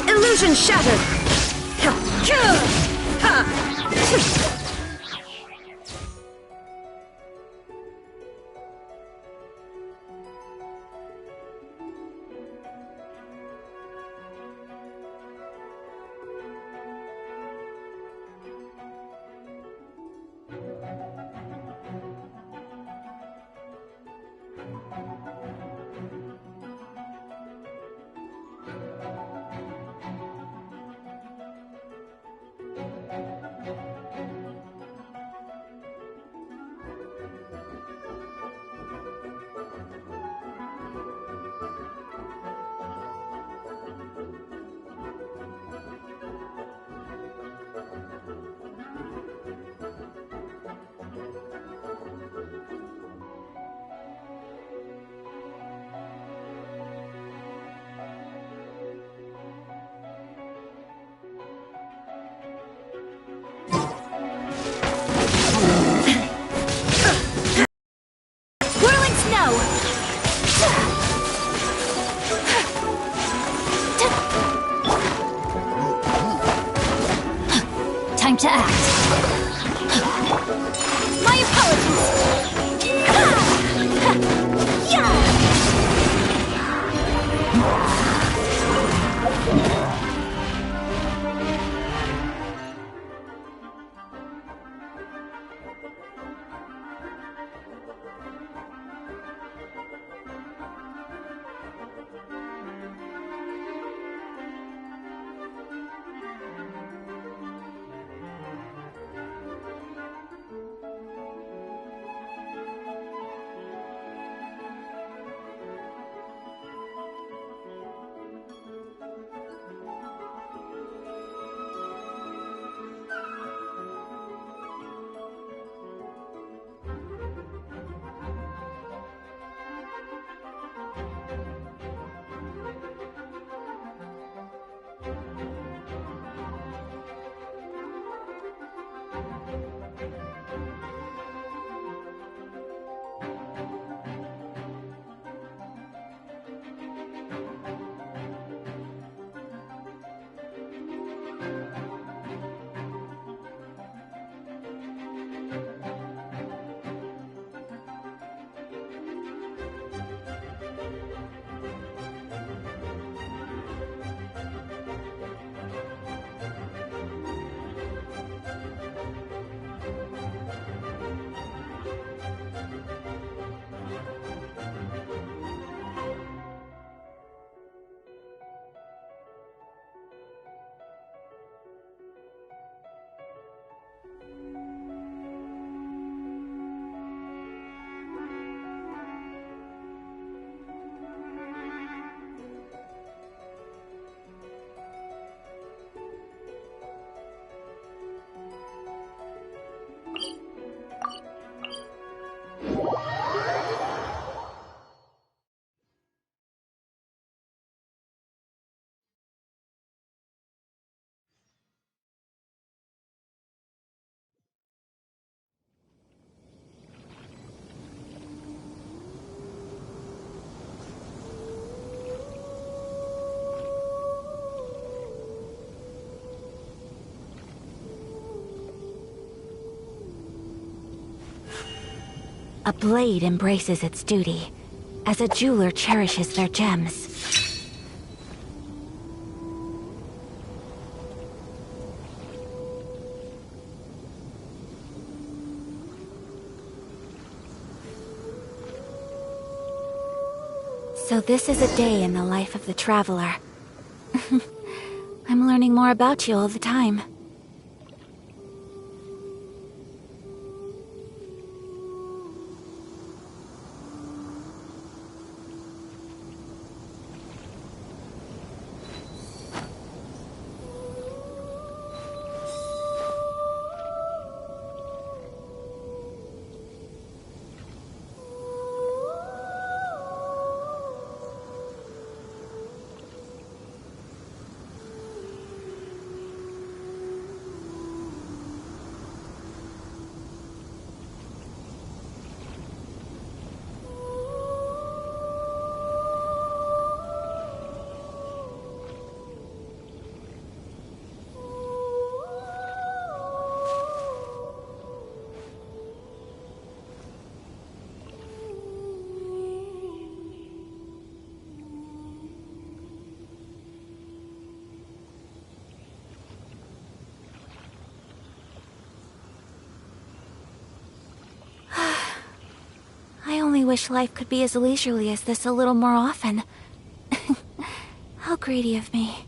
Illusion shattered! Whirling snow! Time to act. My apologies! Yeah! A blade embraces its duty, as a jeweler cherishes their gems. So this is a day in the life of the traveler. I'm learning more about you all the time. only wish life could be as leisurely as this a little more often. How greedy of me.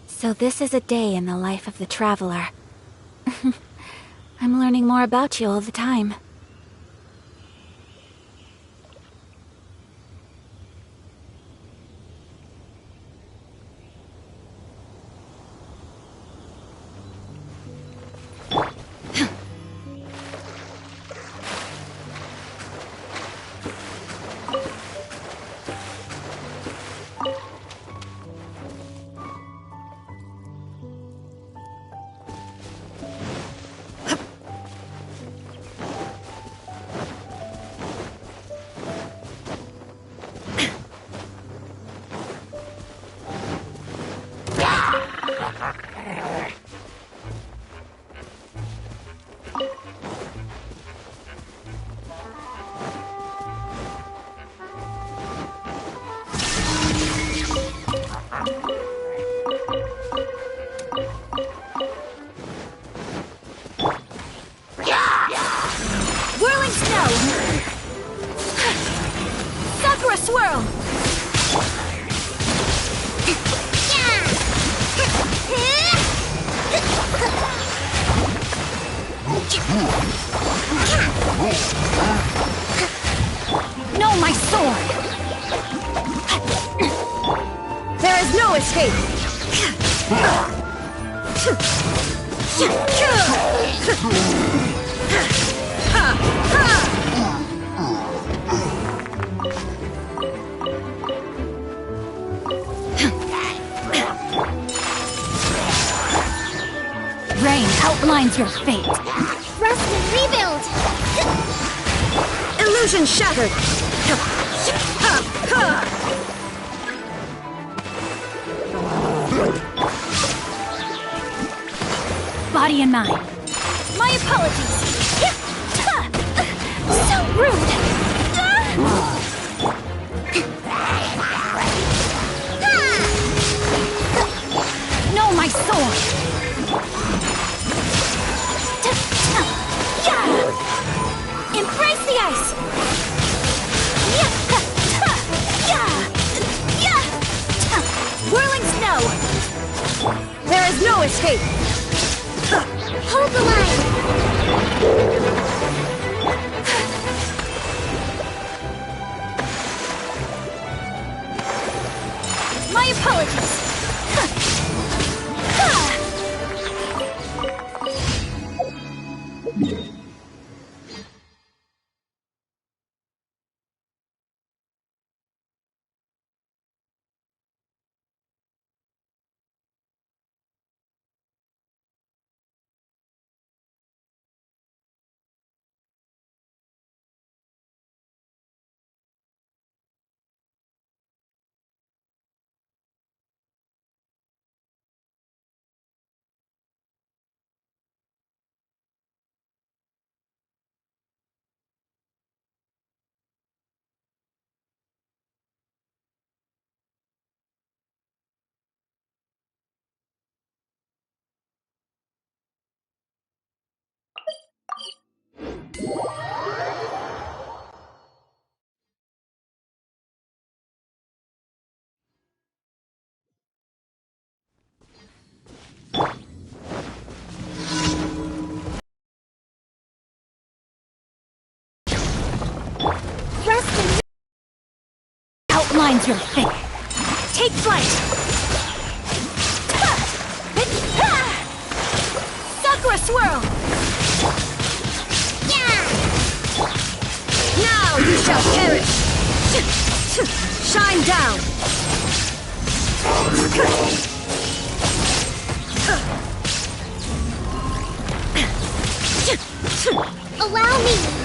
So this is a day in the life of the Traveler. I'm learning more about you all the time. Swirl! No, my sword! There is no escape! Rain outlines your fate. Rust and rebuild! Illusion shattered! Body and mind. My apologies! So rude! No, my sword! Embrace the ice! Whirling snow! There is no escape! Hold the line! My apologies! Outlines your fate. Take flight! Sakura Swirl! Yeah! Now! Now you shall perish! Shine down! Allow me!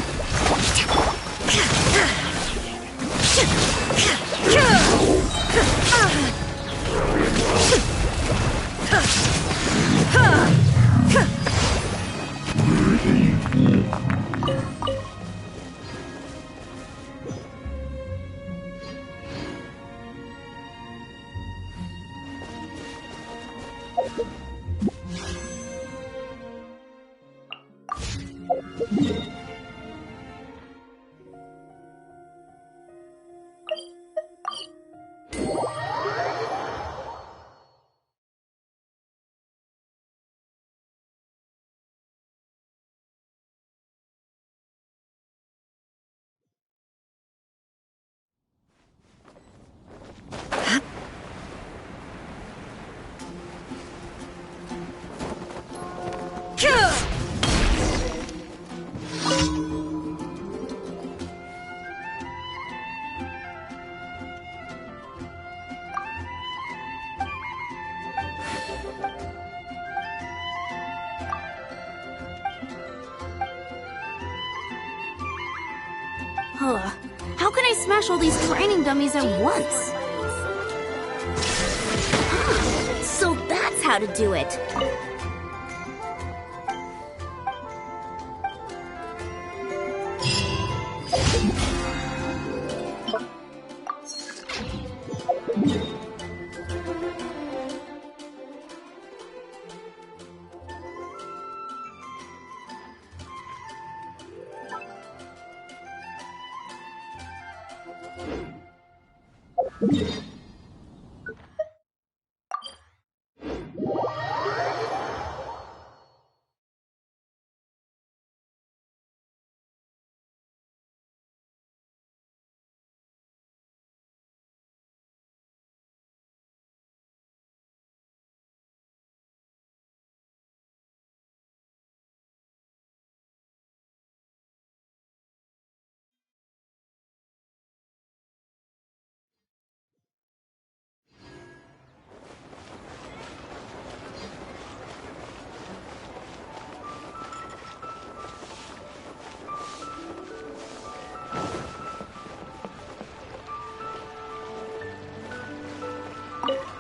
How can I smash all these training dummies at once? So that's how to do it.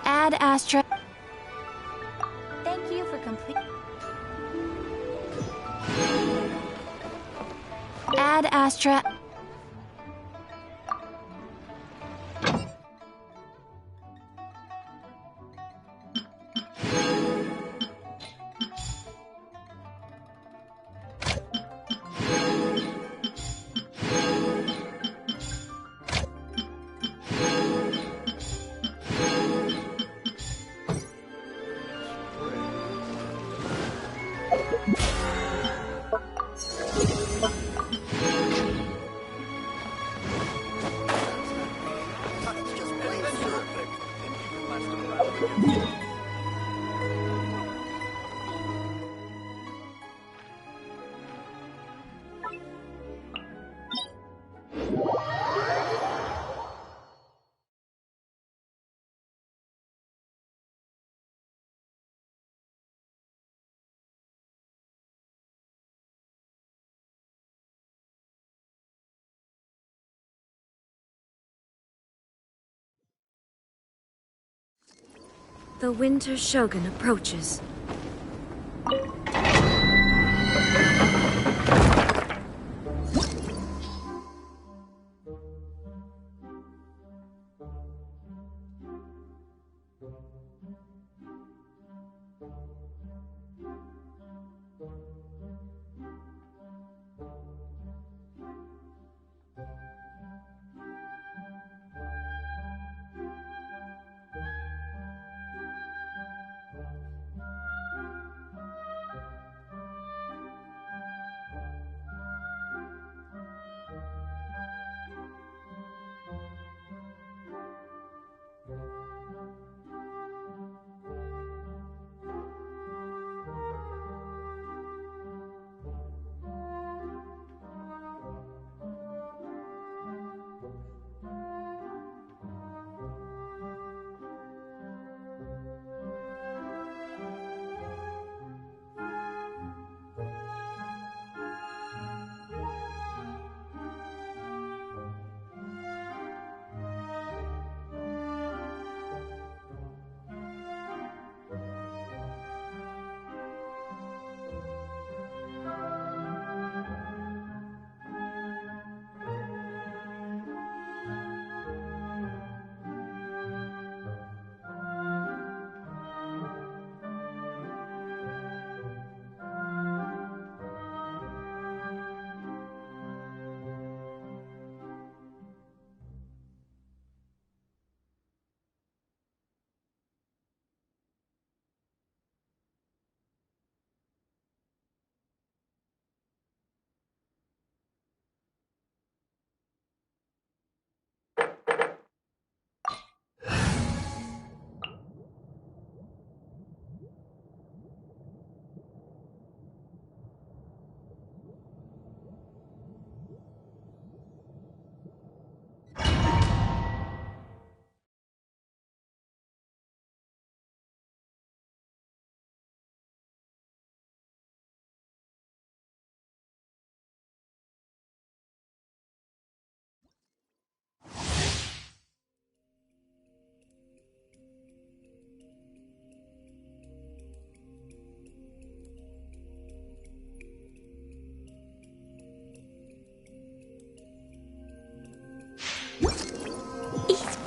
Ad Astra. Thank you for complete. Ad Astra. The Winter Shogun approaches.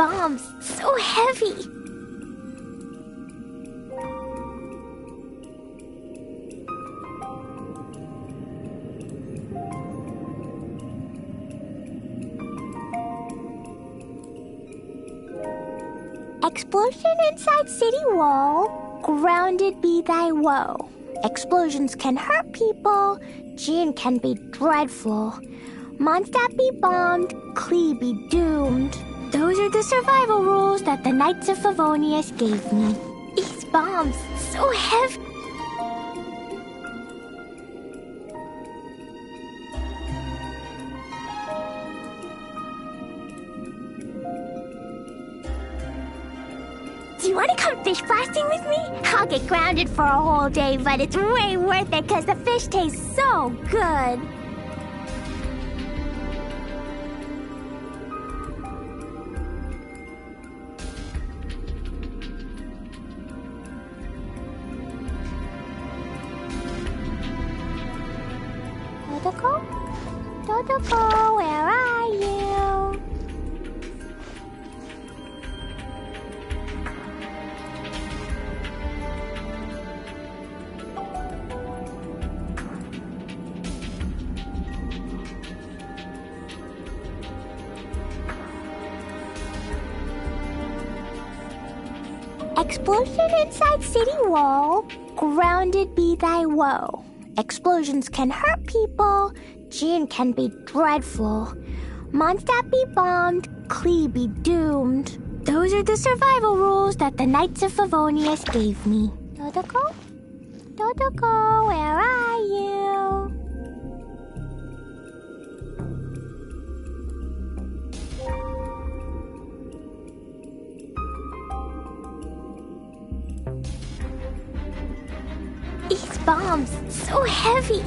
bombs, so heavy. Explosion inside city wall, grounded be thy woe. Explosions can hurt people, Jean can be dreadful. Mondstadt be bombed, Klee be doomed. Those are the survival rules that the Knights of Favonius gave me. These bombs, so heavy. Do you want to come fish blasting with me? I'll get grounded for a whole day, but it's way worth it because the fish tastes so good. Dodoko? Dodoko, where are you? Explosion inside city wall, grounded be thy woe. Explosions can hurt people, Jean can be dreadful. Mondstadt be bombed, Klee be doomed. Those are the survival rules that the Knights of Favonius gave me. Dodoko? Dodoko, where are you? These bombs, so heavy.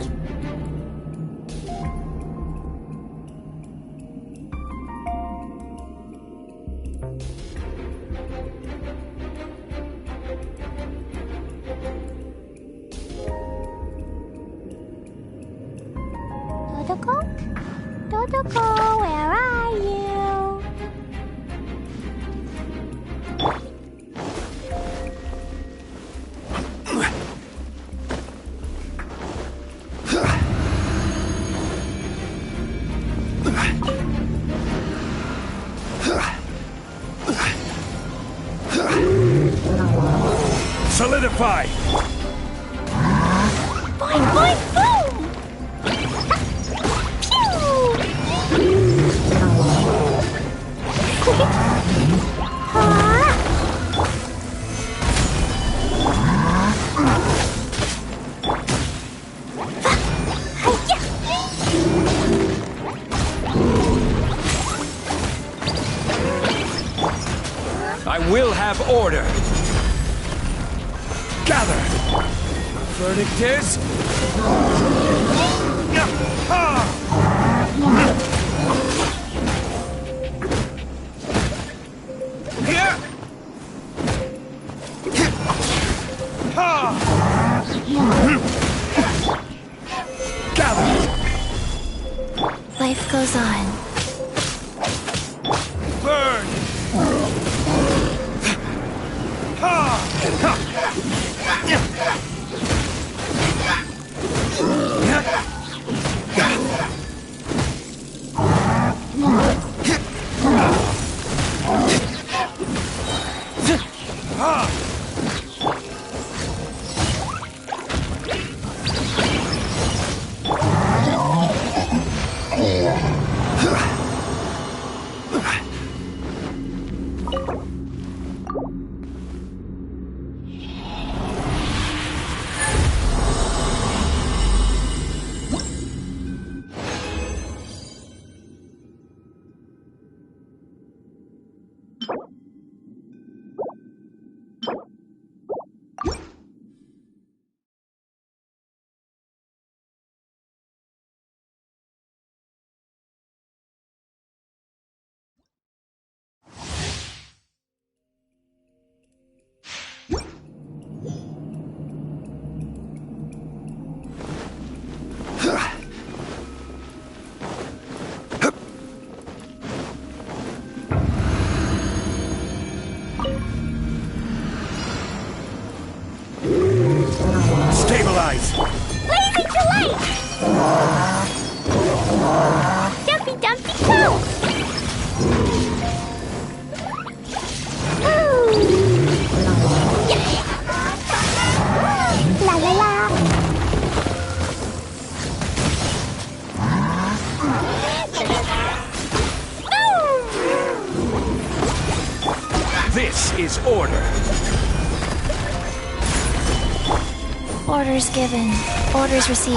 Dodoko? Dodoko, where are you? Solidify! Boing, boing, boom! I will have order! Gather! Verdict is... Gather! Life goes on. Burn! Stabilize! Blazing delight! Dumpy Dumpty go! La la la! This is order. Orders given. Orders received.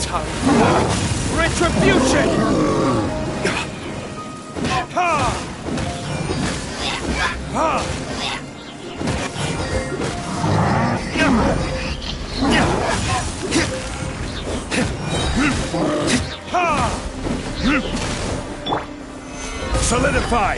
Time for retribution! Ha! Ha! Ha! Solidify!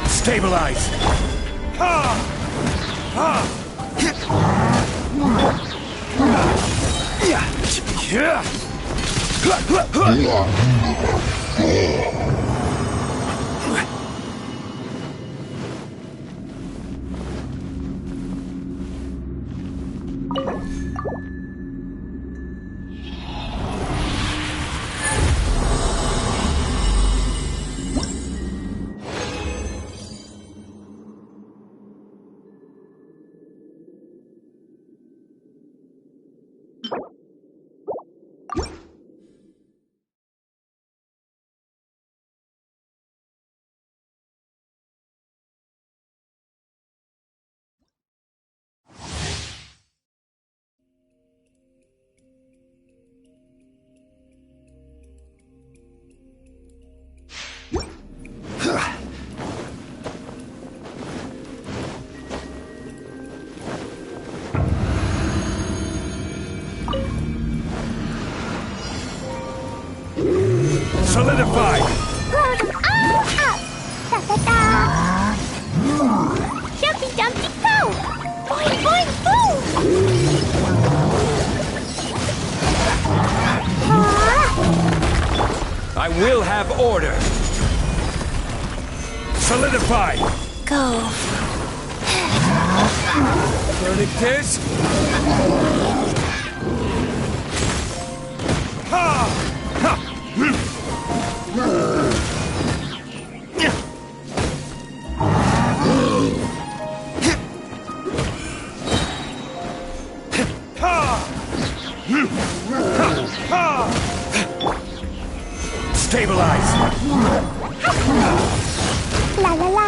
Stabilize! Ha! Ha! Solidify! Blow them all up! Da da da! Dumpy Dumpty go! Boing boing boom! I will have order! Solidify! Go. Verdict is... Ha! Ha! Stabilize! La la la!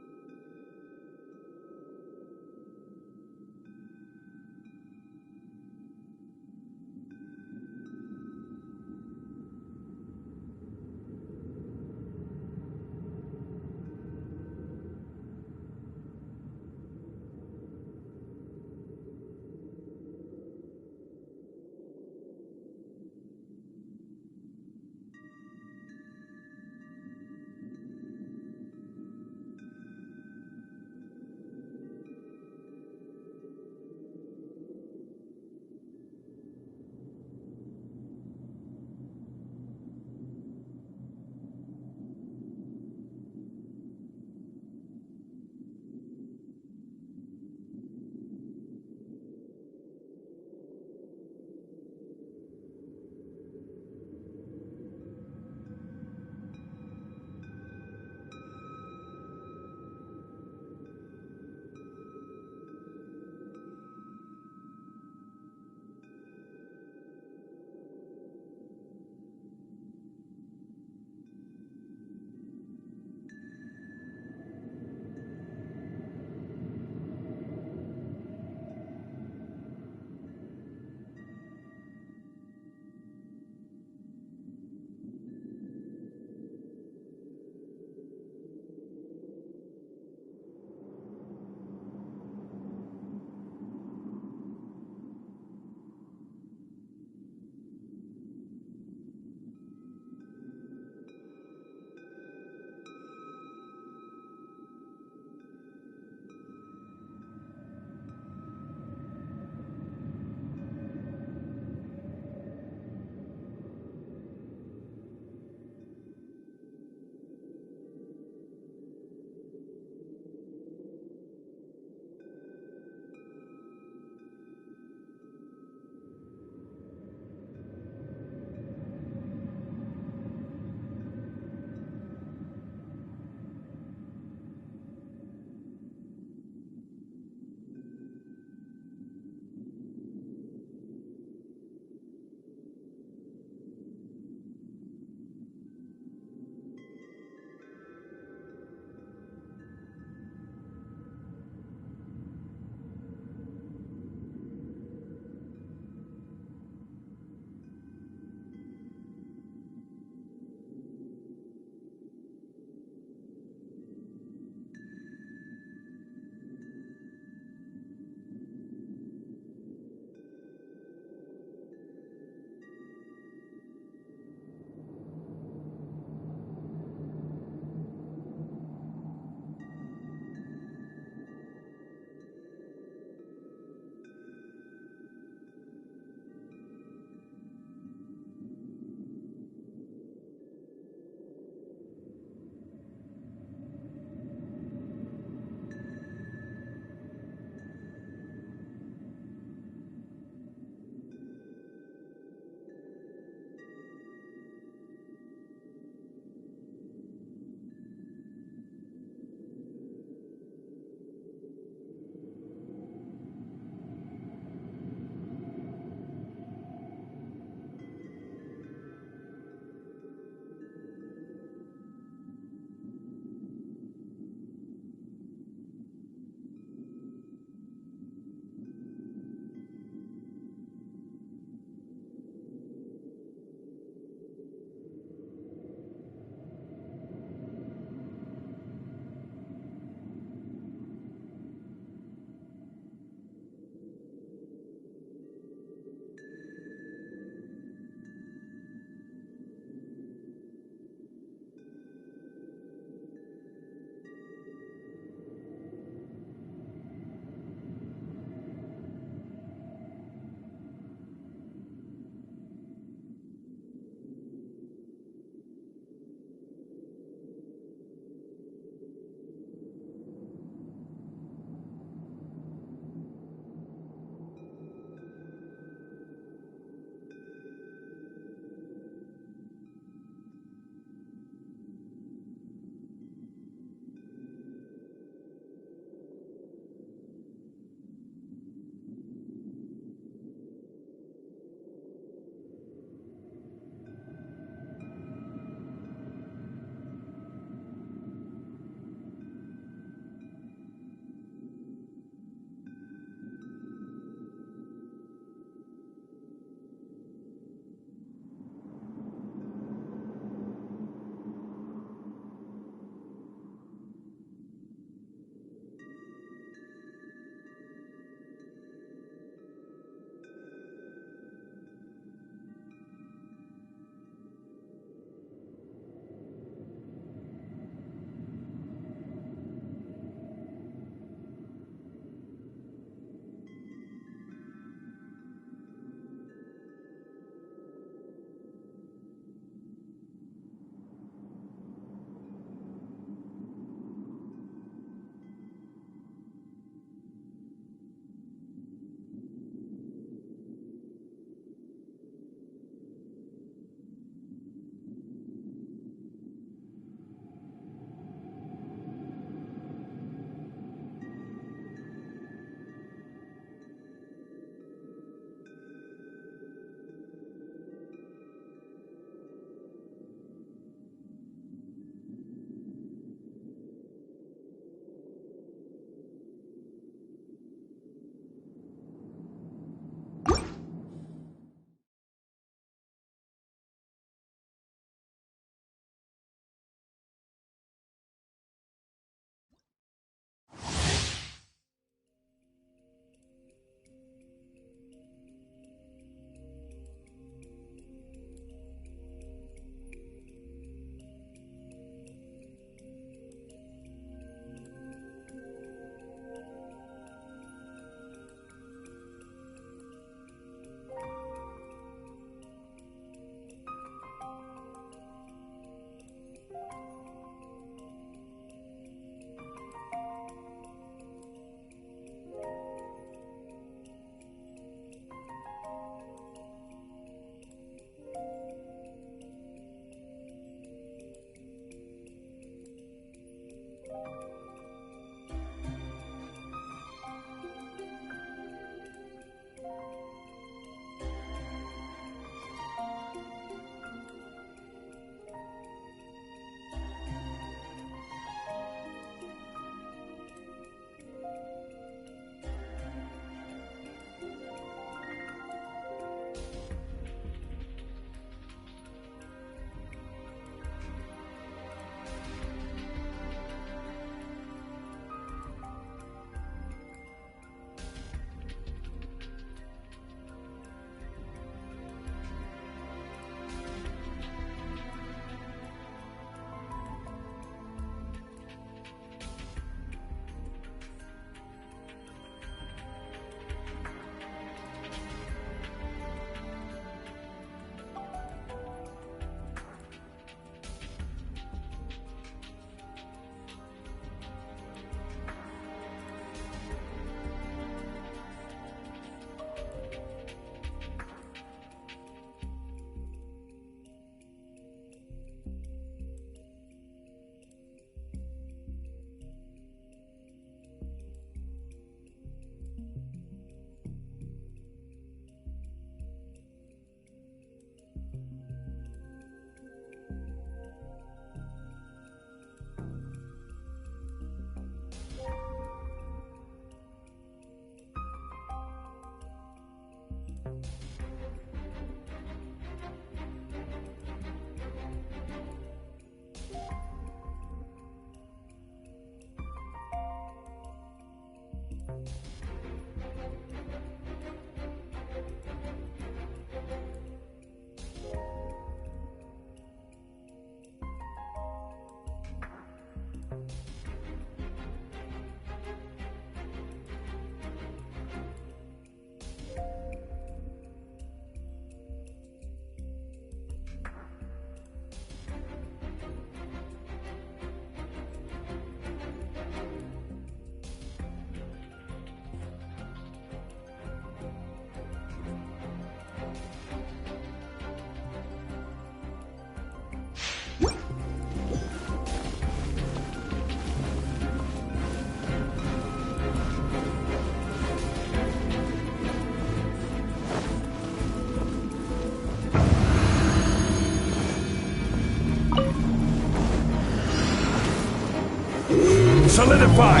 Solidify!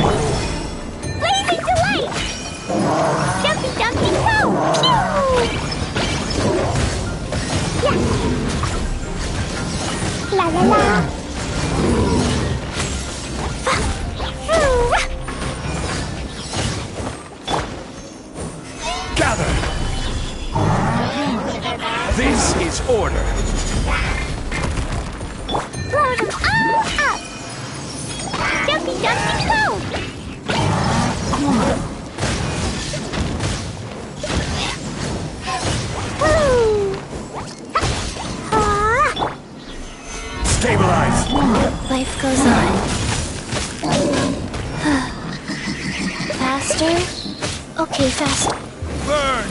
Blazing delight! Jumpy Dumpy Go! Pew! Yeah. La la la. Gather! This is order. Blow them all up! Jumpy Dumpy Go! Woo! Ah! Stabilize! Life goes on. Faster? Okay, faster. Burn!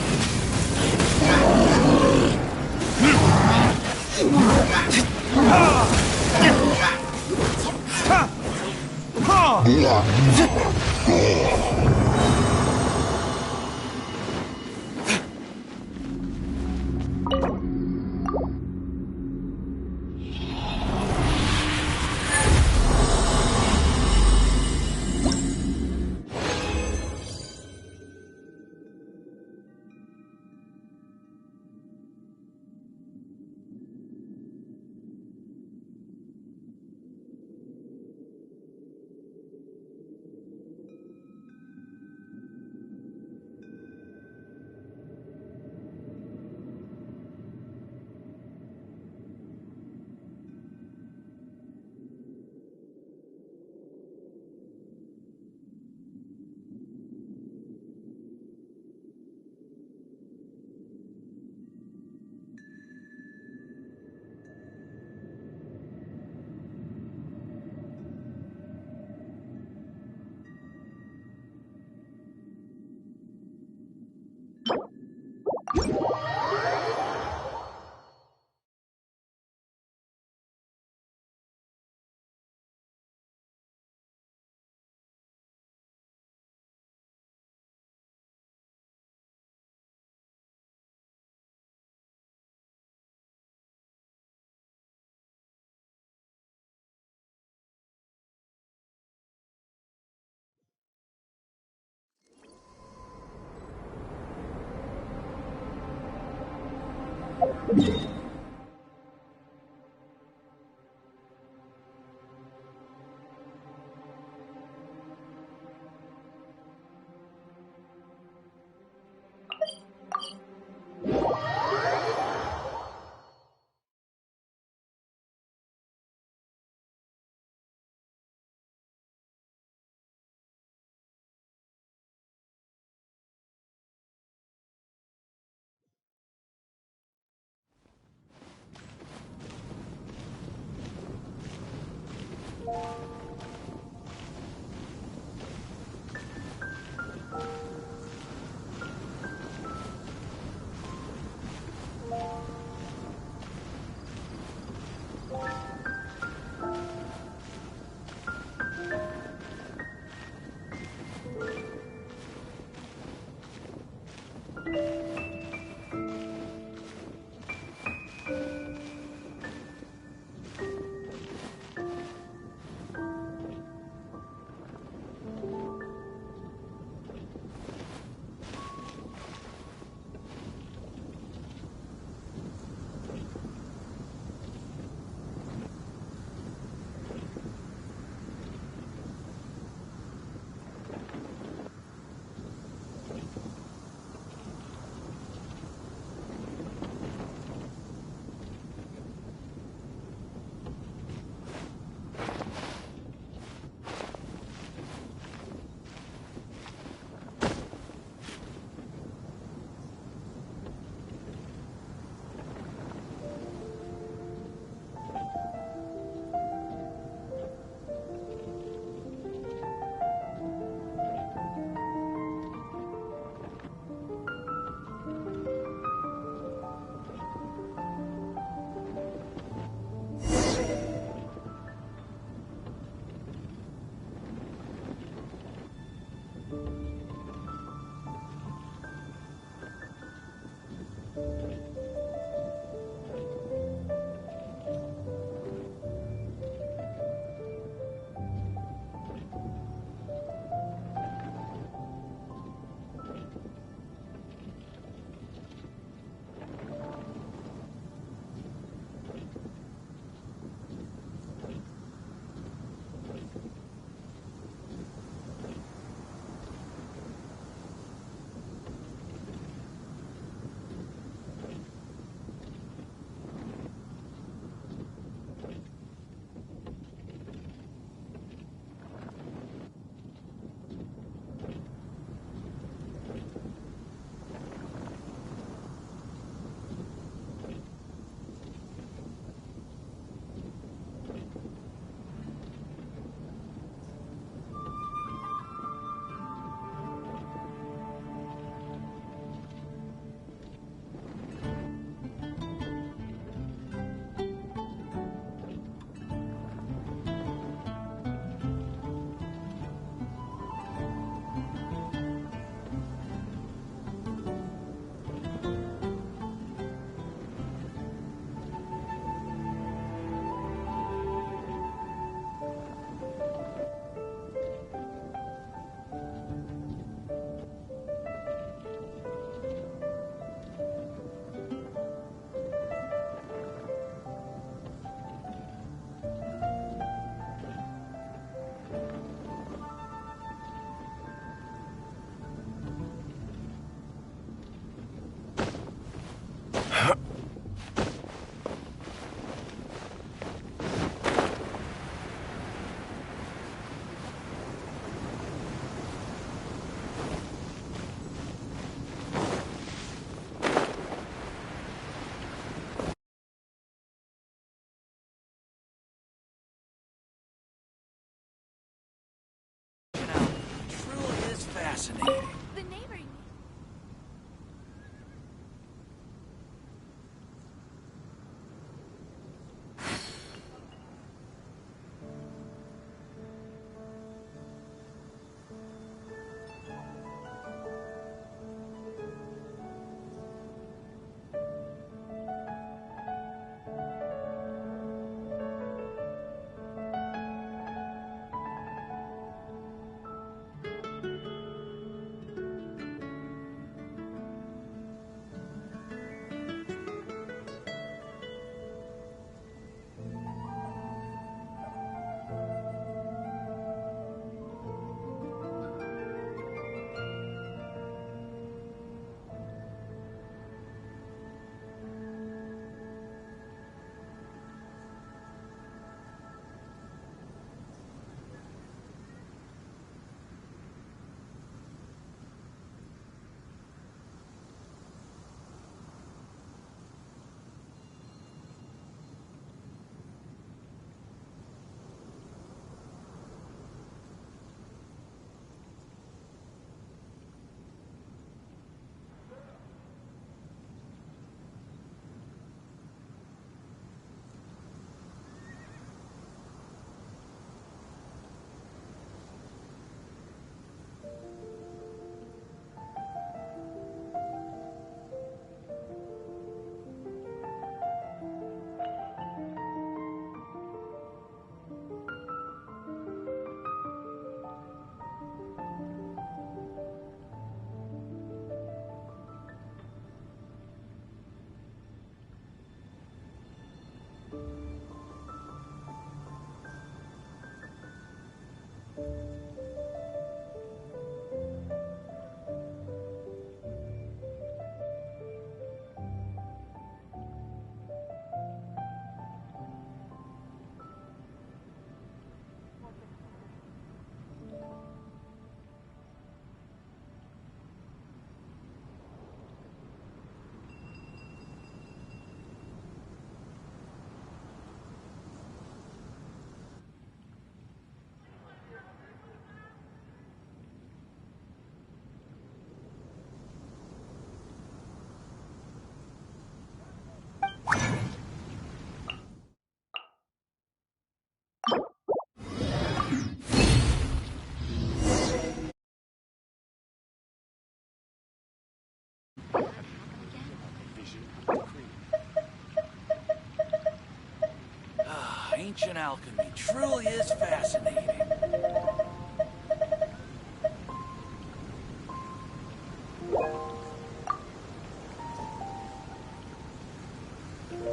Ancient alchemy truly is fascinating.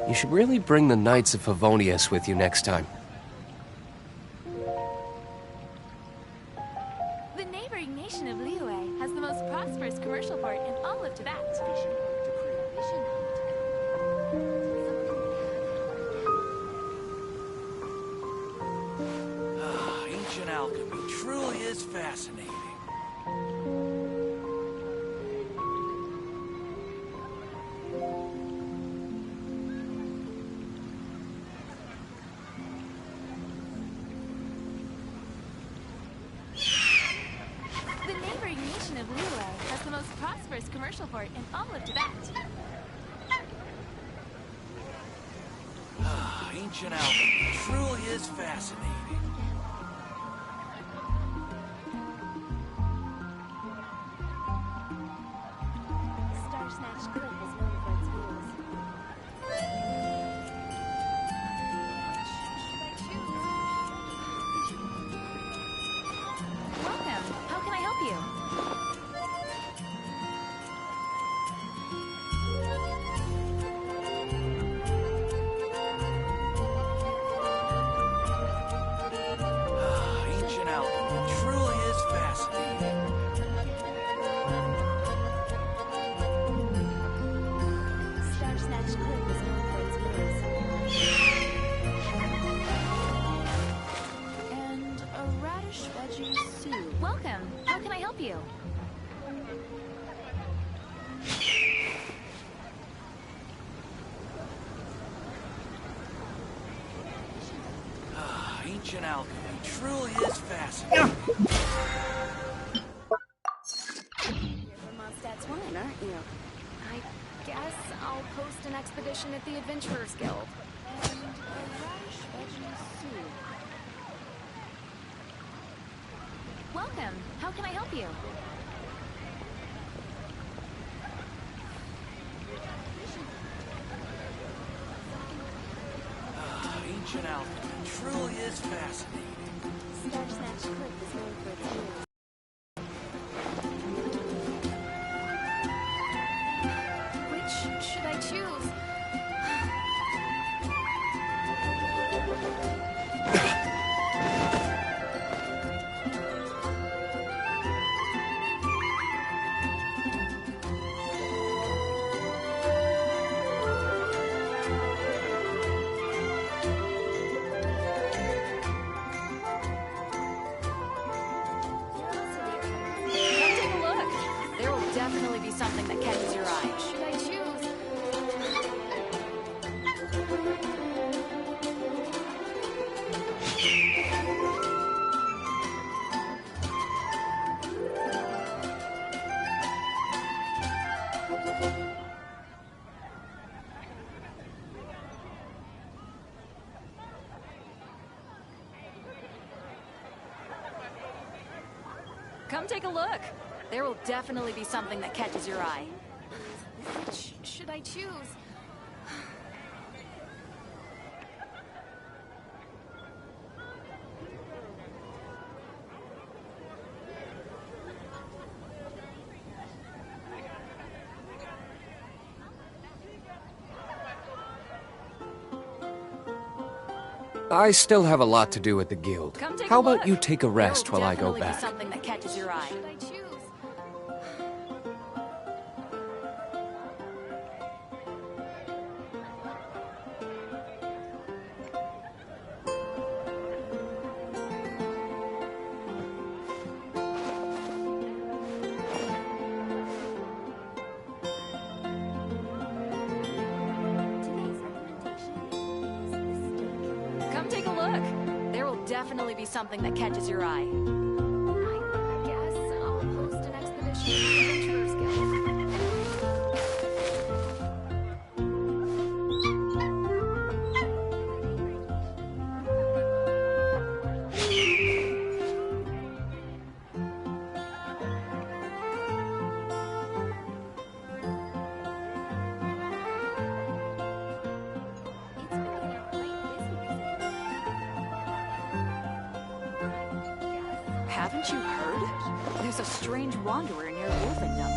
You should really bring the Knights of Favonius with you next time. The neighboring nation of Liyue has the most prosperous commercial port in all of Tibet. Ancient alchemy truly is fascinating. The neighboring nation of Liyue has the most prosperous commercial port in all of Tibet. Ancient alchemy truly is fascinating. Star Snatch Cliff is known for its views. Welcome. How can I help you? Ancient alchemy truly is fascinating. Star Snatch Cliff is known for its views. And a radish veggie soup. Welcome. How can I help you? Ancient alchemy truly is fascinating. You're from Mondstadt's Wine, aren't you? I guess I'll post an expedition at the Adventurers Guild. And a radish veggie soup. Welcome. How can I help you? Ancient alchemy truly is fascinating. Star Snatch Cliff is known for its views. Which should I choose? Come take a look. There will definitely be something that catches your eye. Should I choose? Come take a look. There will definitely be something that catches your eye. Which should I choose? I still have a lot to do at the guild. Come take How a about look. you take a rest There will while I go definitely be back? something that catches your eye. Should I choose? Come take a look. There will definitely be something that catches your eye. I guess I'll post an expedition to the Adventurers Guild. It's been a quite busy recently. Haven't you heard? There's a strange wanderer near Wolfendom.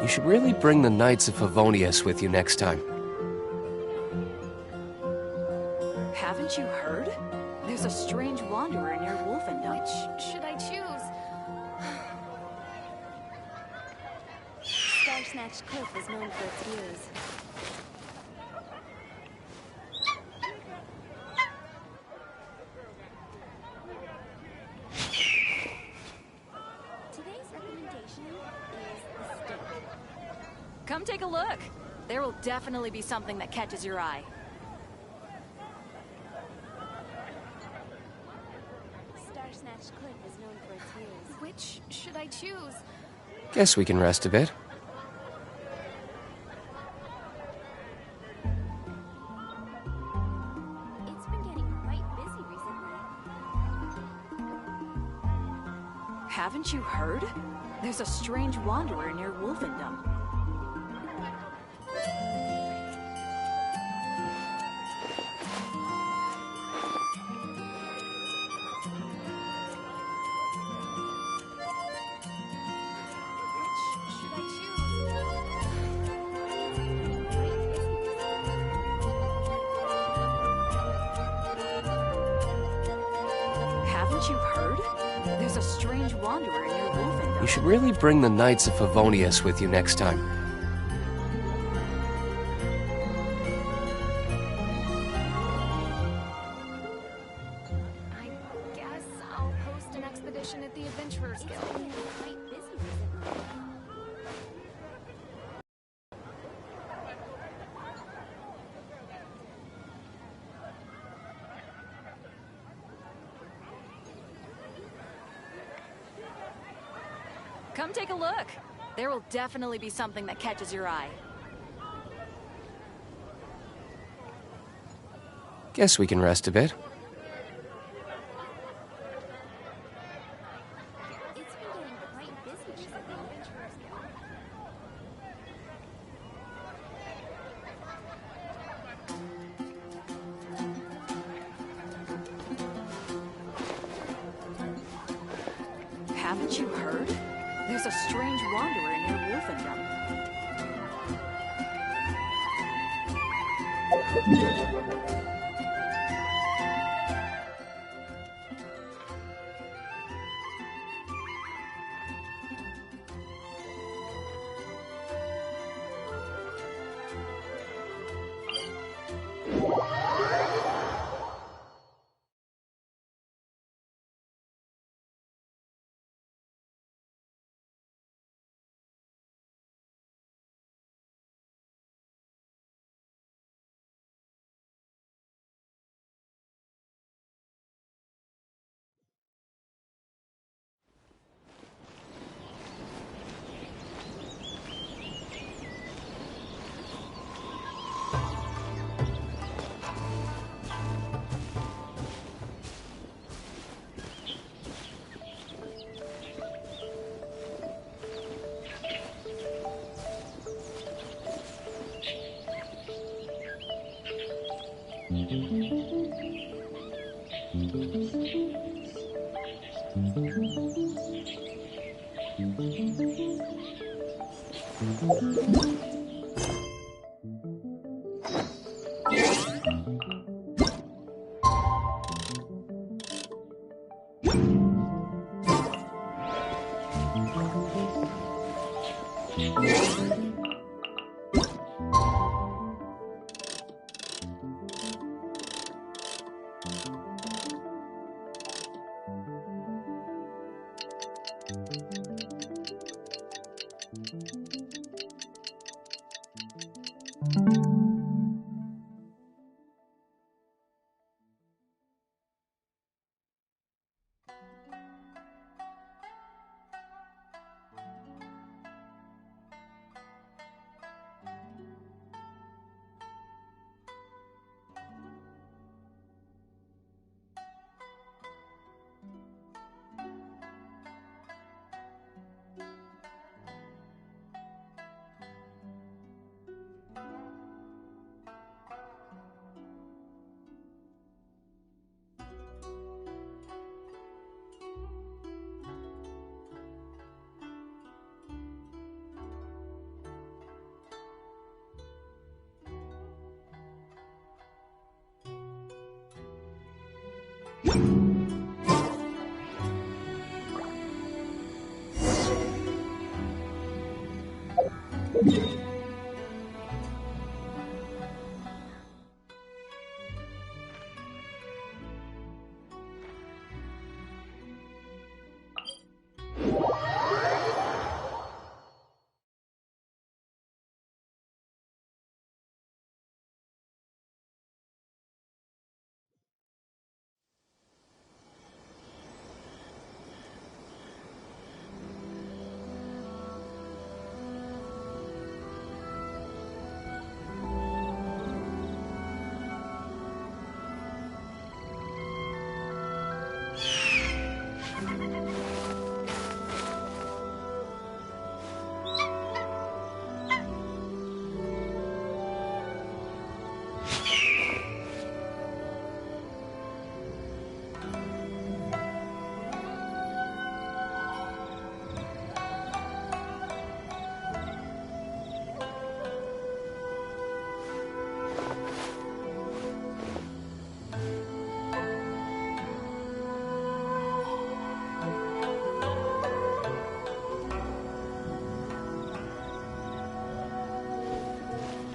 You should really bring the Knights of Favonius with you next time. Haven't you heard? There's a strange wanderer near Wolfendom. Which should I choose? Starsnatch Cliff is known for its views. Today's recommendation is the steak. Come take a look. There will definitely be something that catches your eye. Starsnatch Cliff is known for its views. Which should I choose? Guess we can rest a bit. It's been getting quite busy recently. Haven't you heard? There's a strange wanderer near Wolfendom. Which should I choose? Haven't you heard? There's a strange wanderer near Wolfendom. You should really bring the Knights of Favonius with you next time. I guess I'll host an expedition at the Adventurers It's Guild. been getting quite busy recently. Come take a look. There will definitely be something that catches your eye. Guess we can rest a bit. It's been getting quite busy recently. Haven't you heard? There's a strange wanderer near Wolfendom.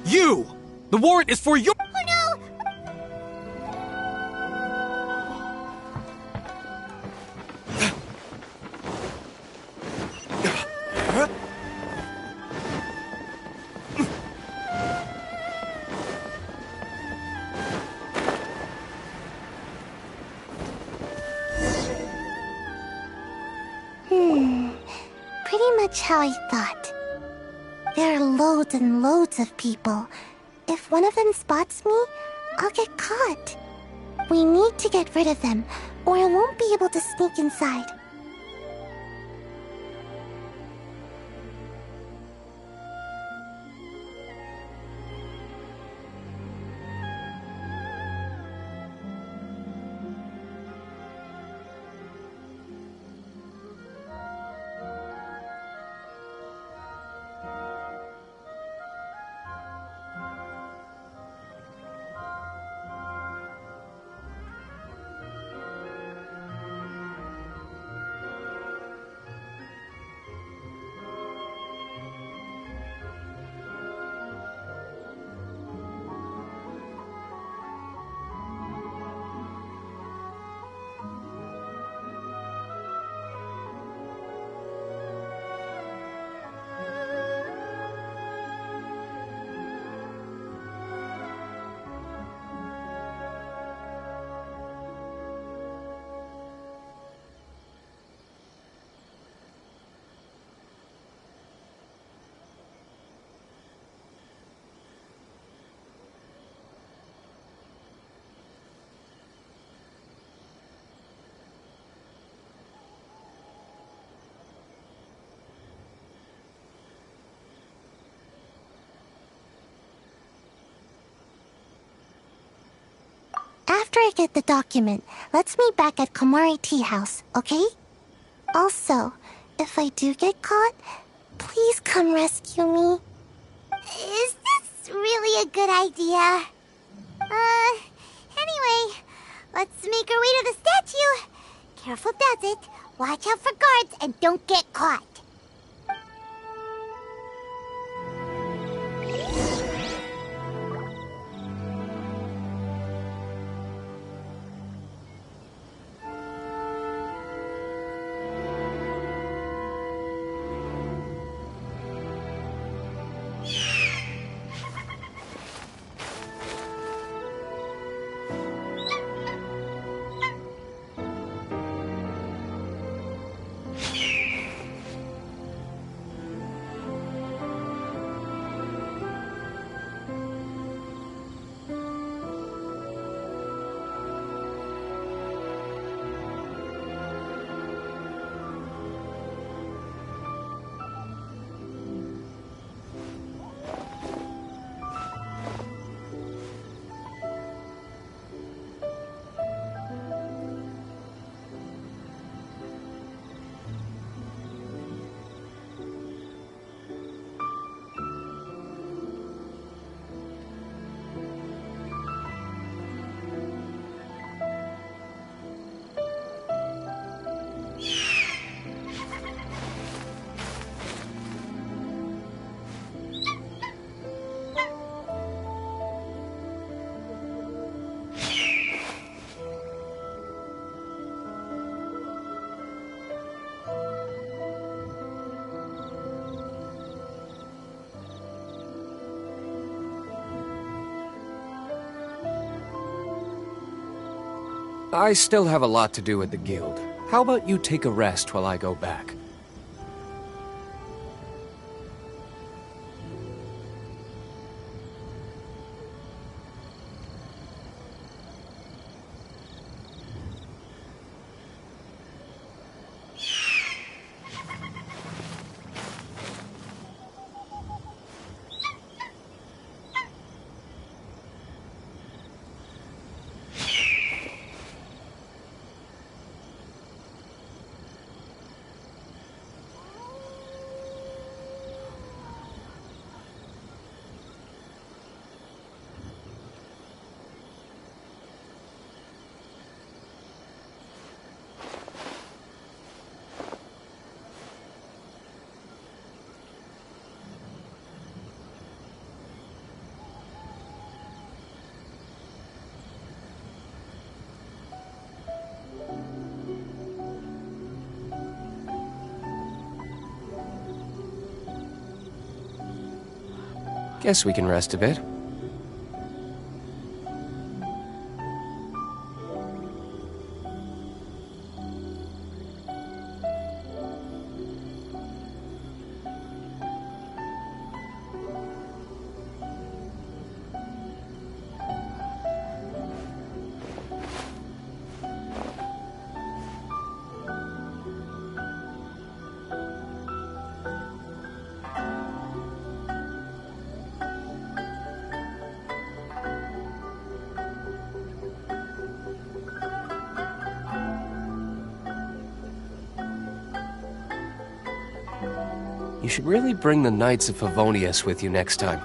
You! The warrant is for your— Oh no! Pretty much how I thought. There are loads and loads of people. If one of them spots me, I'll get caught. We need to get rid of them, or I won't be able to sneak inside. After I get the document, let's meet back at Komari Tea House, okay? Also, if I do get caught, please come rescue me. Is this really a good idea? Anyway, let's make our way to the statue. Careful does it. Watch out for guards and don't get caught. I still have a lot to do at the guild. How about you take a rest while I go back? Guess we can rest a bit. You should really bring the Knights of Favonius with you next time.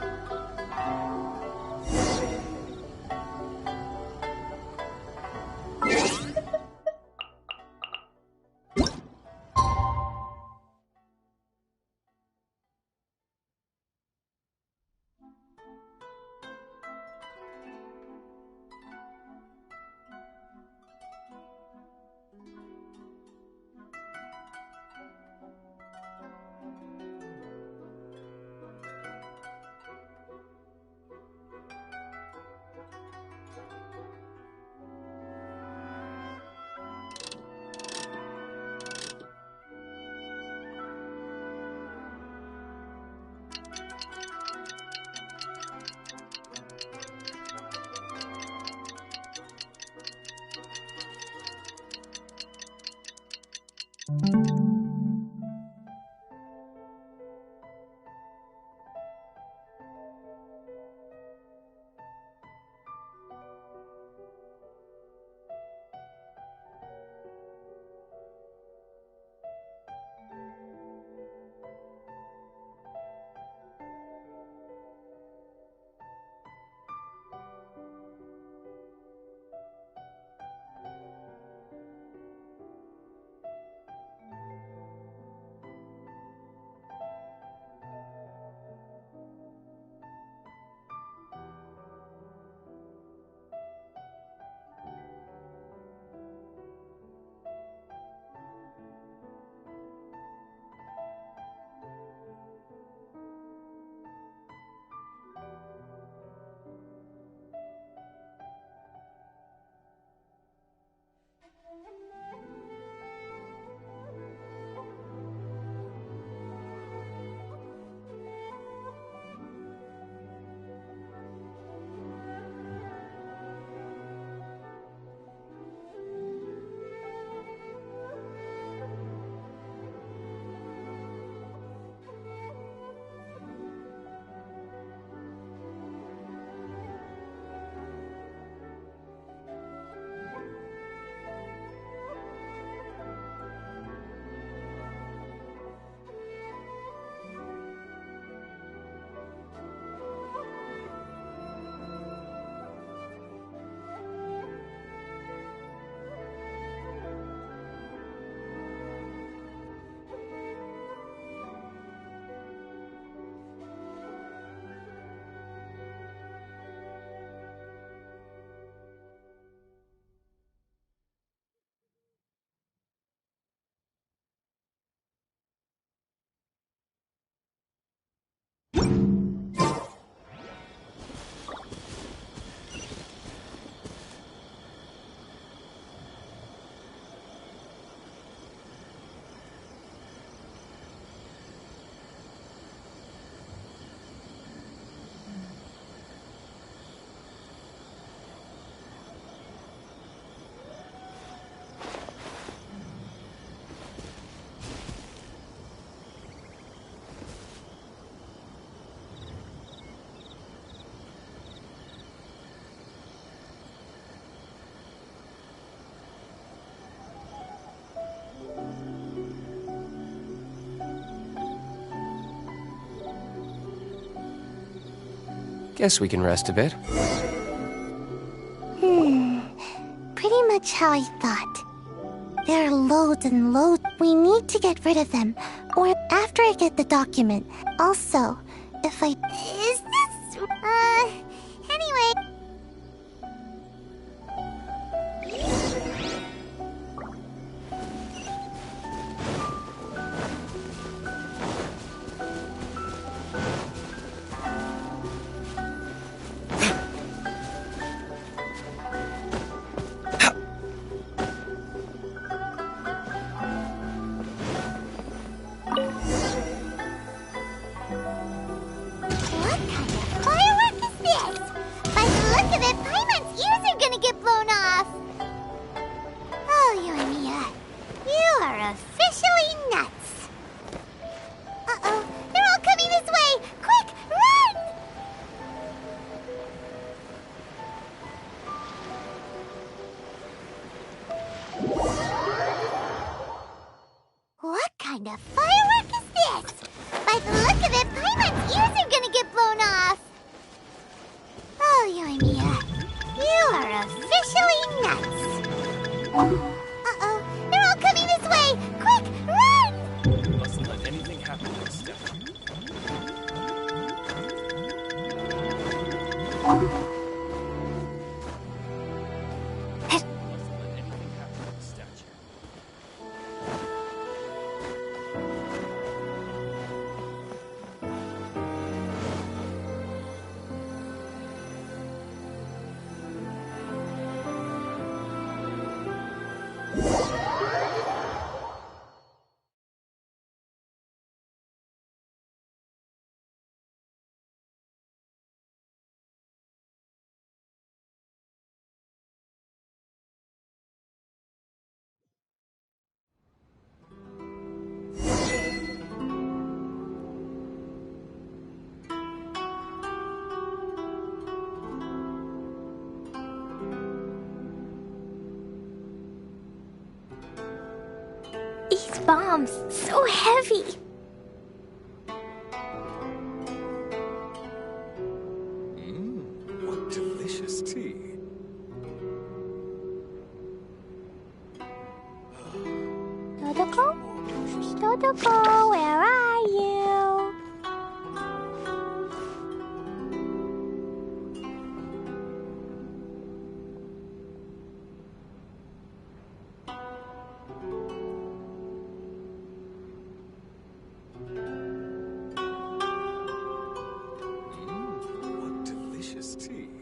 Guess we can rest a bit. Pretty much how I thought. There are loads and loads. We need to get rid of them. Or after I get the document. Also, if I... Is this... Anyway... These bombs, so heavy. What delicious tea. Dodoko? Dodoko, where are you?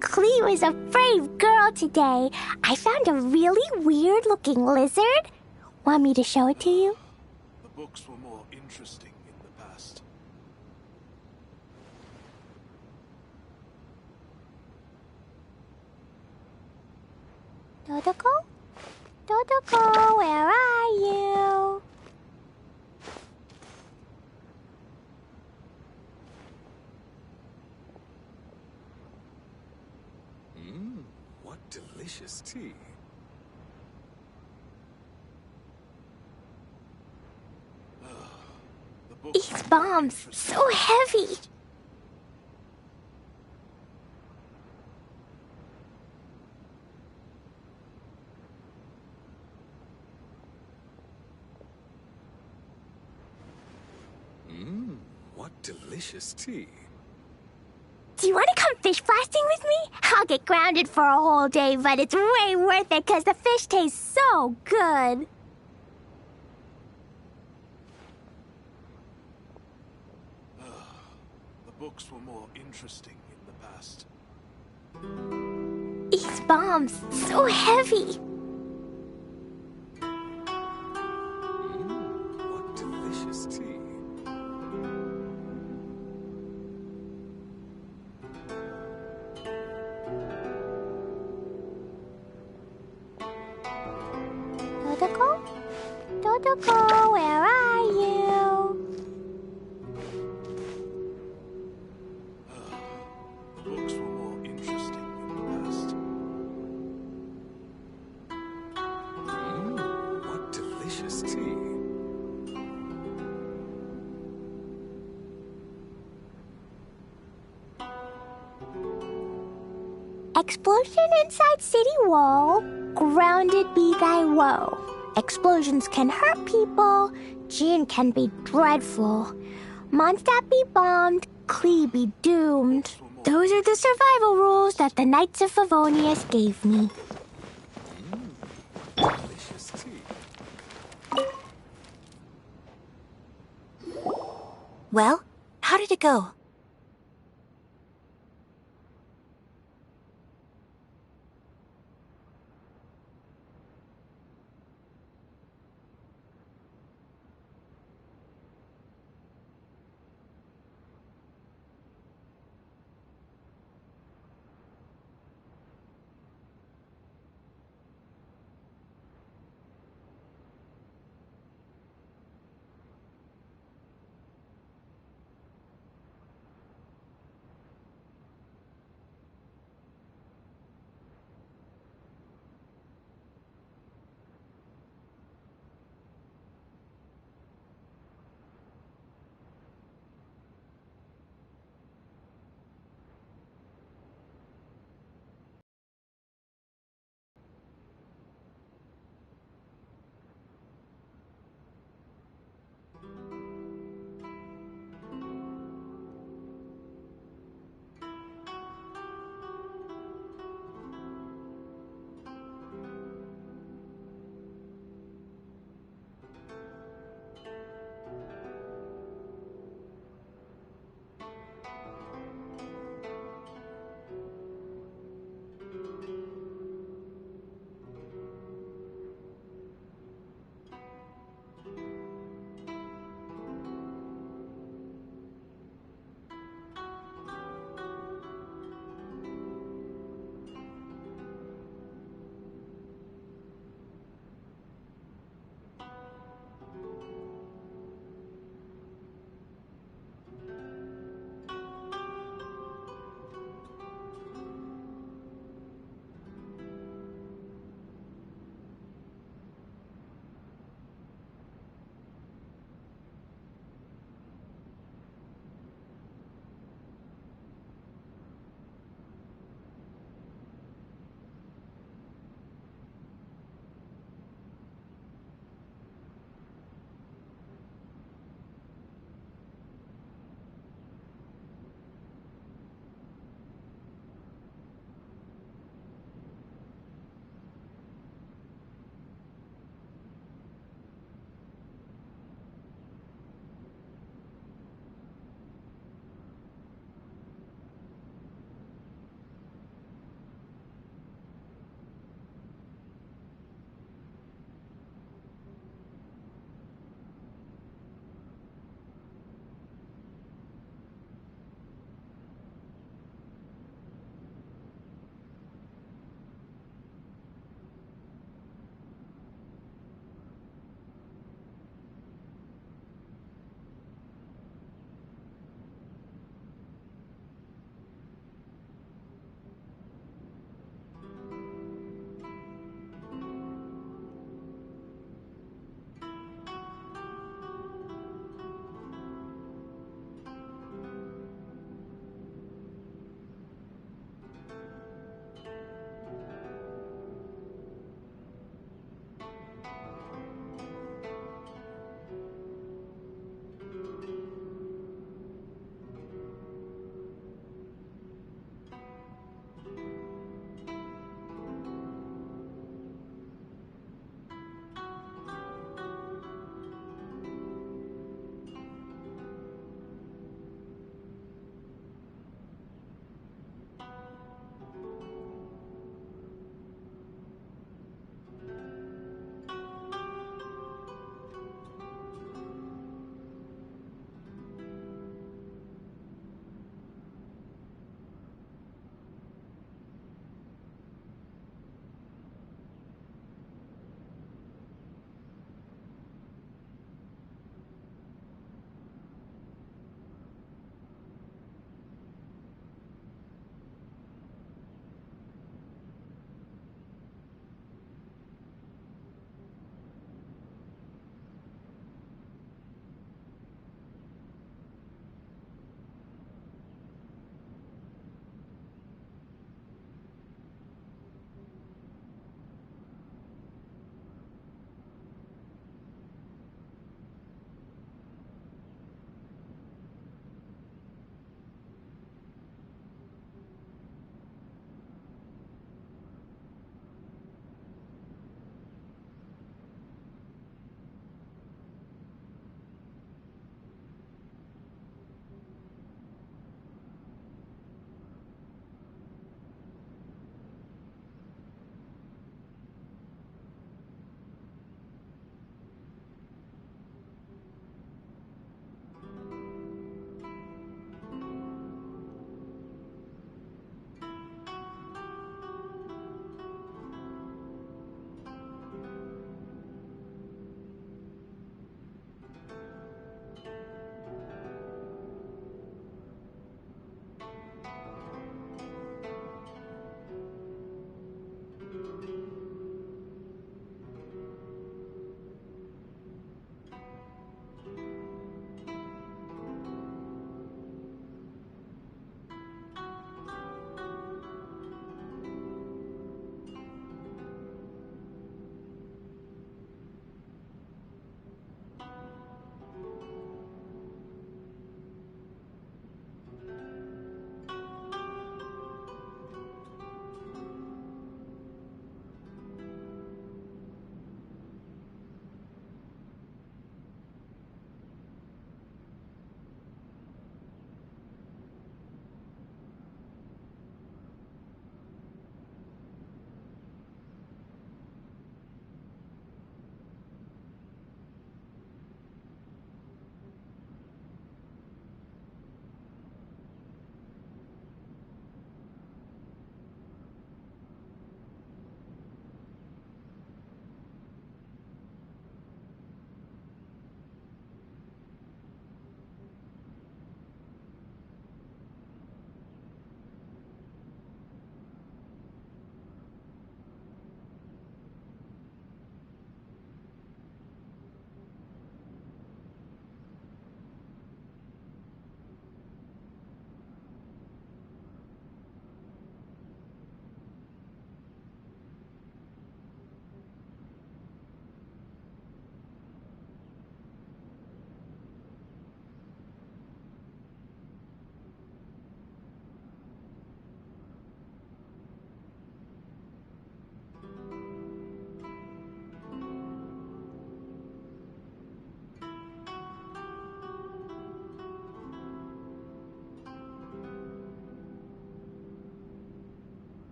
Clee was a brave girl today. I found a really weird-looking lizard. Want me to show it to you? The books were more interesting in the past. Dodoko? Dodoko, where are you? What delicious tea. These bombs, so heavy. What delicious tea. Do you want to come fish blasting with me? I'll get grounded for a whole day, but it's way worth it because the fish tastes so good. The books were more interesting in the past. These bombs, so heavy. What delicious tea. Dodoko? Dodoko, where are you? The books were more interesting in the past. What delicious tea. Explosion inside city wall. Grounded be thy woe. Explosions can hurt people. Jinn can be dreadful. Mondstadt be bombed. Klee be doomed. Those are the survival rules that the Knights of Favonius gave me. Delicious tea. Well, how did it go?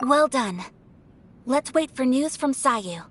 Well done. Let's wait for news from Sayu.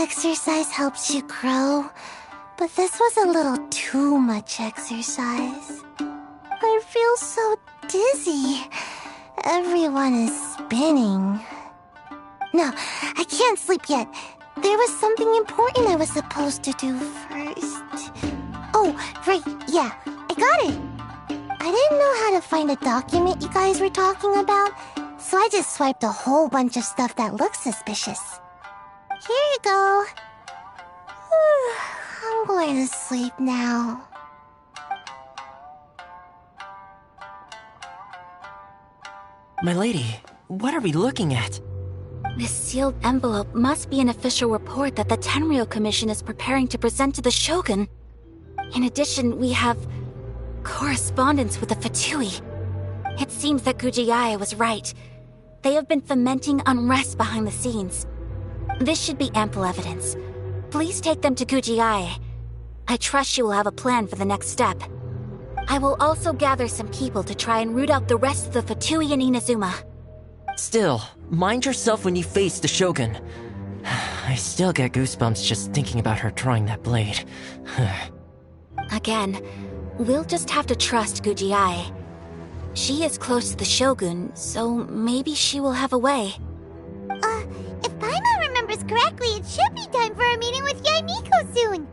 exercise helps you grow, but this was a little too much exercise. I feel so dizzy. Everyone is spinning. No, I can't sleep yet. There was something important I was supposed to do first. Oh, right, yeah, I got it. I didn't know how to find a document you guys were talking about, so I just swiped a whole bunch of stuff that looks suspicious. Here you go. I'm going to sleep now. My lady, what are we looking at? This sealed envelope must be an official report that the Tenryou Commission is preparing to present to the Shogun. In addition, we have correspondence with the Fatui. It seems that Gujiae was right. They have been fomenting unrest behind the scenes. This should be ample evidence. Please take them to Gujiae. I trust she will have a plan for the next step. I will also gather some people to try and root out the rest of the Fatui in Inazuma. Still, mind yourself when you face the Shogun. I still get goosebumps just thinking about her drawing that blade. Again, we'll just have to trust Gujiae. She is close to the Shogun, so maybe she will have a way. If Paimon remembers correctly, it should be time for a meeting with Yaimiko soon.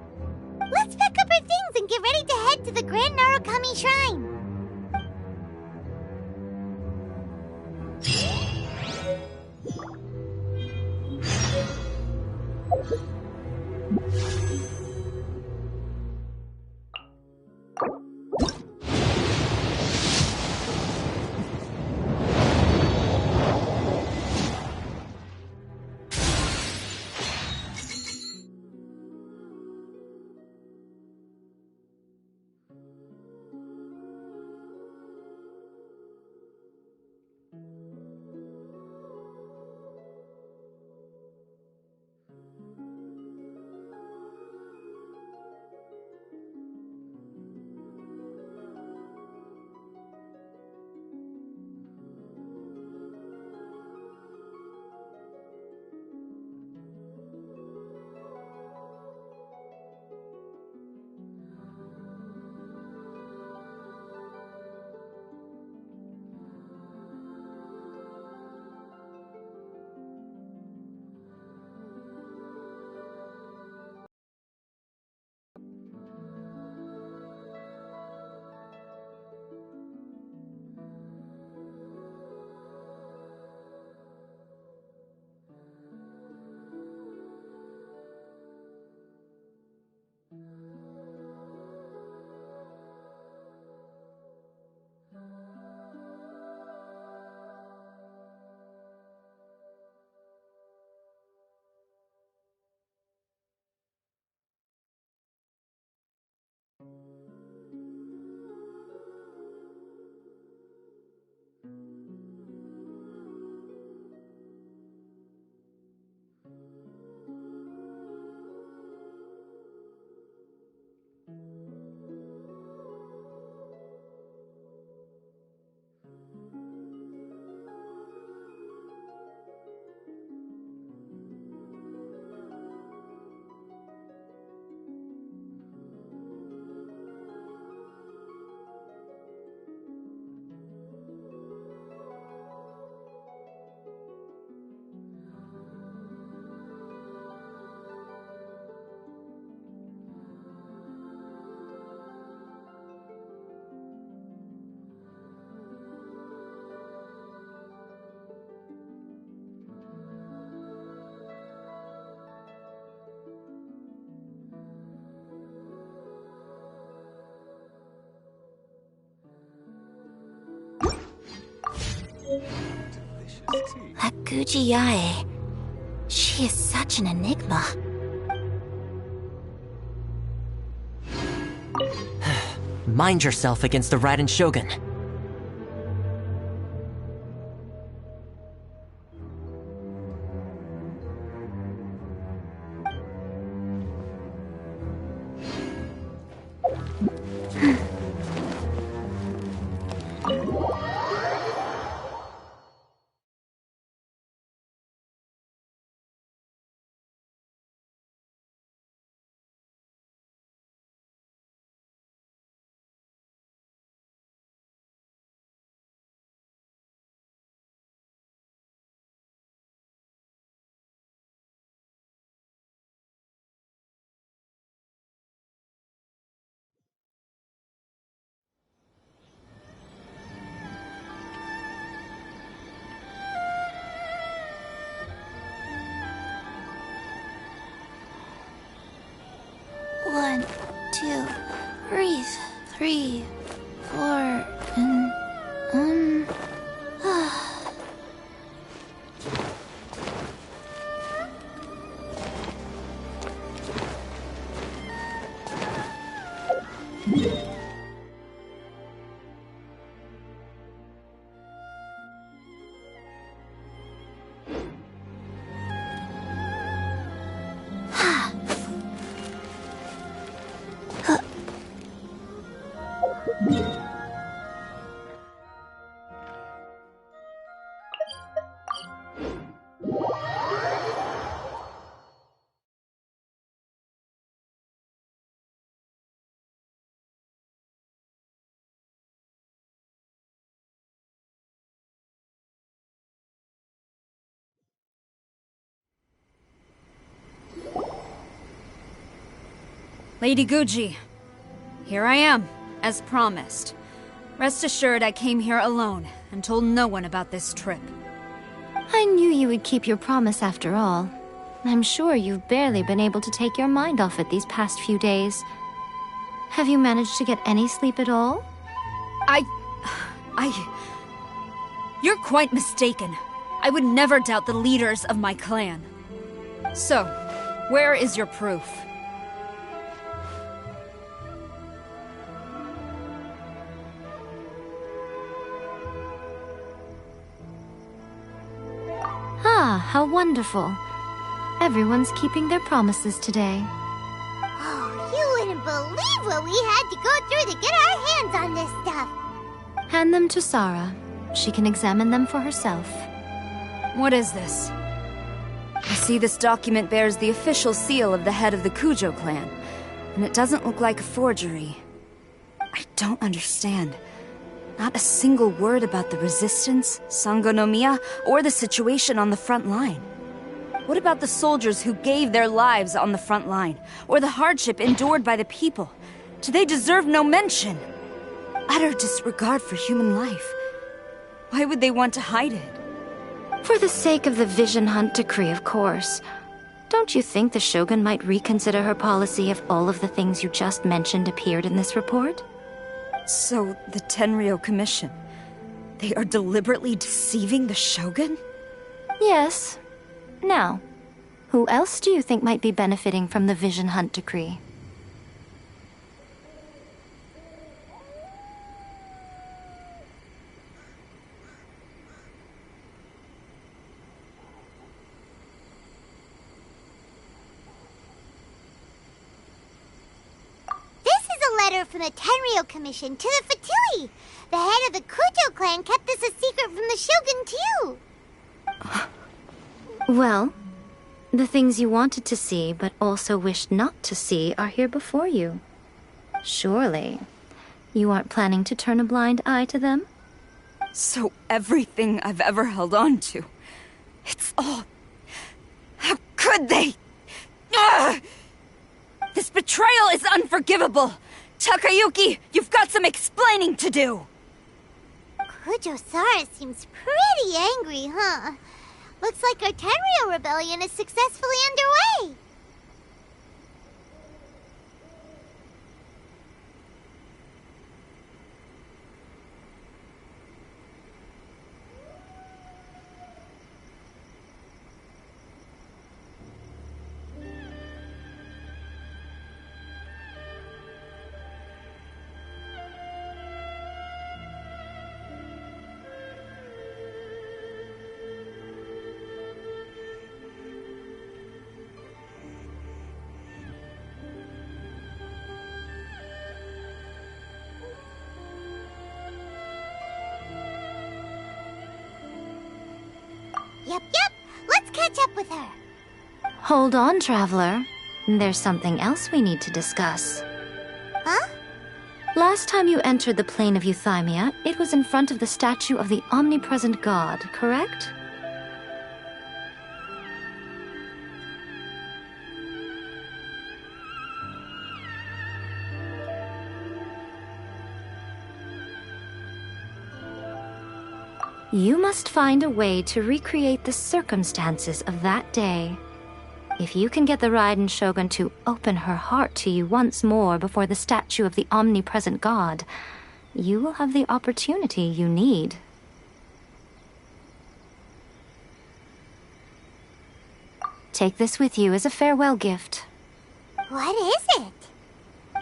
Let's pack up our things and get ready to head to the Grand Narukami Shrine. That Gujiae. She is such an enigma. Mind yourself against the Raiden Shogun. 2. Breathe. 3, 4, and... Lady Guji, here I am, as promised. Rest assured I came here alone and told no one about this trip. I knew you would keep your promise after all. I'm sure you've barely been able to take your mind off it these past few days. Have you managed to get any sleep at all? You're quite mistaken. I would never doubt the leaders of my clan. So, where is your proof? Ah, how wonderful. Everyone's keeping their promises today. Oh, you wouldn't believe what we had to go through to get our hands on this stuff. Hand them to Sarah. She can examine them for herself. What is this? I see this document bears the official seal of the head of the Kujo clan, and it doesn't look like a forgery. I don't understand. Not a single word about the resistance, Sangonomiya, or the situation on the front line. What about the soldiers who gave their lives on the front line, or the hardship endured by the people? Do they deserve no mention? Utter disregard for human life. Why would they want to hide it? For the sake of the Vision Hunt decree, of course. Don't you think the Shogun might reconsider her policy if all of the things you just mentioned appeared in this report? So, the Tenryou Commission, they are deliberately deceiving the Shogun? Yes. Now, who else do you think might be benefiting from the Vision Hunt decree? Letter from the Tenryou Commission to the Fatui. The head of the Kujo clan kept this a secret from the Shogun, too. Well, the things you wanted to see but also wished not to see are here before you. Surely, you aren't planning to turn a blind eye to them? So everything I've ever held on to, it's all... How could they? Ugh! This betrayal is unforgivable! Takayuki, you've got some explaining to do! Kujo-Sara seems pretty angry, huh? Looks like our Tenryou rebellion is successfully underway. Yep. Let's catch up with her. Hold on, Traveler. There's something else we need to discuss. Huh? Last time you entered the plane of Euthymia, it was in front of the statue of the omnipresent god, correct? You must find a way to recreate the circumstances of that day. If you can get the Raiden Shogun to open her heart to you once more before the statue of the omnipresent god, you will have the opportunity you need. Take this with you as a farewell gift. What is it?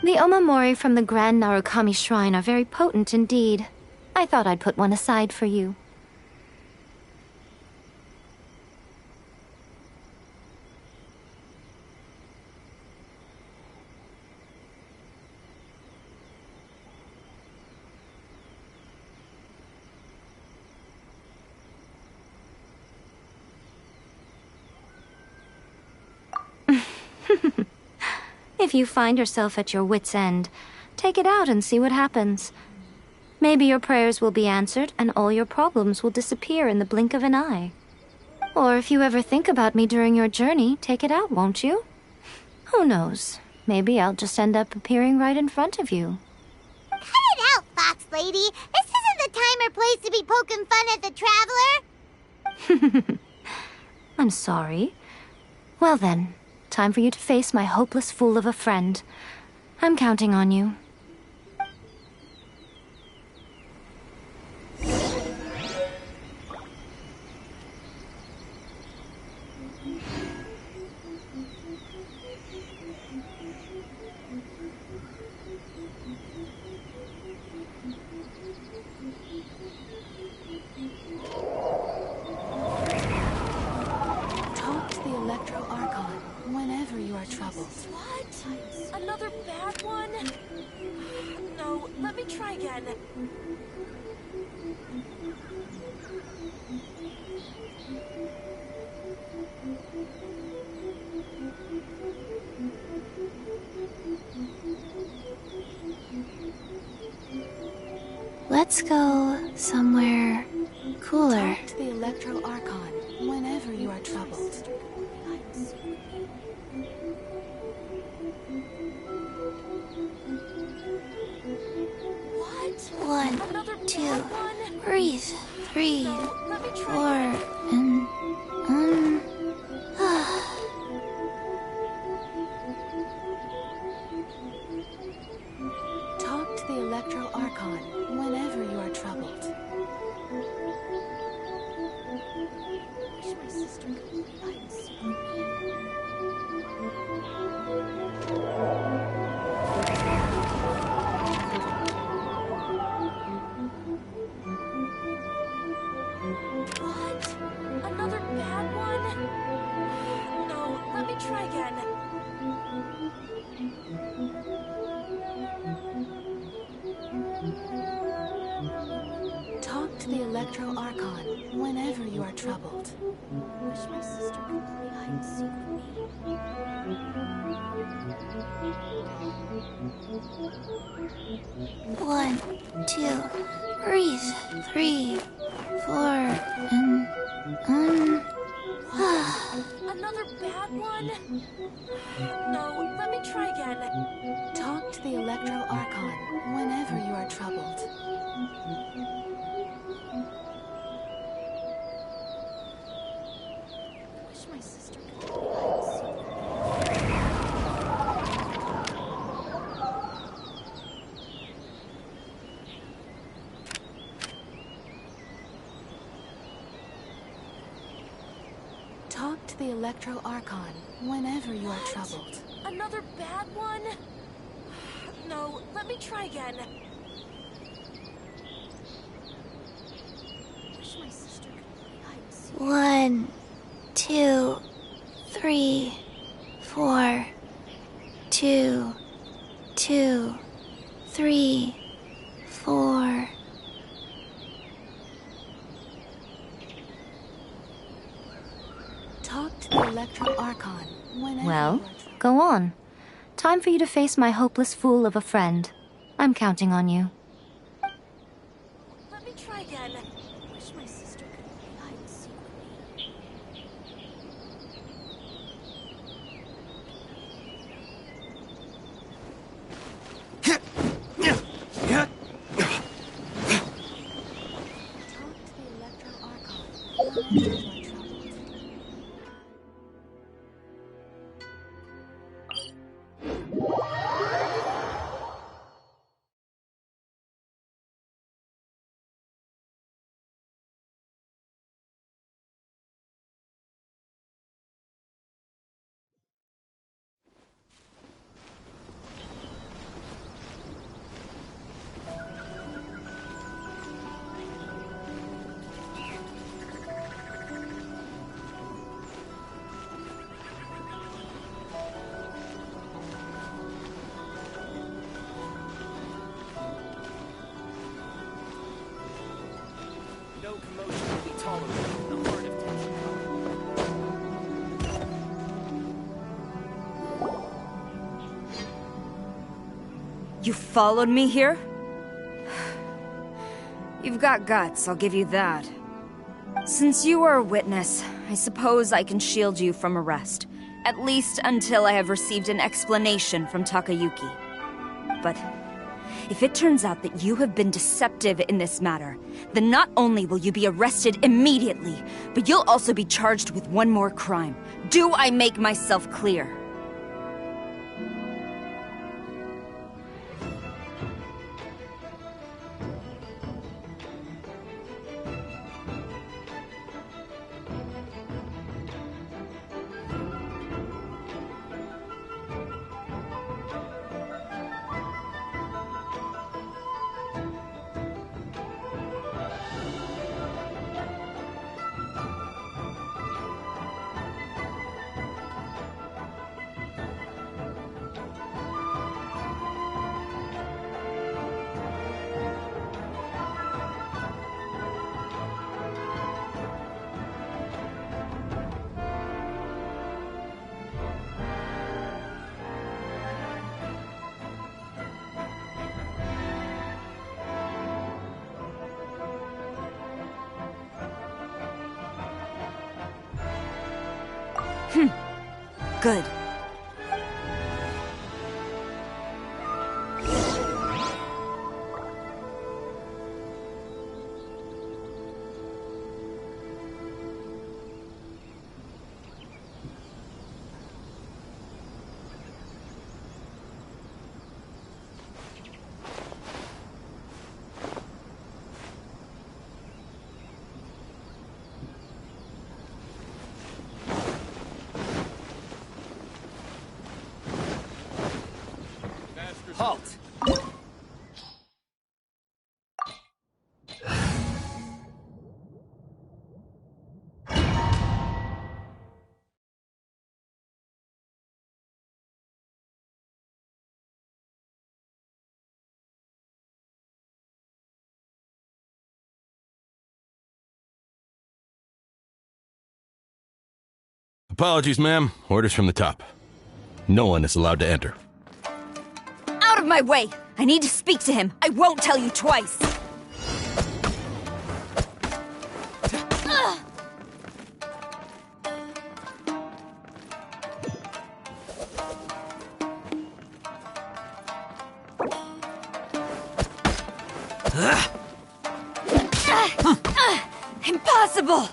The Omamori from the Grand Narukami Shrine are very potent indeed. I thought I'd put one aside for you. If you find yourself at your wit's end, take it out and see what happens. Maybe your prayers will be answered and all your problems will disappear in the blink of an eye. Or if you ever think about me during your journey, take it out, won't you? Who knows? Maybe I'll just end up appearing right in front of you. Cut it out, Fox Lady. This isn't the time or place to be poking fun at the Traveler. I'm sorry. Well then, time for you to face my hopeless fool of a friend. I'm counting on you. Talk to the Electro Archon whenever you are troubled. What? Another bad one? No, let me try again. Let's go somewhere cooler. Talk to the Electro Archon whenever you are troubled. What? 1, 2, breathe. 3, 4, and Talk to the Electro Archon whenever you are troubled. Wish my sister could hide and seek me. What? Another bad one? No, let me try again. Talk to the Electro Archon whenever you are troubled. Wish my sister could hide and seek me. 1, 2, breathe. 3, 4, and Another bad one? No, let me try again. Talk to the Electro Archon whenever you are troubled. Wish my sister could hide and seek me. Talk to the Electro Archon whenever you are troubled. Another bad one? No, let me try again. Wish my sister could hide and seek me. 1, 2, 3, 4, 2, 2, 3, 4. Talk to the Electro Archon whenever Well, you are troubled. go on. Time for you to face my hopeless fool of a friend. I'm counting on you. Let me try again. Wish my sister could hide and seek me. Talk to the Electro Archon whenever you are troubled. You followed me here? You've got guts, I'll give you that. Since you are a witness, I suppose I can shield you from arrest. At least until I have received an explanation from Takayuki. But if it turns out that you have been deceptive in this matter, then not only will you be arrested immediately, but you'll also be charged with one more crime. Do I make myself clear? Good. Halt! Apologies, ma'am. Orders from the top. No one is allowed to enter. Out of my way! I need to speak to him. I won't tell you twice. Impossible!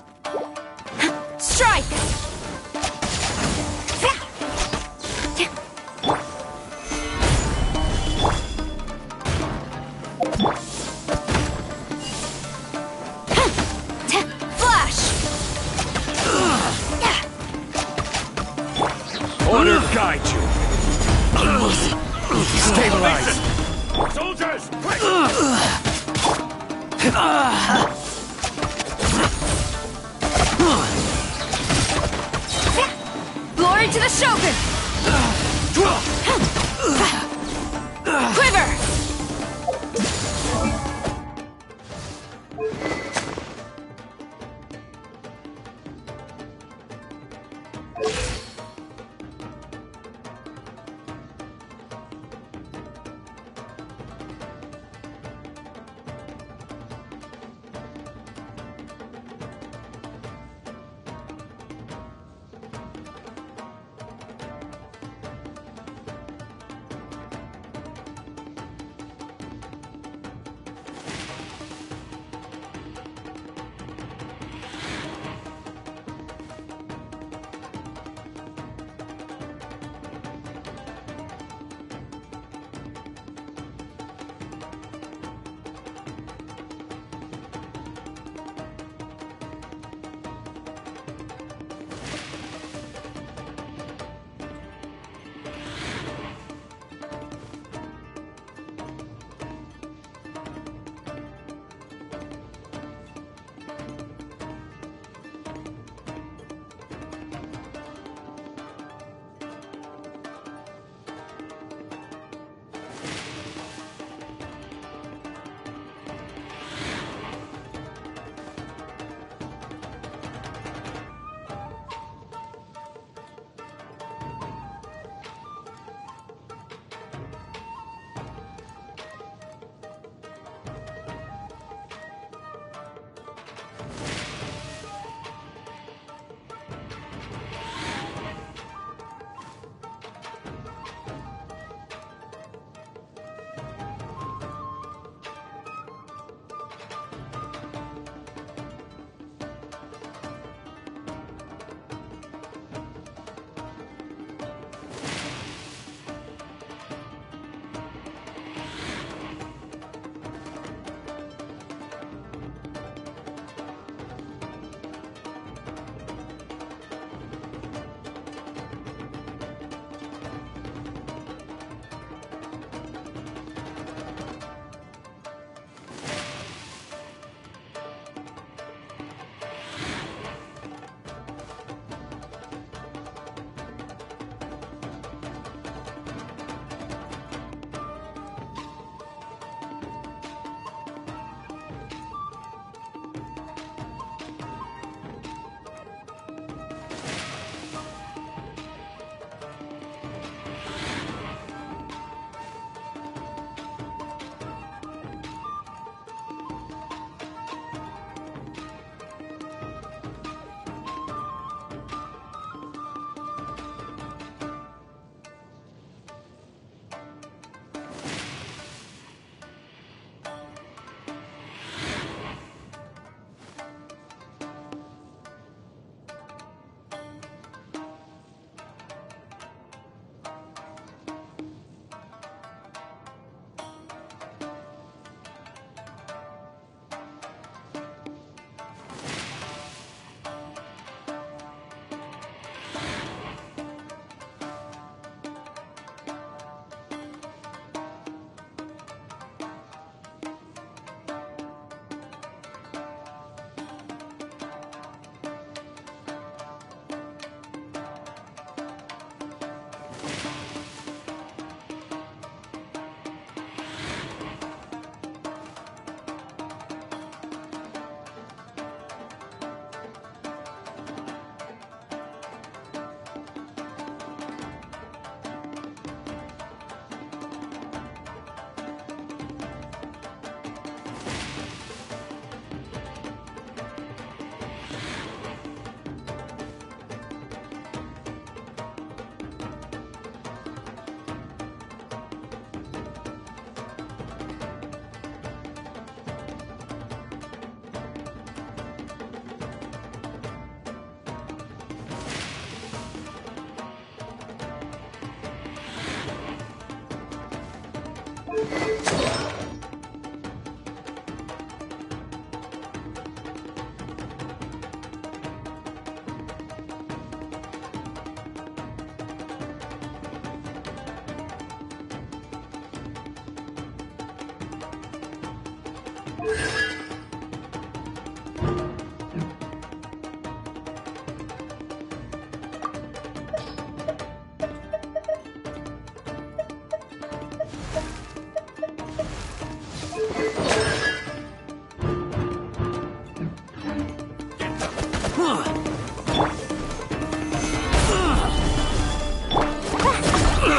Strike! Order guide you. Stabilize. Soldiers, quick! Glory to the Shogun! Quiver!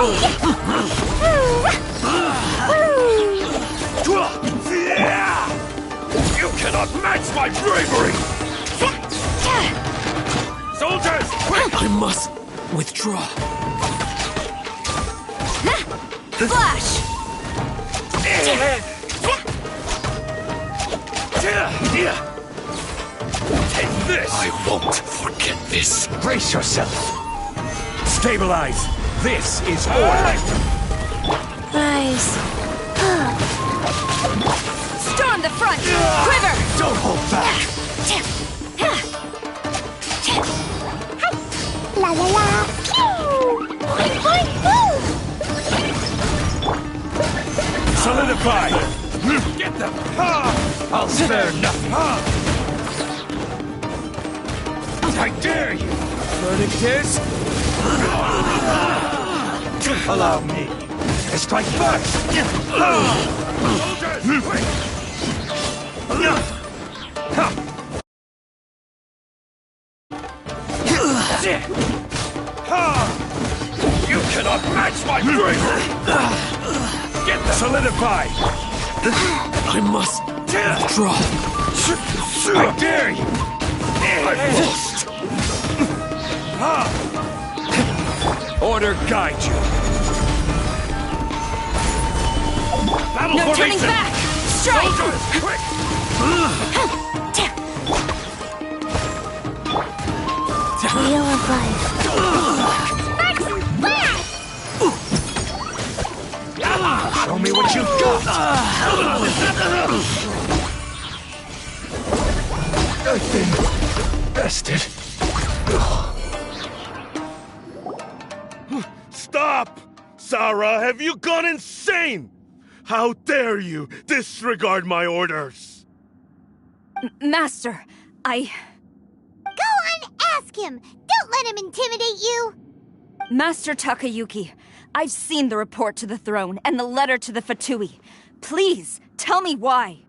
You cannot match my bravery! Soldiers, quick! I must withdraw. Flash! Take this! I won't forget this. Brace yourself! Stabilize! This is order! Rise. Storm the front! Quiver! Don't hold back! La la la. Solidify! Get them! I'll spare nothing! I dare you! Verdict is... Allow me to strike first! Soldiers, quick! You cannot match my bravery! Get them! Solidify! I must withdraw. I dare you! I've lost! Order guide you! Battle No formation! turning back! Strike! Soldiers, quick! Wheel of life. Show me what you've got! I've been bested. Stop! Sarah, have you gone insane? How dare you disregard my orders? Master, Go on, ask him. Don't let him intimidate you. Master Takayuki, I've seen the report to the throne and the letter to the Fatui. Please, tell me why.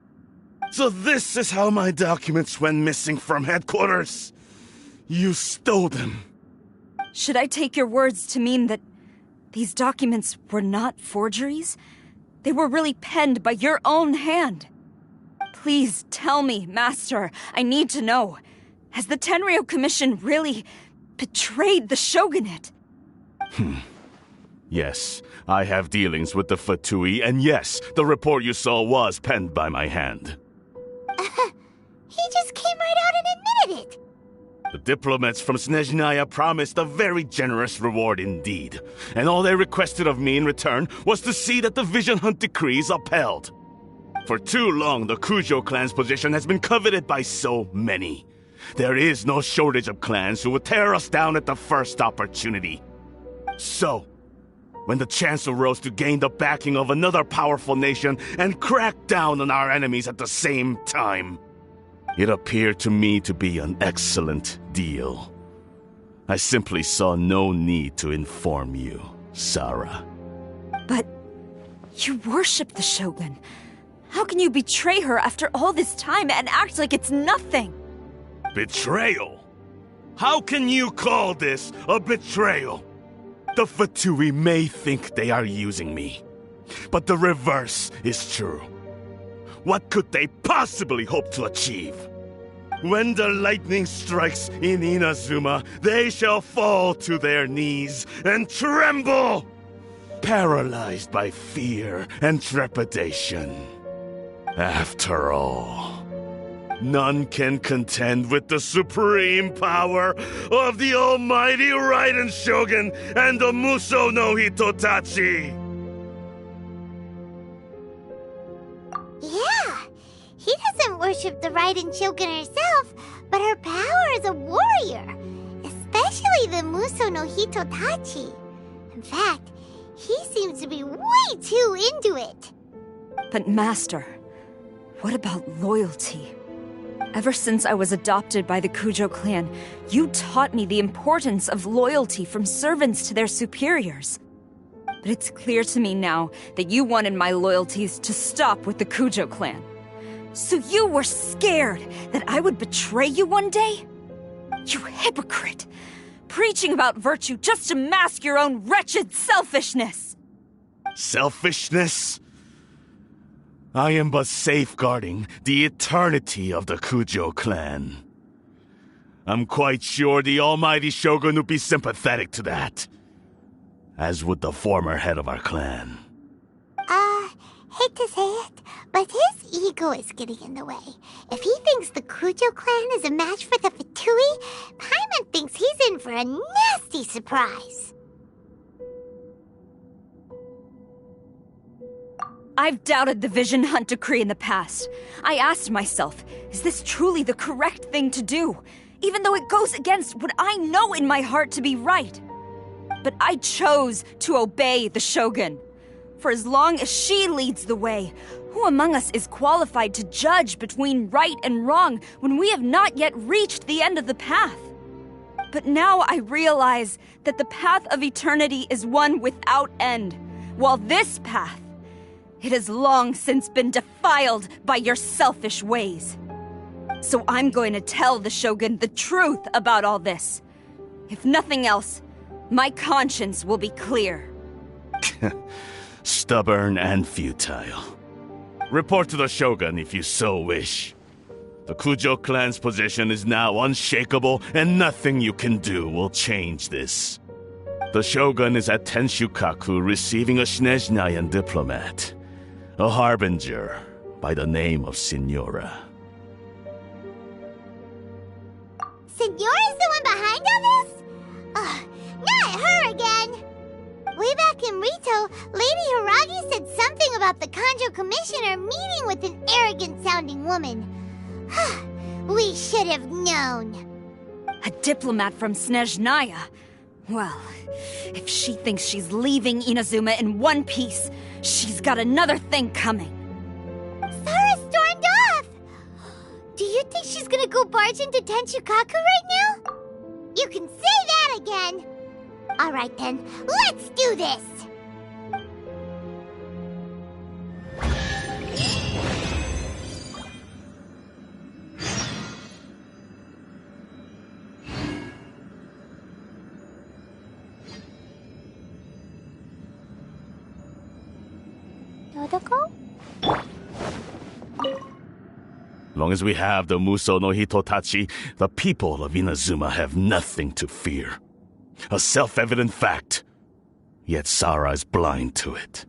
So this is how my documents went missing from headquarters. You stole them. Should I take your words to mean that these documents were not forgeries? They were really penned by your own hand. Please tell me, Master. I need to know. Has the Tenryo Commission really betrayed the Shogunate? Yes, I have dealings with the Fatui, and yes, the report you saw was penned by my hand. He just came right out and admitted it. The diplomats from Snezhnaya promised a very generous reward indeed, and all they requested of me in return was to see that the Vision Hunt decrees upheld. For too long, the Kujo clan's position has been coveted by so many. There is no shortage of clans who would tear us down at the first opportunity. So, when the chance arose to gain the backing of another powerful nation and crack down on our enemies at the same time, it appeared to me to be an excellent deal. I simply saw no need to inform you, Sarah. But you worship the Shogun. How can you betray her after all this time and act like it's nothing? Betrayal? How can you call this a betrayal? The Fatui may think they are using me, but the reverse is true. What could they possibly hope to achieve? When the lightning strikes in Inazuma, they shall fall to their knees and tremble, paralyzed by fear and trepidation. After all, none can contend with the supreme power of the almighty Raiden Shogun and the Muso no Hitotachi! Yeah, he doesn't worship the Raiden Shogun herself, but her power as a warrior, especially the Muso no Hitotachi. In fact, he seems to be way too into it. But Master, what about loyalty? Ever since I was adopted by the Kujo clan, you taught me the importance of loyalty from servants to their superiors. But it's clear to me now that you wanted my loyalties to stop with the Kujo clan. So you were scared that I would betray you one day? You hypocrite! preaching about virtue just to mask your own wretched selfishness. Selfishness? I am but safeguarding the eternity of the Kujo clan. I'm quite sure the almighty Shogun would be sympathetic to that. As would the former head of our clan. Hate to say it, but his ego is getting in the way. If he thinks the Kujo clan is a match for the Fatui, Paimon thinks he's in for a nasty surprise. I've doubted the Vision Hunt decree in the past. I asked myself, is this truly the correct thing to do? Even though it goes against what I know in my heart to be right. But I chose to obey the Shogun. For as long as she leads the way, who among us is qualified to judge between right and wrong when we have not yet reached the end of the path? But now I realize that the path of eternity is one without end, while this path, it has long since been defiled by your selfish ways. So I'm going to tell the Shogun the truth about all this. If nothing else, my conscience will be clear. Stubborn and futile. Report to the Shogun if you so wish. The Kujo clan's position is now unshakable, and nothing you can do will change this. The Shogun is at Tenshukaku receiving a Snezhnayan diplomat, a harbinger by the name of Signora. Signora's the one behind all this? Not her again! Way back in Rito, Lady Hiragi said something about the Kanjo Commissioner meeting with an arrogant-sounding woman. We should have known. A diplomat from Snezhnaya? Well, if she thinks she's leaving Inazuma in one piece, she's got another thing coming. Sara stormed off! Do you think she's gonna go barge into Tenshukaku right now? You can say that again! Alright then, let's do this! Dodoko? Long as we have the Muso no Hitotachi, the people of Inazuma have nothing to fear. A self-evident fact. Yet Sara is blind to it.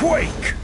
Quake!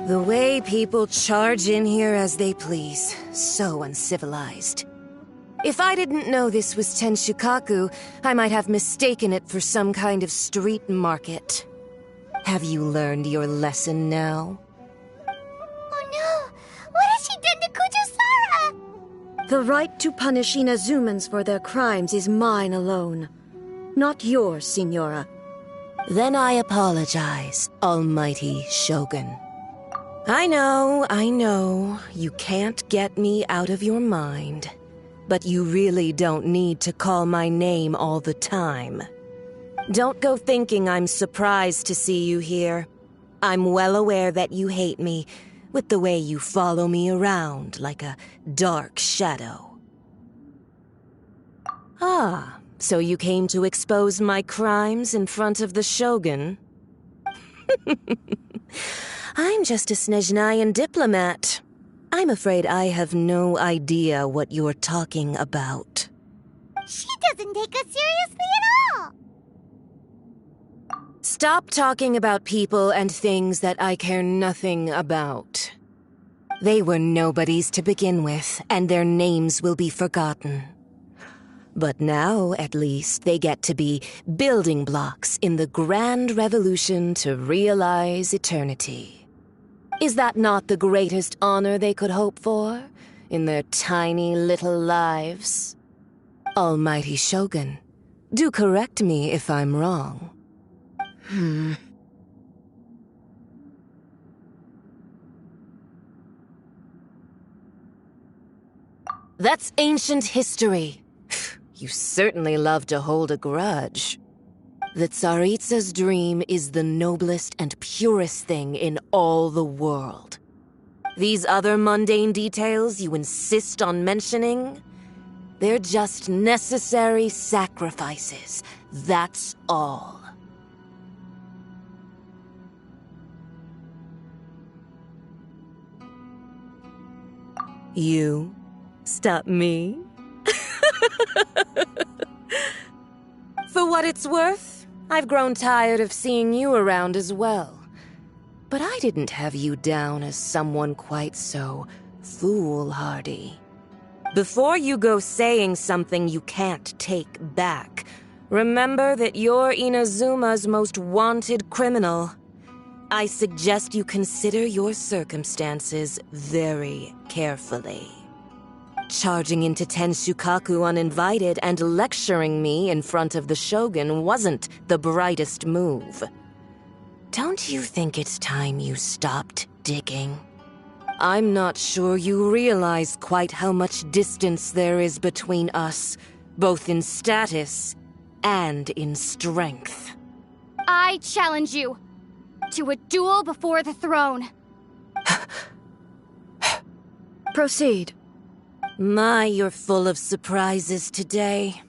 The way people charge in here as they please. So uncivilized. If I didn't know this was Tenshukaku, I might have mistaken it for some kind of street market. Have you learned your lesson now? Oh no! What has she done to Kujusara? The right to punish Inazumans for their crimes is mine alone. Not yours, Signora. Then I apologize, Almighty Shogun. I know, you can't get me out of your mind. But you really don't need to call my name all the time. Don't go thinking I'm surprised to see you here. I'm well aware that you hate me, with the way you follow me around like a dark shadow. Ah, so you came to expose my crimes in front of the Shogun? I'm just a Snezhnayan diplomat. I'm afraid I have no idea what you're talking about. She doesn't take us seriously at all! Stop talking about people and things that I care nothing about. They were nobodies to begin with, and their names will be forgotten. But now, at least, they get to be building blocks in the grand revolution to realize eternity. Is that not the greatest honor they could hope for in their tiny little lives? Almighty Shogun, do correct me if I'm wrong. That's ancient history. You certainly love to hold a grudge. The Tsaritsa's dream is the noblest and purest thing in all the world. These other mundane details you insist on mentioning, they're just necessary sacrifices. That's all. You stop me? For what it's worth, I've grown tired of seeing you around as well. But I didn't have you down as someone quite so foolhardy. Before you go saying something you can't take back, remember that you're Inazuma's most wanted criminal. I suggest you consider your circumstances very carefully. Charging into Tenshukaku uninvited and lecturing me in front of the Shogun wasn't the brightest move. Don't you think it's time you stopped digging? I'm not sure you realize quite how much distance there is between us, both in status and in strength. I challenge you to a duel before the throne. Proceed. My, you're full of surprises today.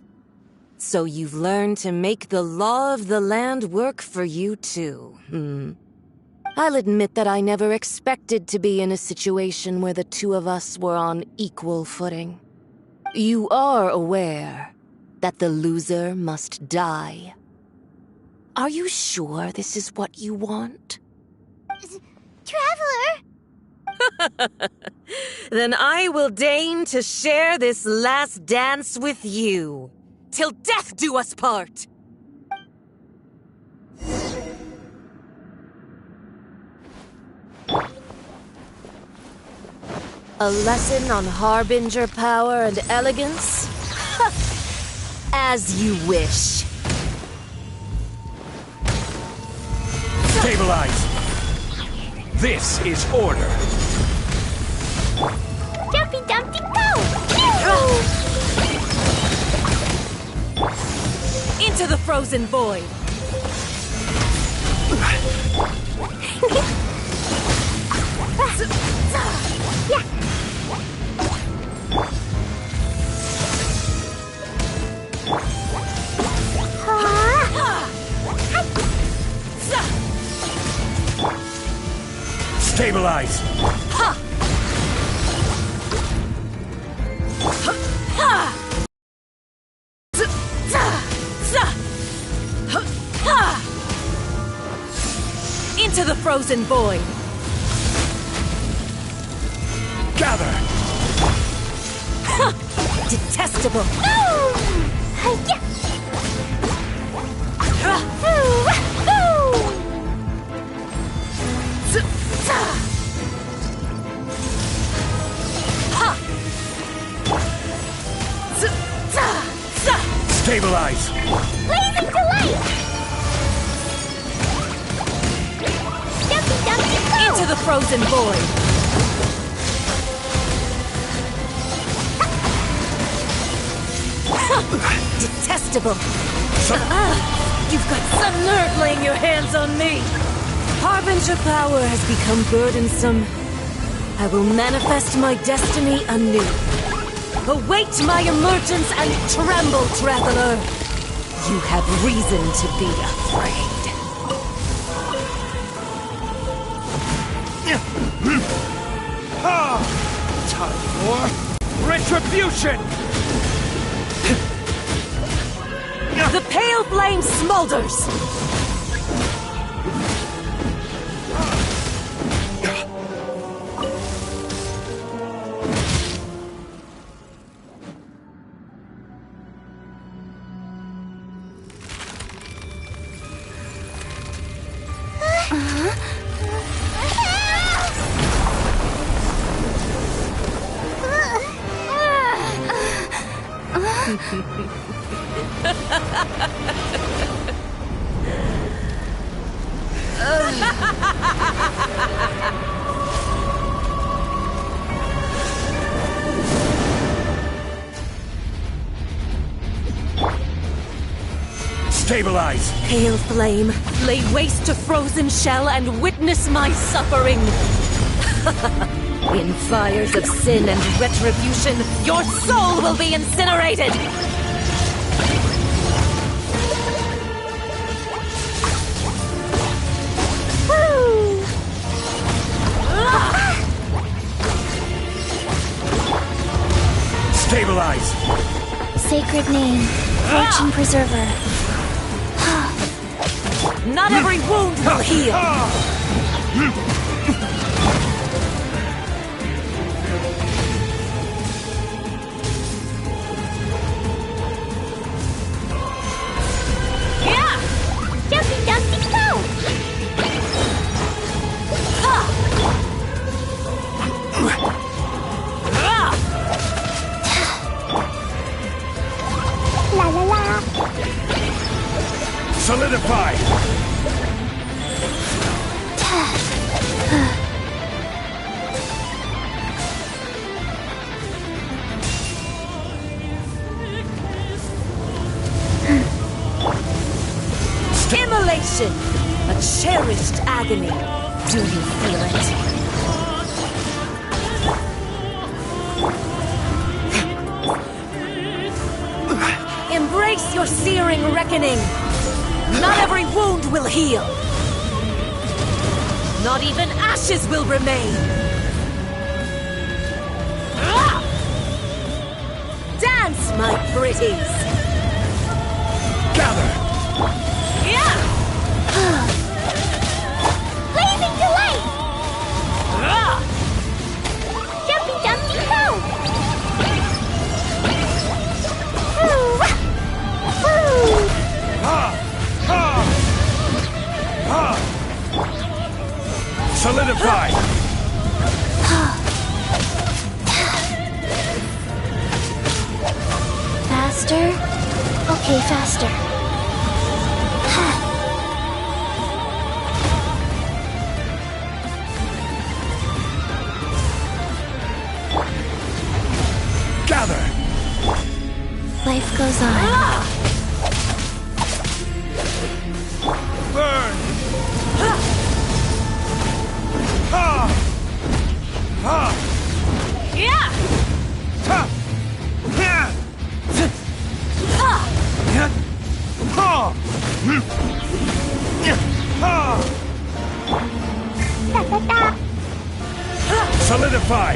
So you've learned to make the law of the land work for you too, I'll admit that I never expected to be in a situation where the two of us were on equal footing. You are aware that the loser must die. Are you sure this is what you want? Traveler! Then I will deign to share this last dance with you. Till death do us part! A lesson on Harbinger power and elegance? As you wish. Stabilize! This is order. Jumpy Dumpty go! Into the frozen void! Stabilize! Into the frozen void! Gather! Detestable! Stabilize! Blazing delight! Dumpty Dumpty go! Into the frozen void! Detestable! You've got some nerve laying your hands on me! Harbinger power has become burdensome. I will manifest my destiny anew. Await my emergence and tremble, traveler! You have reason to be afraid. Time for retribution! The pale flame smolders! Stabilize! Pale flame, lay waste to frozen shell and witness my suffering! In fires of sin and retribution, your soul will be incinerated! Stabilize! Sacred name, Fortune Preserver. Not every wound will heal! Jumpy Dumpty go! La la la! Solidify! Immolation! A cherished agony. Do you feel it? Embrace your searing reckoning! Not every wound will heal! Not even ashes will remain! Dance, my pretties! Gather! Blazing delight! Jumpy Dumpty Go! Solidify! Faster? Okay, faster. Gather! Life goes on. Burn! Ha! Ha! Yeah! Ha! Ha! Ha! Ha! Ha! Solidify!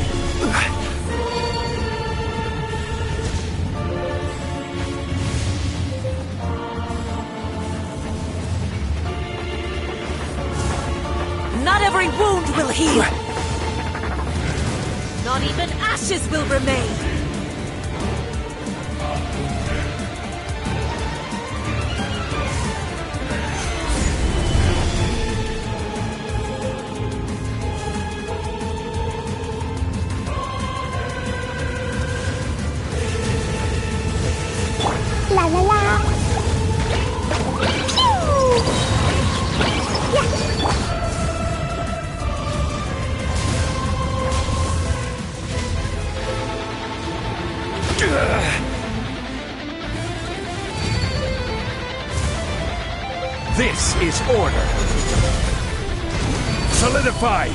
Not every wound will heal! Not even ashes will remain! La la la. Pew! This is order. Solidify!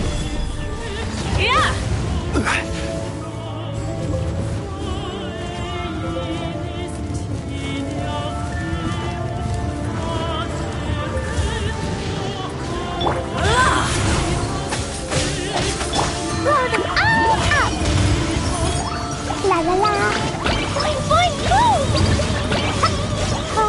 Yeah! Blow them all up! La la la! Boing boing boom! Ha!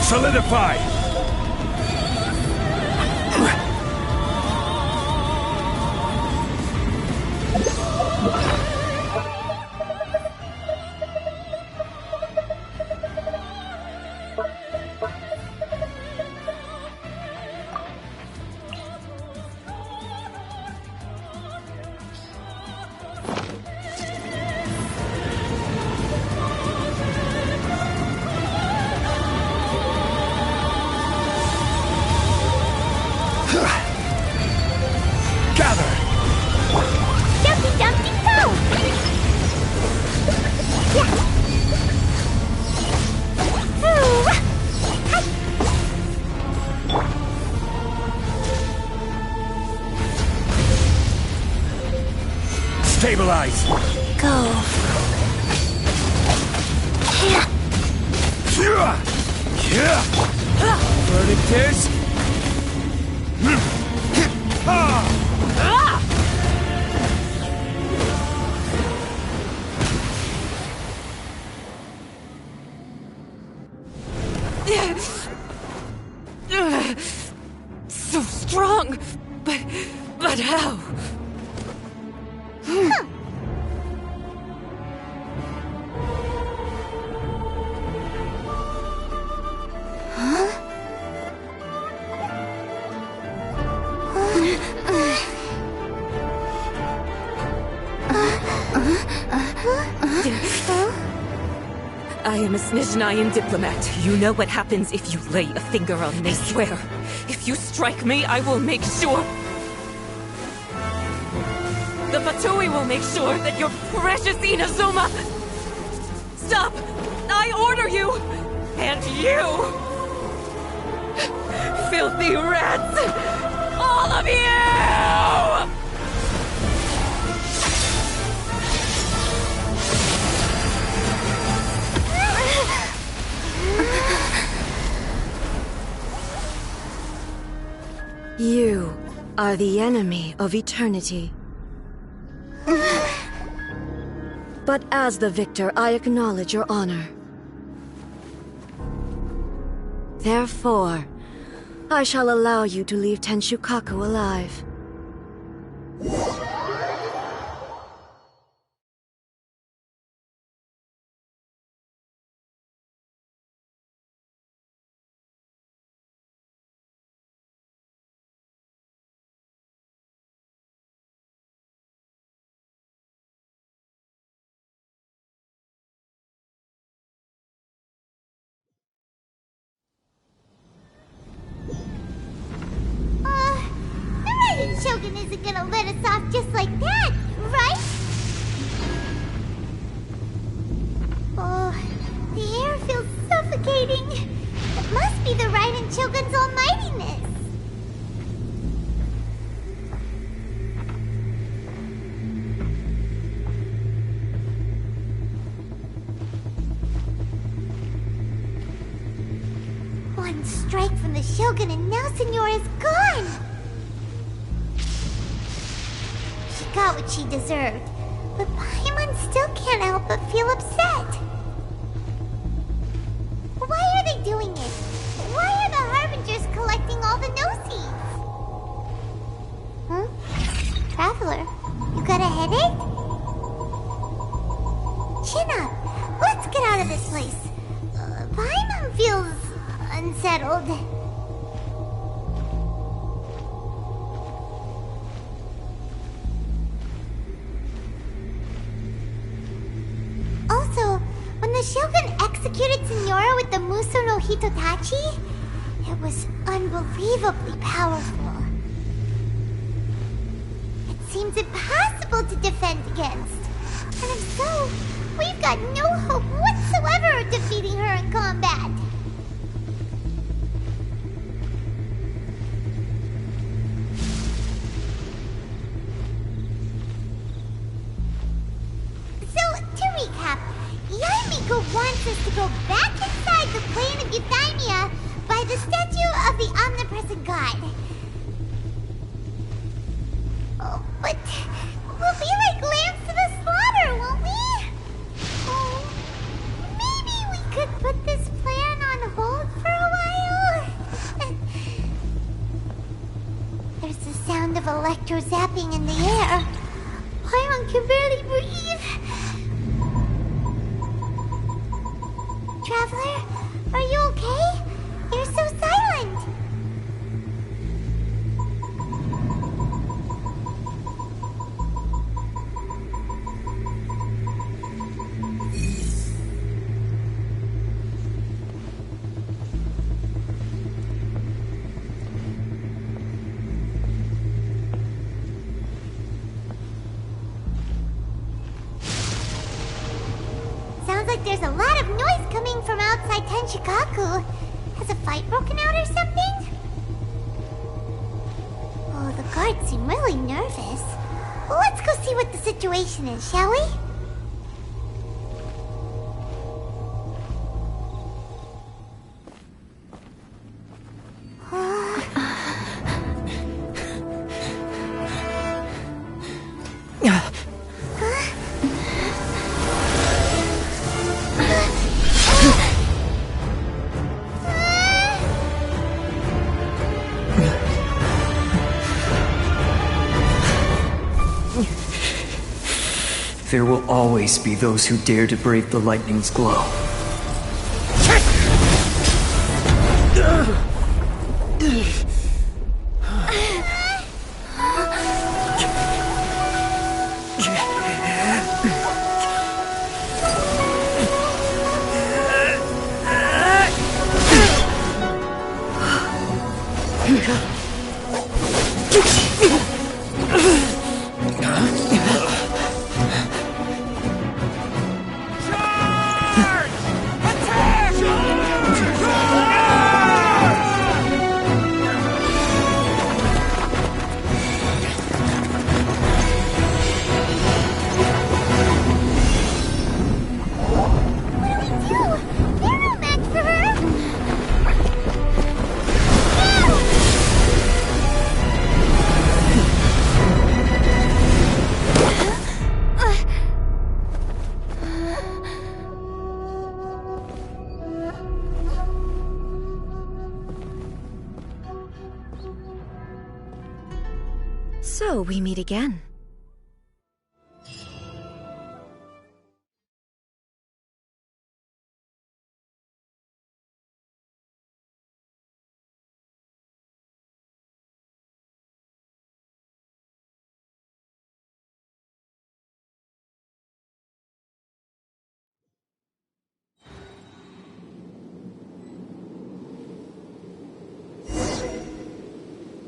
Solidify! Gather! Jumpy Dumpty Go! Yeah! Ooh, hi. Stabilize! Go. Yeah. Burning tears! So strong, but how? I am a Snezhnayan diplomat. You know what happens if you lay a finger on me. I swear, if you strike me, I will make sure... The Fatui will make sure that your precious Inazuma... Stop! I order you! And you! Filthy rats! All of you! are the enemy of eternity. But as the victor, I acknowledge your honor. Therefore, I shall allow you to leave Tenshukaku alive. The Shogun isn't gonna let us off just like that, right? Oh, the air feels suffocating. It must be the Raiden Shogun's almightiness. One strike from the Shogun and now Signora's gone! She got what she deserved, but Paimon still can't help but feel upset. Why are they doing it? Why are the Harbingers collecting all the no-seeds? Traveler, you got a headache? Chin up. Let's get out of this place. Paimon feels unsettled. Also, when the Shogun executed Signora with the Muso no Hitotachi, it was unbelievably powerful. It seems impossible to defend against. And if so, we've got no hope whatsoever of defeating her in combat. So, to recap, Yaemiko wants us to go back inside the plane of Euthymia by the statue of the omnipresent god. Oh, but we'll be like lambs to the slaughter, won't we? Oh, maybe we could put this plan on hold for a while? There's the sound of electro zapping in the air. Paimon can barely breathe. Traveler, are you okay? You're so silent. Sounds like there's a lot of noise coming from outside Tenshukaku. Has a fight broken out or something? Oh, the guards seem really nervous. Well, let's go see what the situation is, shall we? There will always be those who dare to brave the lightning's glow. So we meet again.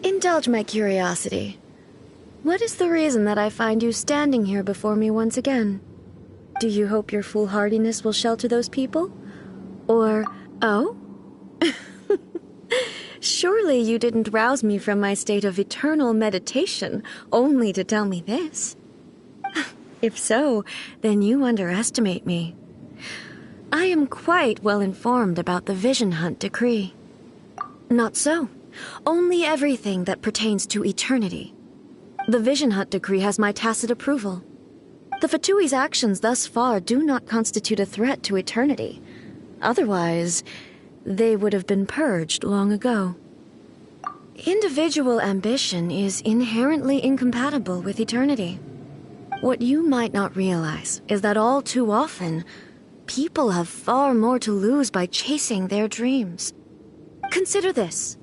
Indulge my curiosity. What is the reason that I find you standing here before me once again? Do you hope your foolhardiness will shelter those people? Or, oh? Surely you didn't rouse me from my state of eternal meditation only to tell me this. If so, then you underestimate me. I am quite well informed about the Vision Hunt decree. Not so. Only everything that pertains to eternity. The Vision Hunt decree has my tacit approval. The Fatui's actions thus far do not constitute a threat to eternity. Otherwise, they would have been purged long ago. Individual ambition is inherently incompatible with eternity. What you might not realize is that all too often, people have far more to lose by chasing their dreams. Consider this.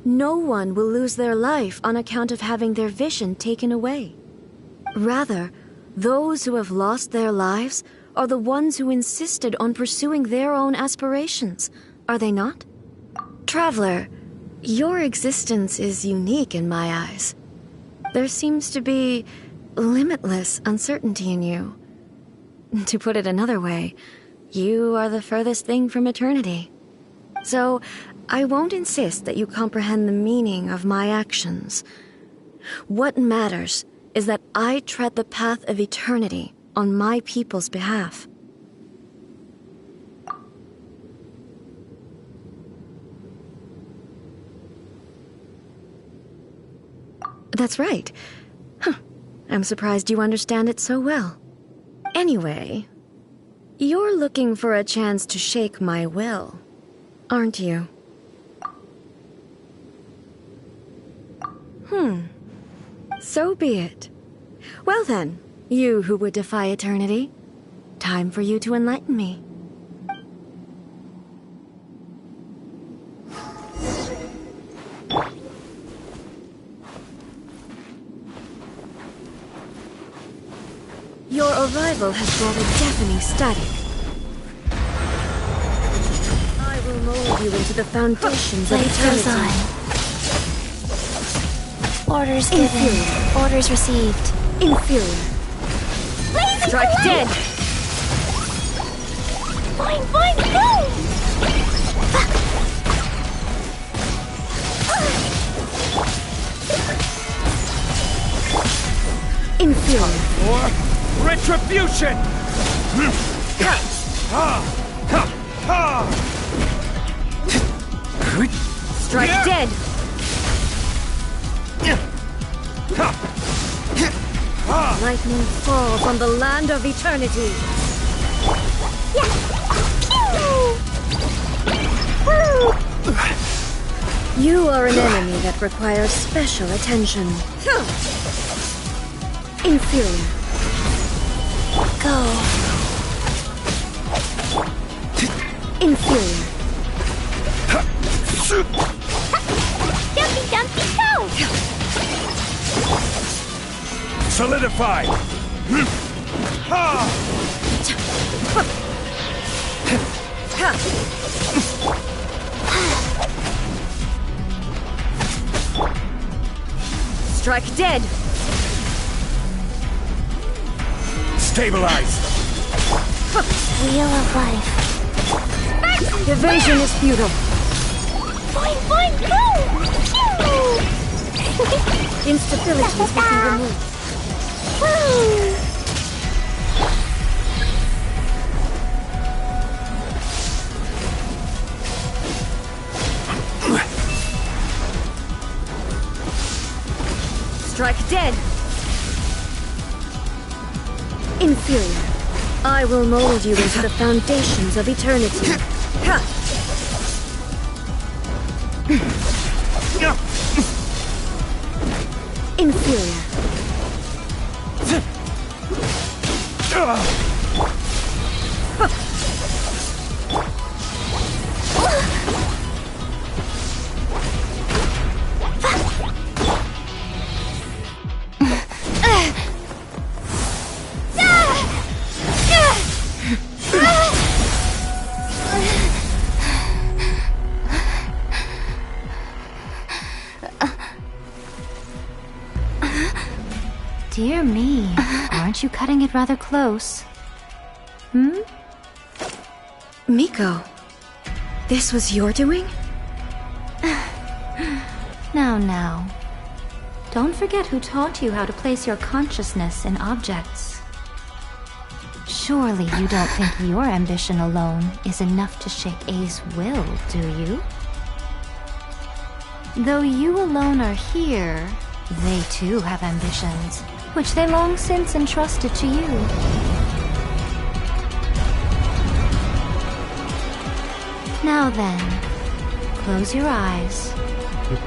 No one will lose their life on account of having their vision taken away. Rather, those who have lost their lives are the ones who insisted on pursuing their own aspirations, are they not? Traveler, your existence is unique in my eyes. There seems to be limitless uncertainty in you. To put it another way, you are the furthest thing from eternity. So, I won't insist that you comprehend the meaning of my actions. What matters is that I tread the path of eternity on my people's behalf. That's right. Huh. I'm surprised you understand it so well. Anyway, you're looking for a chance to shake my will, aren't you? So be it. Well then, you who would defy eternity, time for you to enlighten me. Your arrival has brought a deafening static. I will mold you into the foundations of eternity. Orders given. Inferior. Orders received. Inferior. Lazy Strike delay. dead! Fine, go! Inferior. For retribution! Strike dead! Lightning falls on the land of eternity. You are an enemy that requires special attention. Inferior. Go. Inferior. Dumpy, go! Solidify! Strike dead! Stabilize! Wheel of life. Evasion is futile. Fine, go! Instabilities will be removed. Woo! Strike dead! Inferior. I will mold you into the foundations of eternity. Inferior. Dear me, aren't you cutting it rather close? Miko, this was your doing? Now. Don't forget who taught you how to place your consciousness in objects. Surely you don't think your ambition alone is enough to shake A's will, do you? Though you alone are here, they too have ambitions, which they long since entrusted to you. Now then, close your eyes. We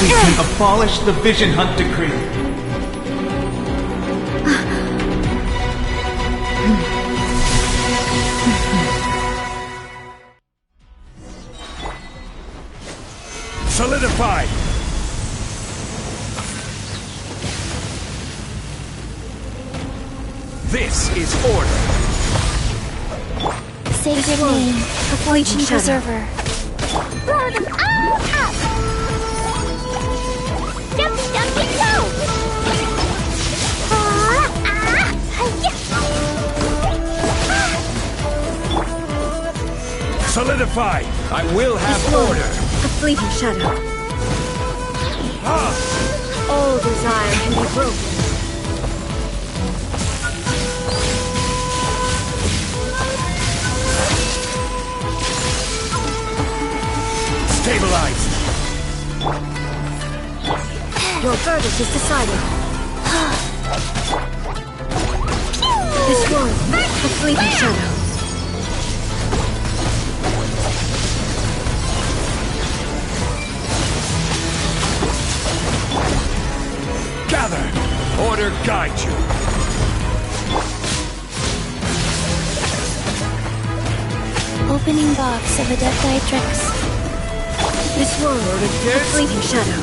can abolish the Vision Hunt Decree. Solidify! This is order. Sacred name, the Legion Preserver. Blow them all up! Jumpy, jumpy, go! Solidify! I will have order. A fleeting shadow. All desire can be broken. Stabilized. Your verdict is decided. This one, a fleeting shadow. Gather! Order guide you. Opening box of Adeptitrix. This one, a fleeting shadow.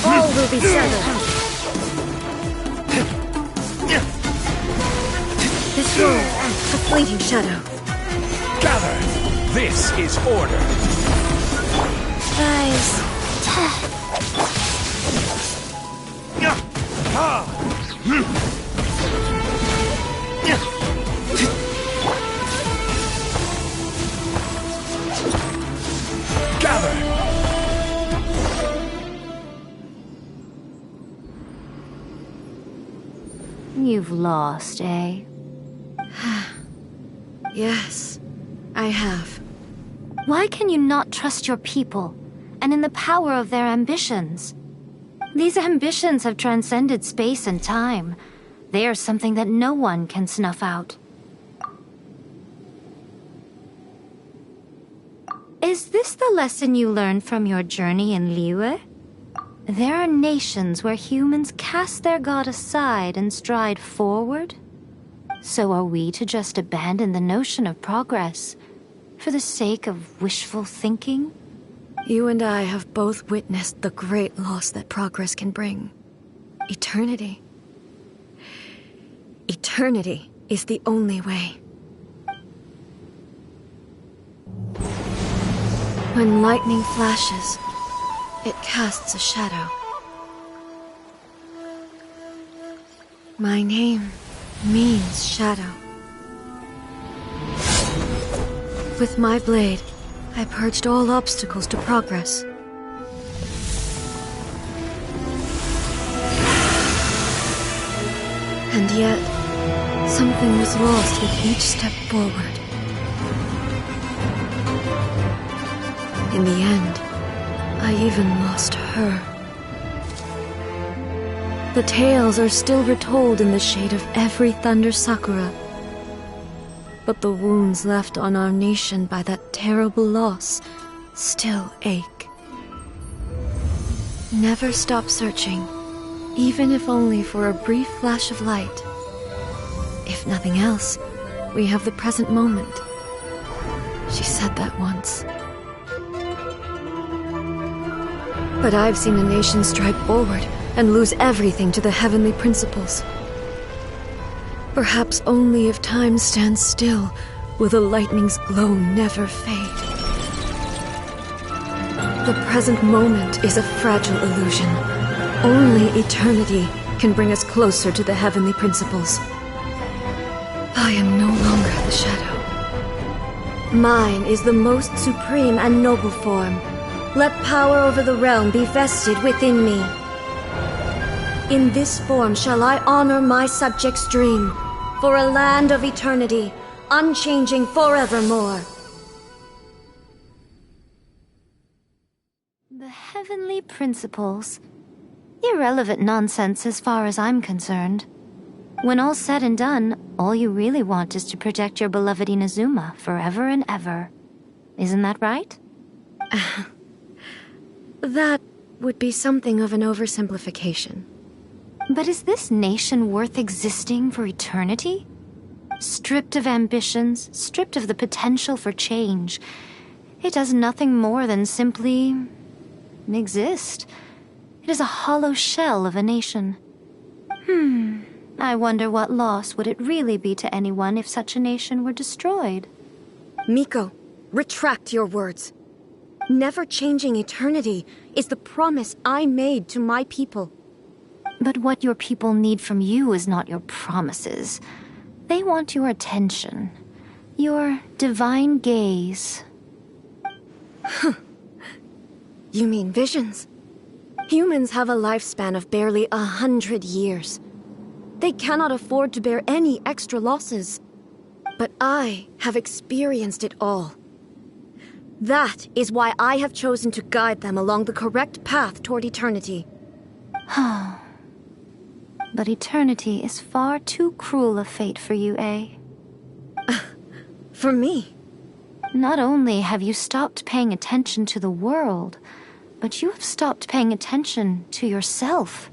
All will be severed. This one, a fleeting shadow. Gather! This is order. Guys. Gather! You've lost, eh? Yes, I have. Why can you not trust your people, and in the power of their ambitions? These ambitions have transcended space and time. They are something that no one can snuff out. Is this the lesson you learned from your journey in Liyue? There are nations where humans cast their god aside and stride forward. So are we to just abandon the notion of progress for the sake of wishful thinking? You and I have both witnessed the great loss that progress can bring. Eternity. Eternity is the only way. When lightning flashes, it casts a shadow. My name means shadow. With my blade, I purged all obstacles to progress. And yet, something was lost with each step forward. In the end, I even lost her. The tales are still retold in the shade of every Thunder Sakura. But the wounds left on our nation by that terrible loss still ache. Never stop searching, even if only for a brief flash of light. If nothing else, we have the present moment. She said that once. But I've seen a nation stride forward and lose everything to the heavenly principles. Perhaps only if time stands still will the lightning's glow never fade. The present moment is a fragile illusion. Only eternity can bring us closer to the heavenly principles. I am no longer the shadow. Mine is the most supreme and noble form. Let power over the realm be vested within me. In this form shall I honor my subjects' dream, for a land of eternity, unchanging forevermore. The heavenly principles. Irrelevant nonsense as far as I'm concerned. When all's said and done, all you really want is to protect your beloved Inazuma forever and ever. Isn't that right? That would be something of an oversimplification. But is this nation worth existing for eternity? Stripped of ambitions, stripped of the potential for change, it does nothing more than simply exist. It is a hollow shell of a nation. I wonder what loss would it really be to anyone if such a nation were destroyed? Miko, retract your words. Never changing eternity is the promise I made to my people. But what your people need from you is not your promises. They want your attention. Your divine gaze. You mean visions? Humans have a lifespan of barely 100 years. They cannot afford to bear any extra losses. But I have experienced it all. That is why I have chosen to guide them along the correct path toward eternity. But eternity is far too cruel a fate for you, eh? For me? Not only have you stopped paying attention to the world, but you have stopped paying attention to yourself.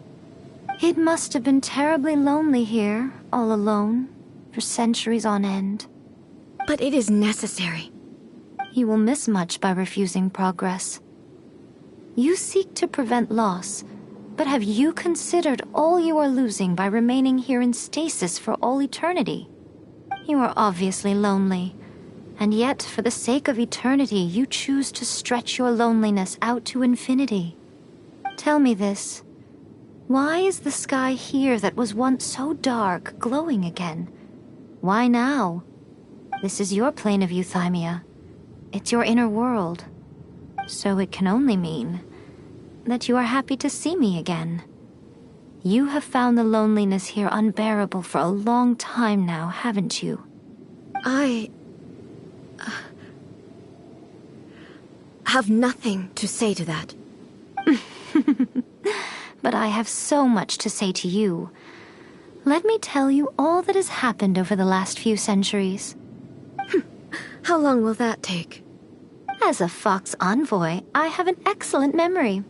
It must have been terribly lonely here, all alone, for centuries on end. But it is necessary. You will miss much by refusing progress. You seek to prevent loss, but have you considered all you are losing by remaining here in stasis for all eternity? You are obviously lonely, and yet for the sake of eternity you choose to stretch your loneliness out to infinity. Tell me this. Why is the sky here that was once so dark glowing again? Why now? This is your plane of euthymia. It's your inner world. So it can only mean that you are happy to see me again. You have found the loneliness here unbearable for a long time now, haven't you? I have nothing to say to that. But I have so much to say to you. Let me tell you all that has happened over the last few centuries. How long will that take? As a Fox envoy, I have an excellent memory.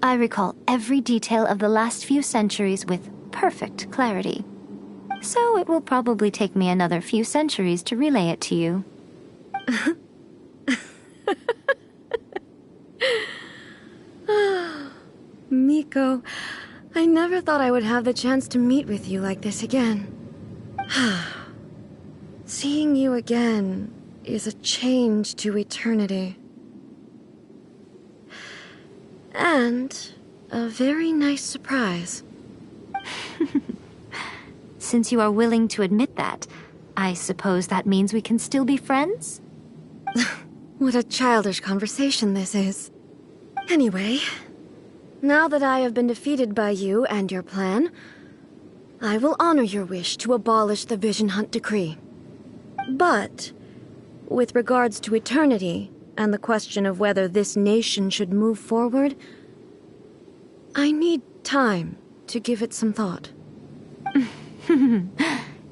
I recall every detail of the last few centuries with perfect clarity. So it will probably take me another few centuries to relay it to you. Miko, I never thought I would have the chance to meet with you like this again. Seeing you again is a change to eternity. And a very nice surprise. Since you are willing to admit that, I suppose that means we can still be friends? What a childish conversation this is. Anyway, now that I have been defeated by you and your plan, I will honor your wish to abolish the Vision Hunt Decree. But, with regards to eternity and the question of whether this nation should move forward, I need time to give it some thought.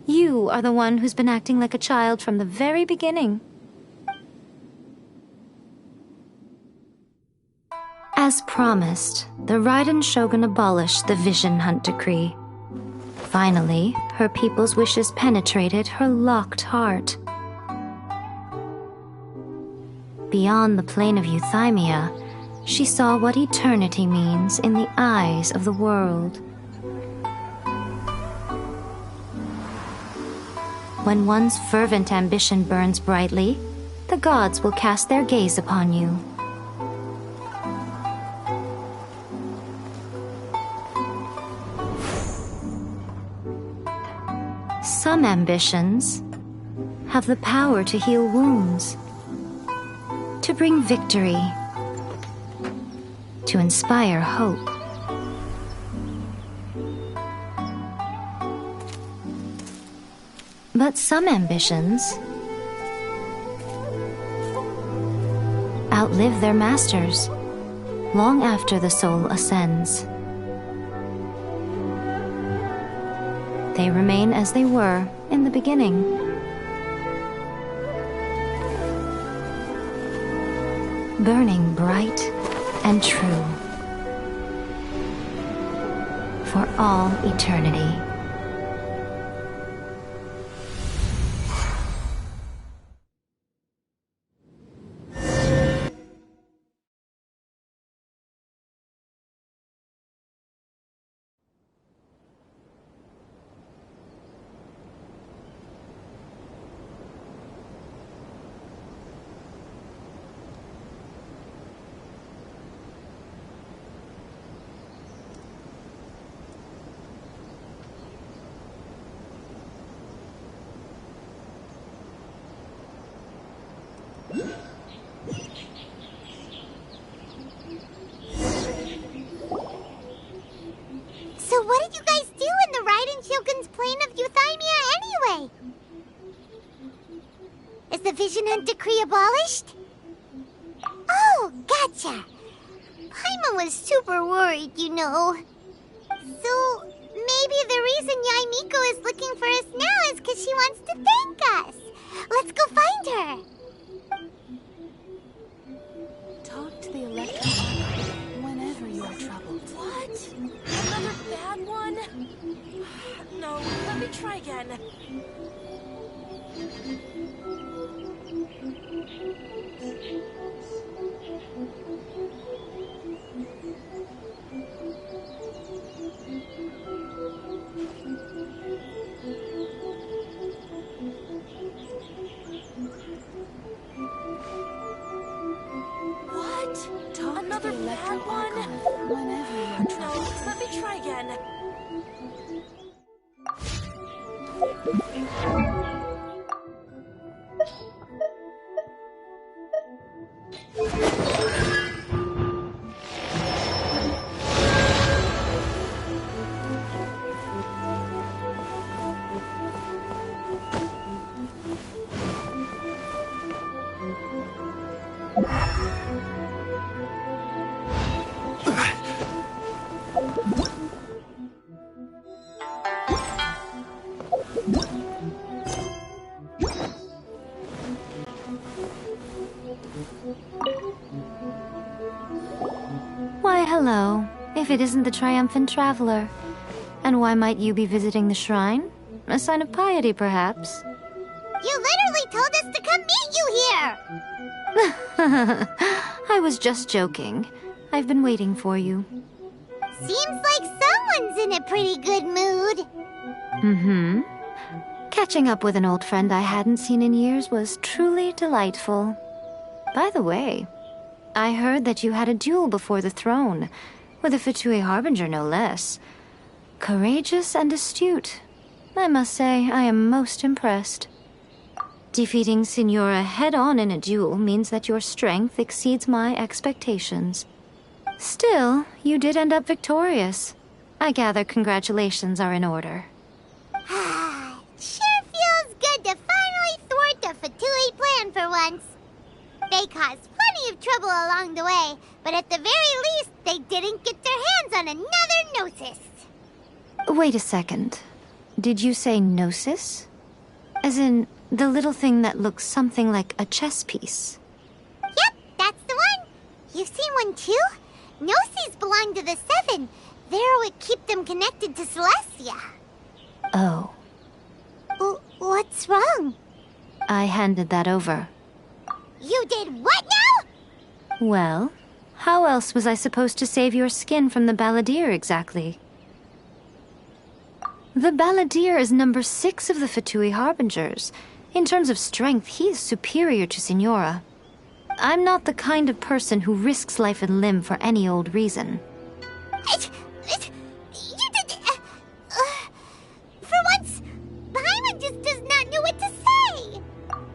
You are the one who's been acting like a child from the very beginning. As promised, the Raiden Shogun abolished the Vision Hunt Decree. Finally, her people's wishes penetrated her locked heart. Beyond the plane of Euthymia, she saw what eternity means in the eyes of the world. When one's fervent ambition burns brightly, the gods will cast their gaze upon you. Some ambitions have the power to heal wounds, to bring victory, to inspire hope. But some ambitions outlive their masters long after the soul ascends. They remain as they were in the beginning. Burning bright and true for all eternity. So what did you guys do in the Raiden Shogun's plane of Euthymia anyway? Is the Vision Hunt Decree abolished? Oh, gotcha. Paimon was super worried, you know. So maybe the reason Yaimiko is looking for us now is because she wants to thank us. Let's go find her. Talk to the Electro whenever you are troubled. What? Another bad one? No, let me try again. What? Talk Another to the bad Electro one? whenever you are No, troubled. let me try again. Why, hello, if it isn't the triumphant traveler. And why might you be visiting the shrine? A sign of piety, perhaps? You literally told us to come meet you here! I was just joking. I've been waiting for you. Seems like someone's in a pretty good mood. Mm-hmm. Catching up with an old friend I hadn't seen in years was truly delightful. By the way, I heard that you had a duel before the throne, with a Fatui Harbinger no less. Courageous and astute. I must say, I am most impressed. Defeating Signora head-on in a duel means that your strength exceeds my expectations. Still, you did end up victorious. I gather congratulations are in order. Sure feels good to finally thwart the Fatui plan for once. They caused plenty of trouble along the way, but at the very least, they didn't get their hands on another Gnosis. Wait a second. Did you say Gnosis? As in, the little thing that looks something like a chess piece? Yep, that's the one. You've seen one too? Gnosis belong to the Seven. They're what keep them connected to Celestia. Oh. What's wrong? I handed that over. You did what now? Well, how else was I supposed to save your skin from the Balladeer exactly? The Balladeer is number 6 of the Fatui Harbingers. In terms of strength, he is superior to Signora. I'm not the kind of person who risks life and limb for any old reason. For once, Paimon just does not know what to say.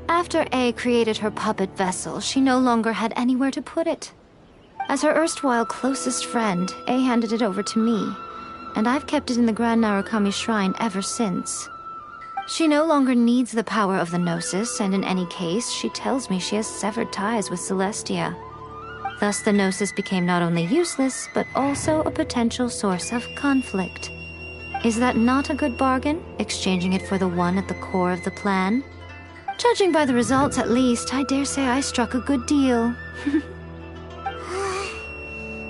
After A created her puppet vessel, she no longer had anywhere to put it. As her erstwhile closest friend, A handed it over to me, and I've kept it in the Grand Narukami Shrine ever since. She no longer needs the power of the Gnosis, and in any case, she tells me she has severed ties with Celestia. Thus, the Gnosis became not only useless, but also a potential source of conflict. Is that not a good bargain, exchanging it for the one at the core of the plan? Judging by the results, at least, I dare say I struck a good deal.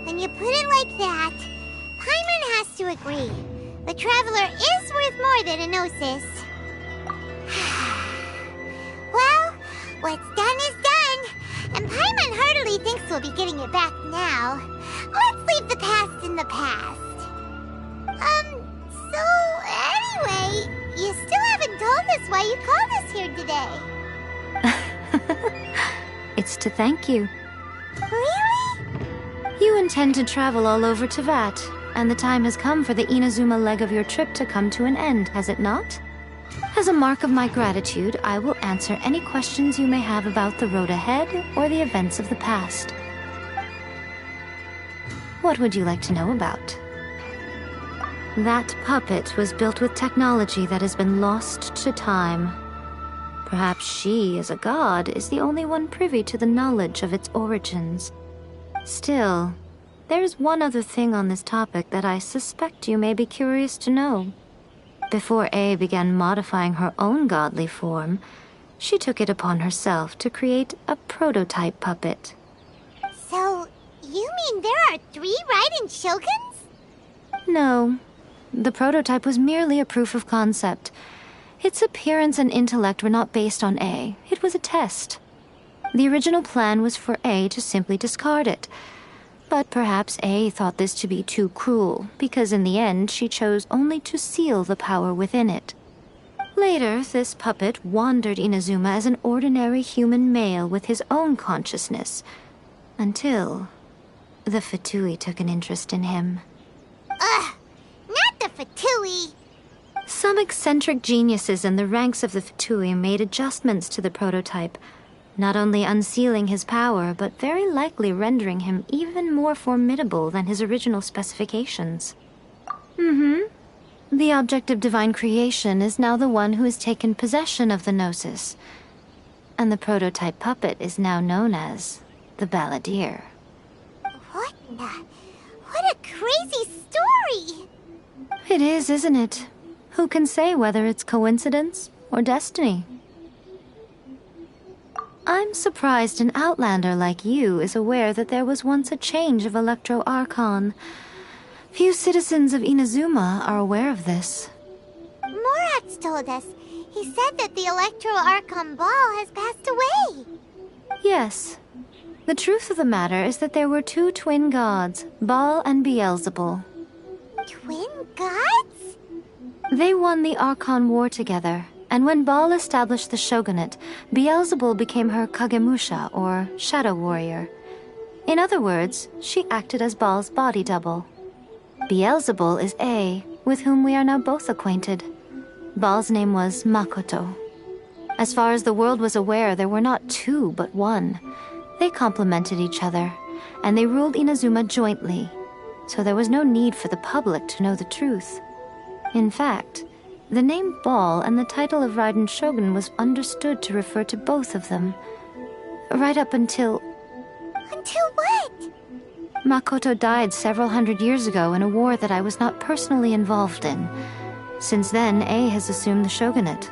When you put it like that, Paimon has to agree. The Traveler is worth more than a Gnosis. Well, what's done is done, and Paimon heartily thinks we'll be getting it back now. Let's leave the past in the past. So anyway, you still haven't told us why you called us here today. It's to thank you. Really? You intend to travel all over Teyvat, and the time has come for the Inazuma leg of your trip to come to an end, has it not? As a mark of my gratitude, I will answer any questions you may have about the road ahead or the events of the past. What would you like to know about? That puppet was built with technology that has been lost to time. Perhaps she, as a god, is the only one privy to the knowledge of its origins. Still, there's one other thing on this topic that I suspect you may be curious to know. Before A began modifying her own godly form, she took it upon herself to create a prototype puppet. So, you mean there are 3 Raiden Shoguns? No. The prototype was merely a proof of concept. Its appearance and intellect were not based on A. It was a test. The original plan was for A to simply discard it. But perhaps A thought this to be too cruel, because in the end she chose only to seal the power within it. Later, this puppet wandered Inazuma as an ordinary human male with his own consciousness, until the Fatui took an interest in him. Not the Fatui! Some eccentric geniuses in the ranks of the Fatui made adjustments to the prototype, not only unsealing his power, but very likely rendering him even more formidable than his original specifications. The object of divine creation is now the one who has taken possession of the Gnosis, and the prototype puppet is now known as the Balladeer. What a crazy story! It is, isn't it? Who can say whether it's coincidence or destiny? I'm surprised an outlander like you is aware that there was once a change of Electro Archon. Few citizens of Inazuma are aware of this. Morax told us. He said that the Electro Archon Ball has passed away. Yes. The truth of the matter is that there were 2 twin gods, Baal and Beelzebul. Twin gods? They won the Archon War together, and when Baal established the shogunate, Beelzebul became her Kagemusha, or shadow warrior. In other words, she acted as Baal's body double. Beelzebul is A, with whom we are now both acquainted. Baal's name was Makoto. As far as the world was aware, there were not two, but one. They complemented each other, and they ruled Inazuma jointly, so there was no need for the public to know the truth. In fact, the name Ball and the title of Raiden Shogun was understood to refer to both of them. Right up until... Until what? Makoto died several hundred years ago in a war that I was not personally involved in. Since then, Ei has assumed the shogunate.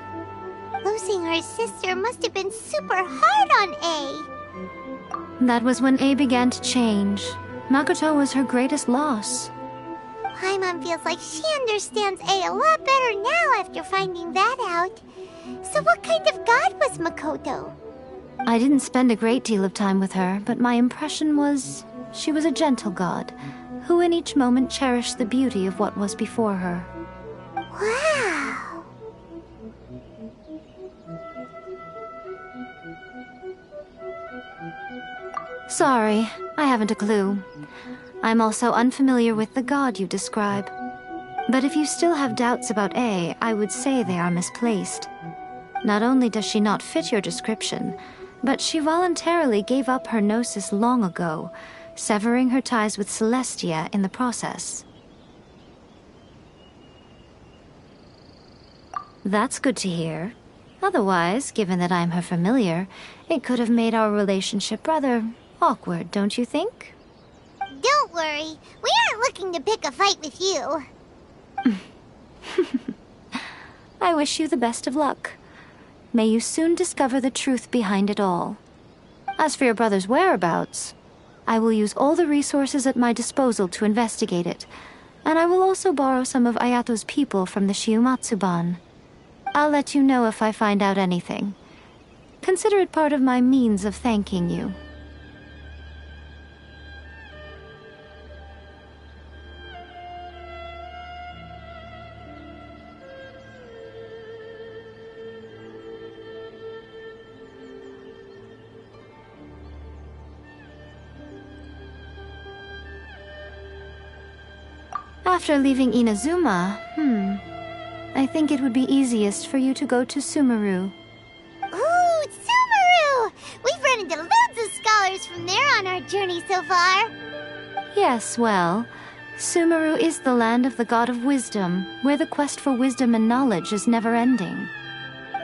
Losing her sister must have been super hard on Ei. That was when Ei began to change. Makoto was her greatest loss. Paimon feels like she understands Ei a lot better now after finding that out. So what kind of god was Makoto? I didn't spend a great deal of time with her, but my impression was she was a gentle god, who in each moment cherished the beauty of what was before her. Wow! Sorry, I haven't a clue. I'm also unfamiliar with the god you describe. But if you still have doubts about Ei, I would say they are misplaced. Not only does she not fit your description, but she voluntarily gave up her gnosis long ago, severing her ties with Celestia in the process. That's good to hear. Otherwise, given that I'm her familiar, it could have made our relationship rather awkward, don't you think? Don't worry, we aren't looking to pick a fight with you. I wish you the best of luck. May you soon discover the truth behind it all. As for your brother's whereabouts, I will use all the resources at my disposal to investigate it, and I will also borrow some of Ayato's people from the Shiumatsuban. I'll let you know if I find out anything. Consider it part of my means of thanking you. After leaving Inazuma, I think it would be easiest for you to go to Sumeru. Ooh, Sumeru! We've run into loads of scholars from there on our journey so far. Yes, well, Sumeru is the land of the god of wisdom, where the quest for wisdom and knowledge is never-ending.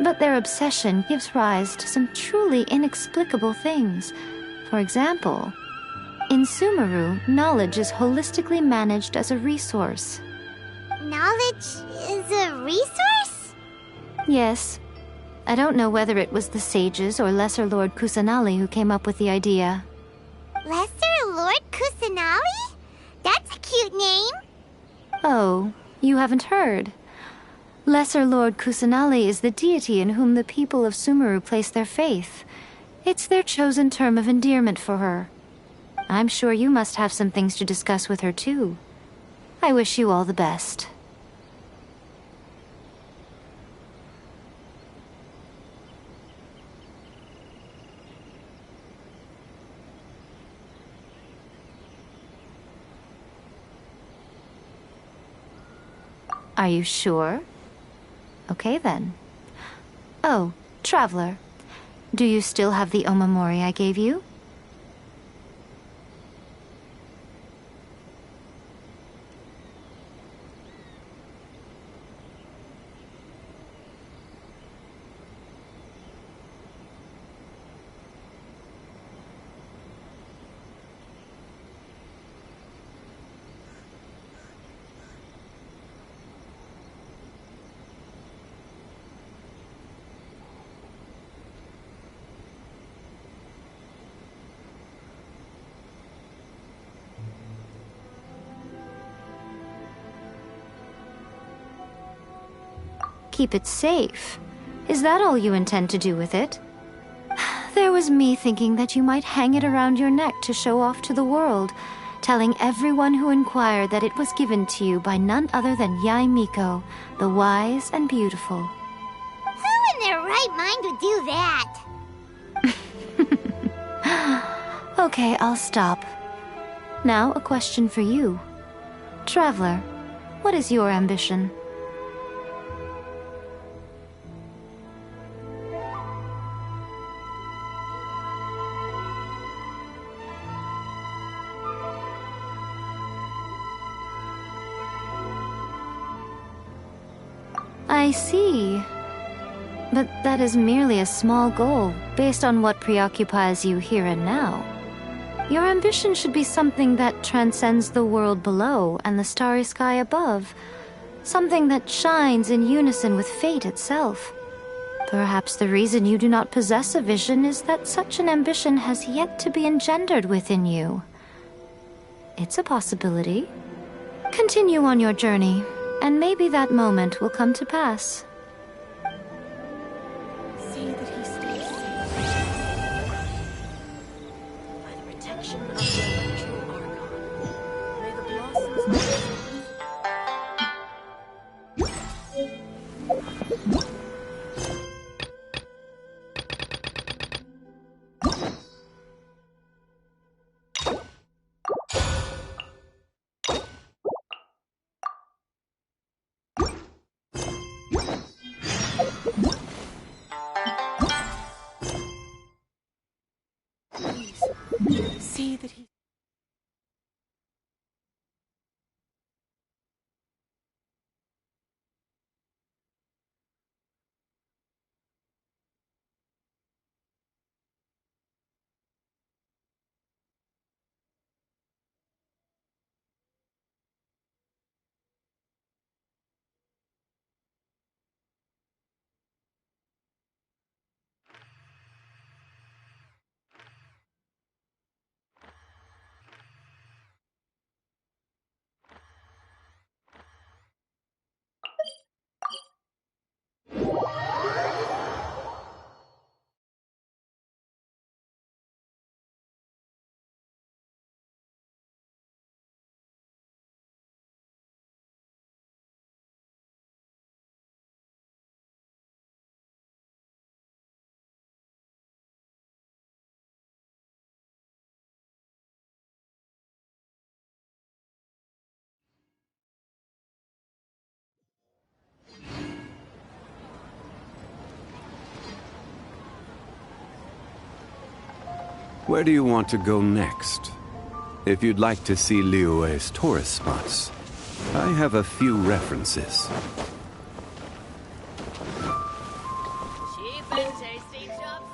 But their obsession gives rise to some truly inexplicable things. For example, in Sumeru, knowledge is holistically managed as a resource. Knowledge is a resource? Yes. I don't know whether it was the sages or Lesser Lord Kusanali who came up with the idea. Lesser Lord Kusanali? That's a cute name. Oh, you haven't heard. Lesser Lord Kusanali is the deity in whom the people of Sumeru place their faith. It's their chosen term of endearment for her. I'm sure you must have some things to discuss with her, too. I wish you all the best. Are you sure? Okay, then. Oh, Traveler. Do you still have the Omamori I gave you? Keep it safe. Is that all you intend to do with it? There was me thinking that you might hang it around your neck to show off to the world, telling everyone who inquired that it was given to you by none other than Yae Miko, the wise and beautiful. Who in their right mind would do that? Okay, I'll stop. Now, a question for you. Traveler, what is your ambition? I see. But that is merely a small goal, based on what preoccupies you here and now. Your ambition should be something that transcends the world below and the starry sky above. Something that shines in unison with fate itself. Perhaps the reason you do not possess a vision is that such an ambition has yet to be engendered within you. It's a possibility. Continue on your journey, and maybe that moment will come to pass. See that he stays safe. By the protection of the Electro Archon, may the blossoms see that he... Where do you want to go next? If you'd like to see Liyue's tourist spots, I have a few references. Cheap and tasty chops.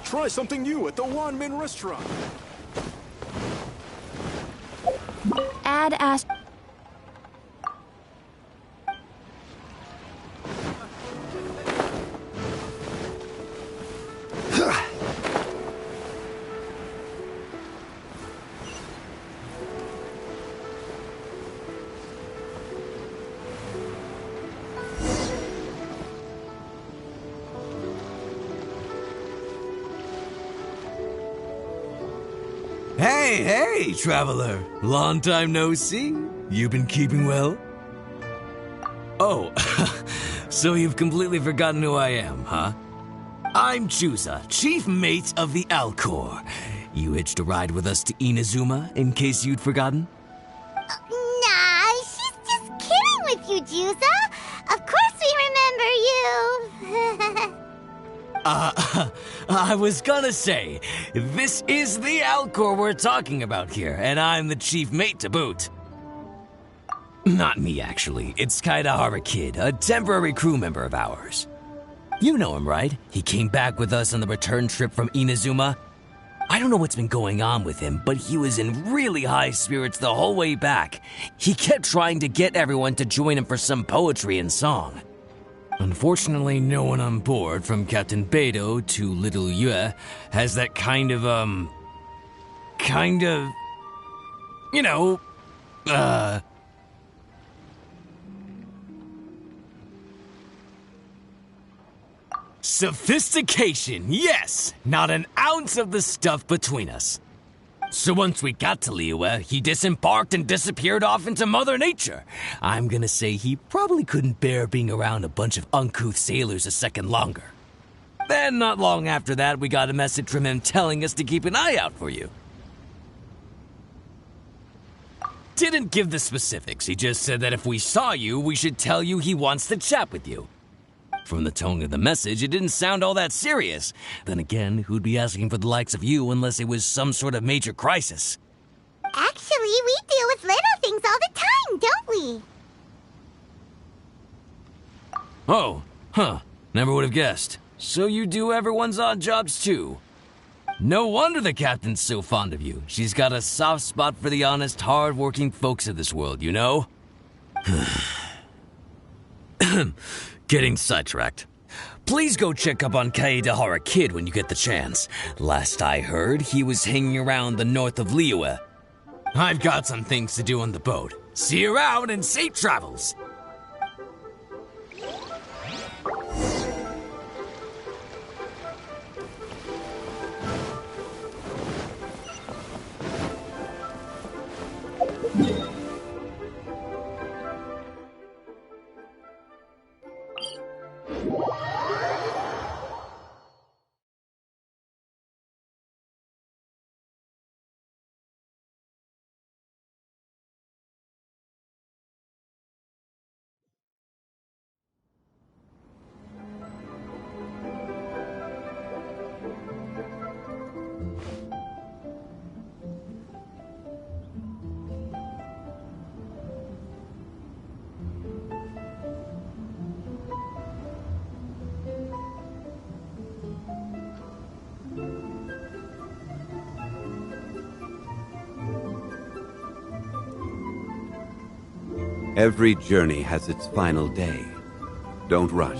Try something new at the Wanmin restaurant. Ad Ast... Hey, traveler. Long time no see. You been keeping well? Oh, so you've completely forgotten who I am, huh? I'm Chusa, chief mate of the Alcor. You hitched a ride with us to Inazuma, in case you'd forgotten? Nah, she's just kidding with you, Jusa. Of course we remember you. I was gonna say, this is the Alcor we're talking about here, and I'm the chief mate to boot. Not me, actually. It's Kaedahara Kid, a temporary crew member of ours. You know him, right? He came back with us on the return trip from Inazuma. I don't know what's been going on with him, but he was in really high spirits the whole way back. He kept trying to get everyone to join him for some poetry and song. Unfortunately, no one on board, from Captain Beidou to Little Yue, has that kind of, sophistication, yes! Not an ounce of the stuff between us. So once we got to Liyue, he disembarked and disappeared off into Mother Nature. I'm gonna say he probably couldn't bear being around a bunch of uncouth sailors a second longer. Then, not long after that, we got a message from him telling us to keep an eye out for you. Didn't give the specifics, he just said that if we saw you, we should tell you he wants to chat with you. From the tone of the message, it didn't sound all that serious. Then again, who'd be asking for the likes of you unless it was some sort of major crisis? Actually, we deal with little things all the time, don't we? Oh, huh. Never would have guessed. So you do everyone's odd jobs too. No wonder the captain's so fond of you. She's got a soft spot for the honest, hard-working folks of this world, you know? Getting sidetracked. Please go check up on Kaedahara Kid when you get the chance. Last I heard, he was hanging around the north of Liyue. I've got some things to do on the boat. See you around and safe travels! Every journey has its final day. Don't rush.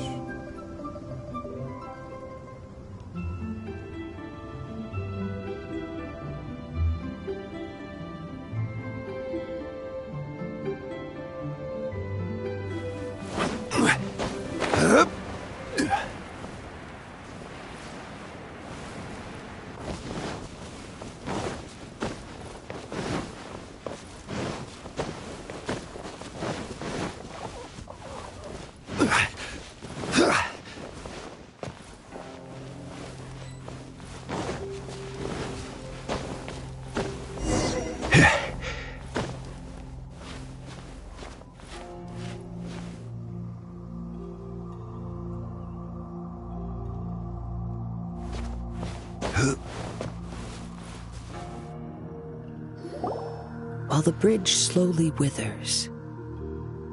While the bridge slowly withers,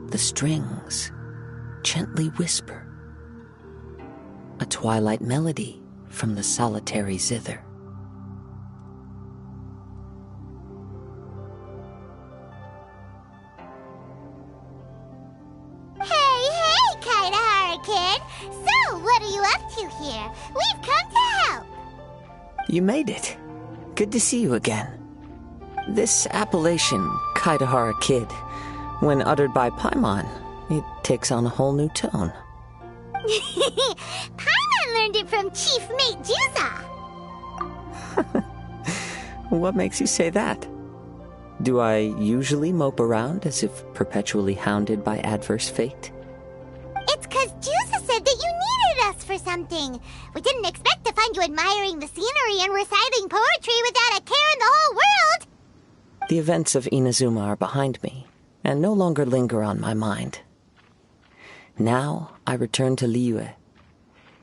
the strings gently whisper a twilight melody from the solitary zither. Hey, Kaedahara Kid! So, what are you up to here? We've come to help! You made it. Good to see you again. This appellation, Kaedahara Kid, when uttered by Paimon, it takes on a whole new tone. Paimon learned it from Chief Mate Jusa! What makes you say that? Do I usually mope around as if perpetually hounded by adverse fate? for something. We didn't expect to find you admiring the scenery and reciting poetry without a care in the whole world. The events of Inazuma are behind me, and no longer linger on my mind. Now I return to Liyue.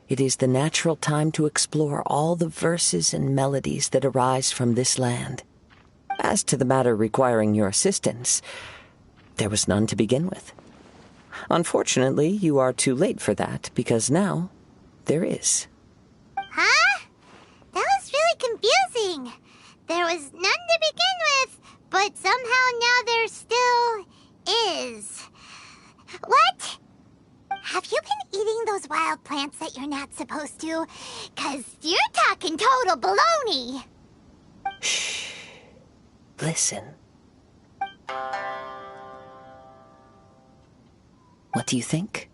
It is the natural time to explore all the verses and melodies that arise from this land. As to the matter requiring your assistance, there was none to begin with. Unfortunately, you are too late for that, because now there is. Huh? That was really confusing. There was none to begin with, but somehow now there still is. What? Have you been eating those wild plants that you're not supposed to? 'Cause you're talking total baloney. Shh. Listen. What do you think?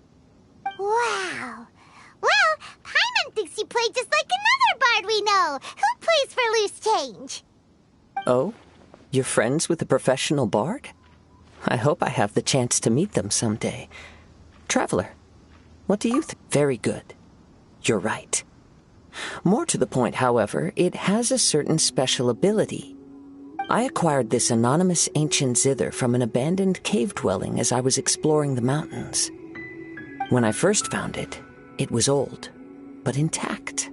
Wow. Well, Paimon thinks you play just like another bard we know, who plays for loose change. Oh? You're friends with a professional bard? I hope I have the chance to meet them someday. Traveler, what do you think? Very good. You're right. More to the point, however, it has a certain special ability. I acquired this anonymous ancient zither from an abandoned cave dwelling as I was exploring the mountains. When I first found it, it was old, but intact.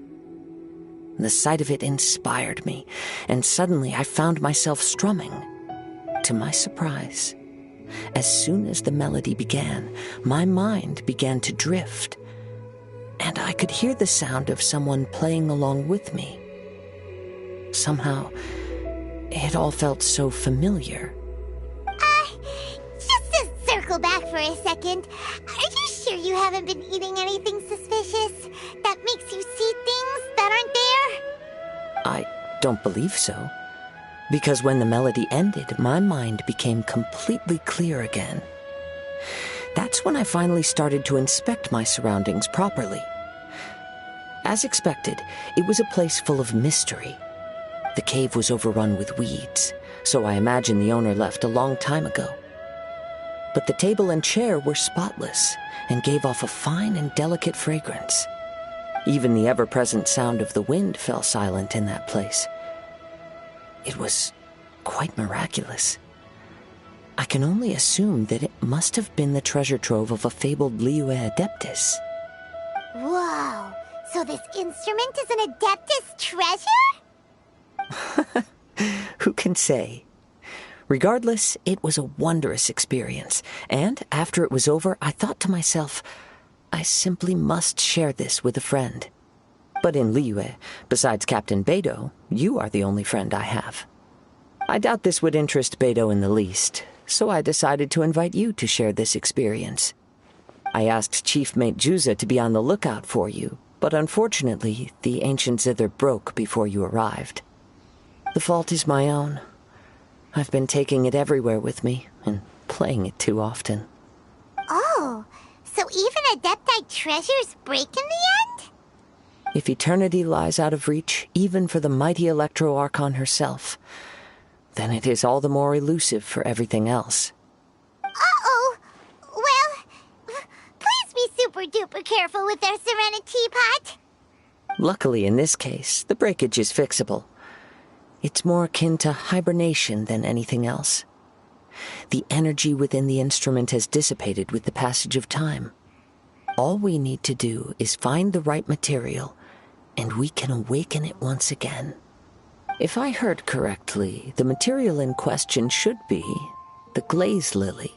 The sight of it inspired me, and suddenly I found myself strumming. To my surprise, as soon as the melody began, my mind began to drift, and I could hear the sound of someone playing along with me. Somehow, it all felt so familiar. Just to circle back for a second, are you sure you haven't been eating anything suspicious that makes you see things that aren't there? I don't believe so. Because when the melody ended, my mind became completely clear again. That's when I finally started to inspect my surroundings properly. As expected, it was a place full of mystery. The cave was overrun with weeds, so I imagine the owner left a long time ago. But the table and chair were spotless and gave off a fine and delicate fragrance. Even the ever-present sound of the wind fell silent in that place. It was quite miraculous. I can only assume that it must have been the treasure trove of a fabled Liyue Adeptus. Whoa, so this instrument is an Adeptus treasure? Who can say? Regardless, it was a wondrous experience, and after it was over, I thought to myself, I simply must share this with a friend. But in Liyue, besides Captain Beidou, you are the only friend I have. I doubt this would interest Beidou in the least, so I decided to invite you to share this experience. I asked Chief Mate Juza to be on the lookout for you, but unfortunately, the ancient zither broke before you arrived. The fault is my own. I've been taking it everywhere with me, and playing it too often. Oh, so even Adepti treasures break in the end? If eternity lies out of reach, even for the mighty Electro Archon herself, then it is all the more elusive for everything else. Uh-oh! Well, please be super-duper careful with their Serenity Teapot. Luckily, in this case, the breakage is fixable. It's more akin to hibernation than anything else. The energy within the instrument has dissipated with the passage of time. All we need to do is find the right material, and we can awaken it once again. If I heard correctly, the material in question should be the glaze lily.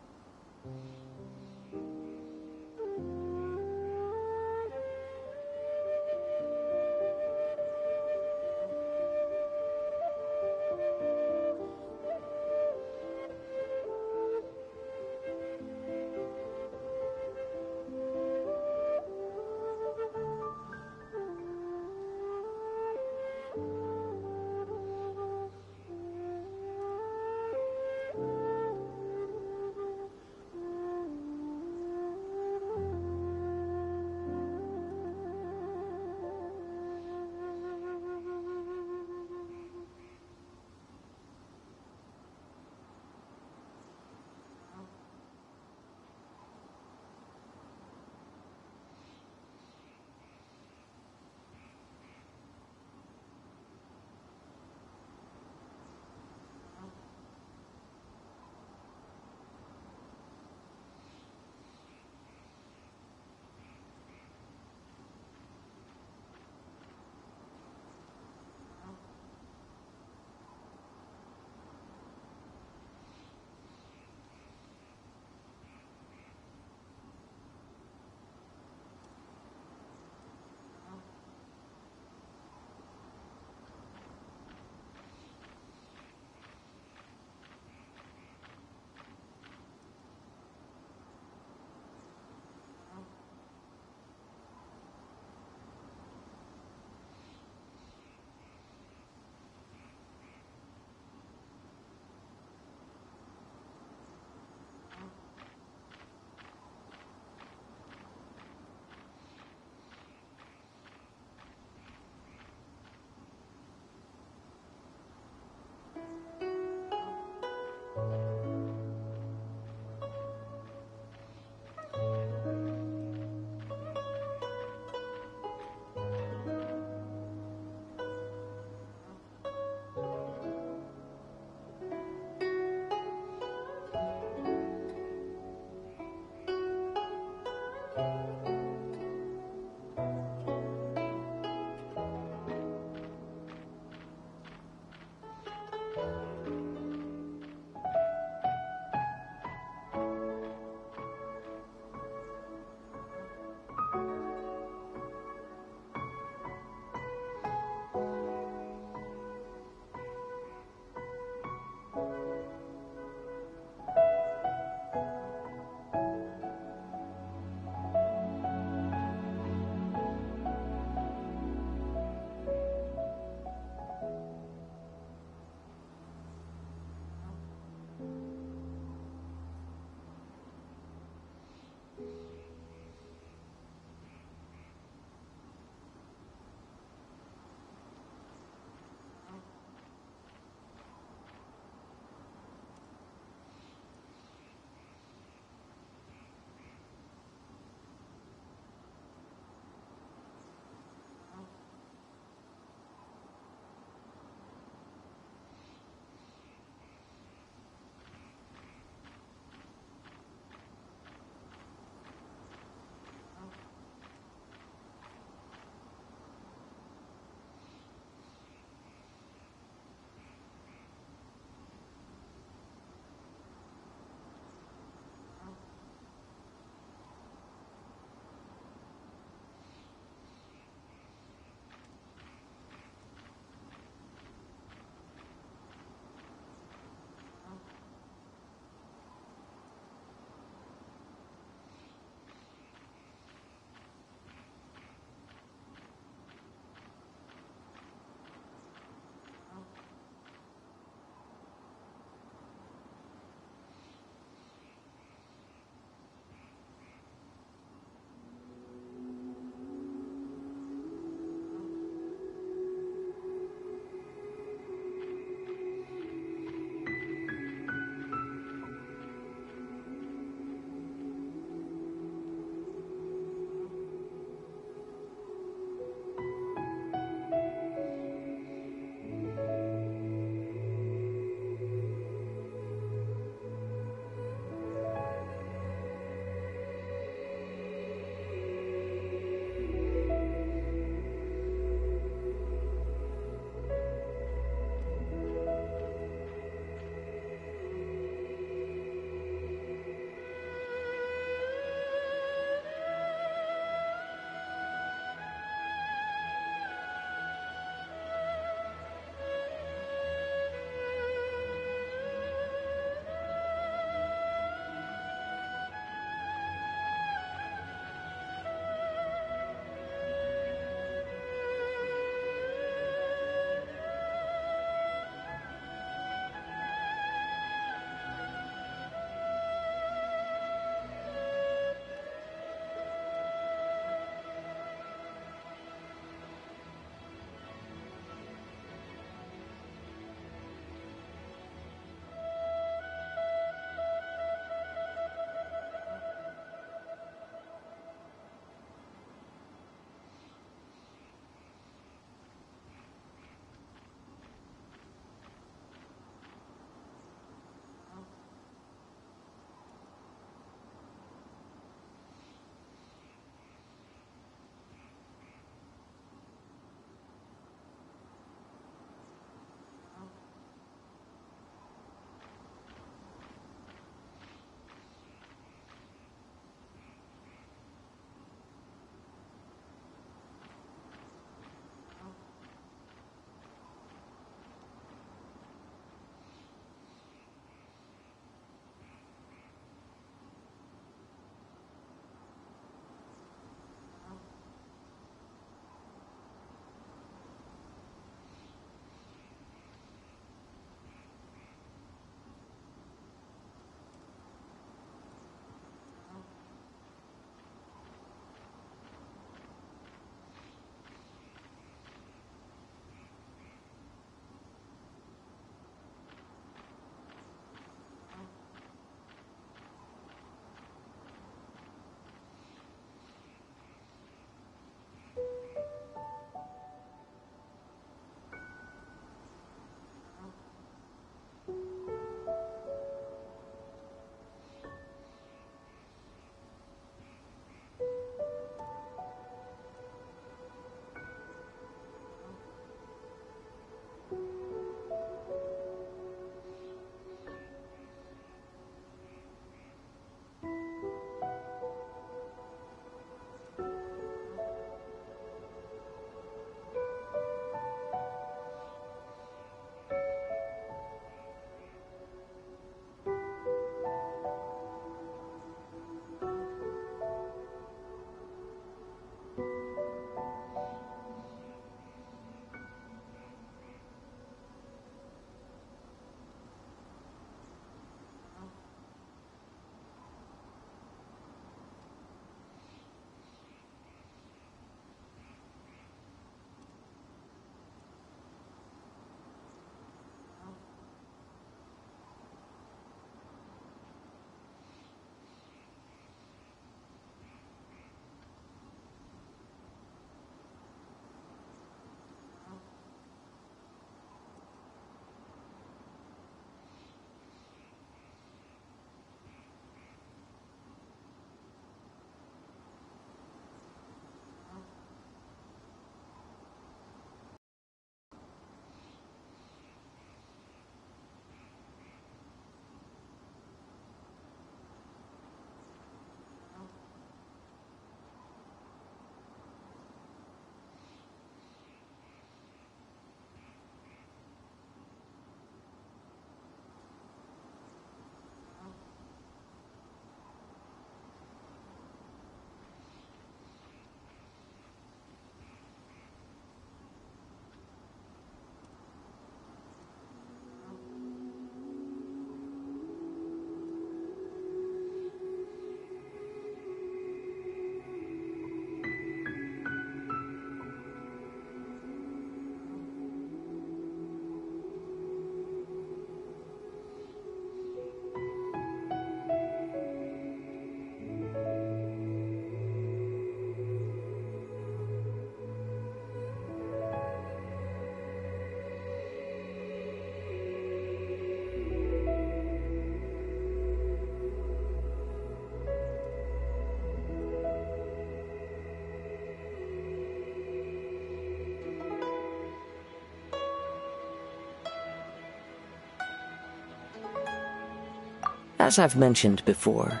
As I've mentioned before,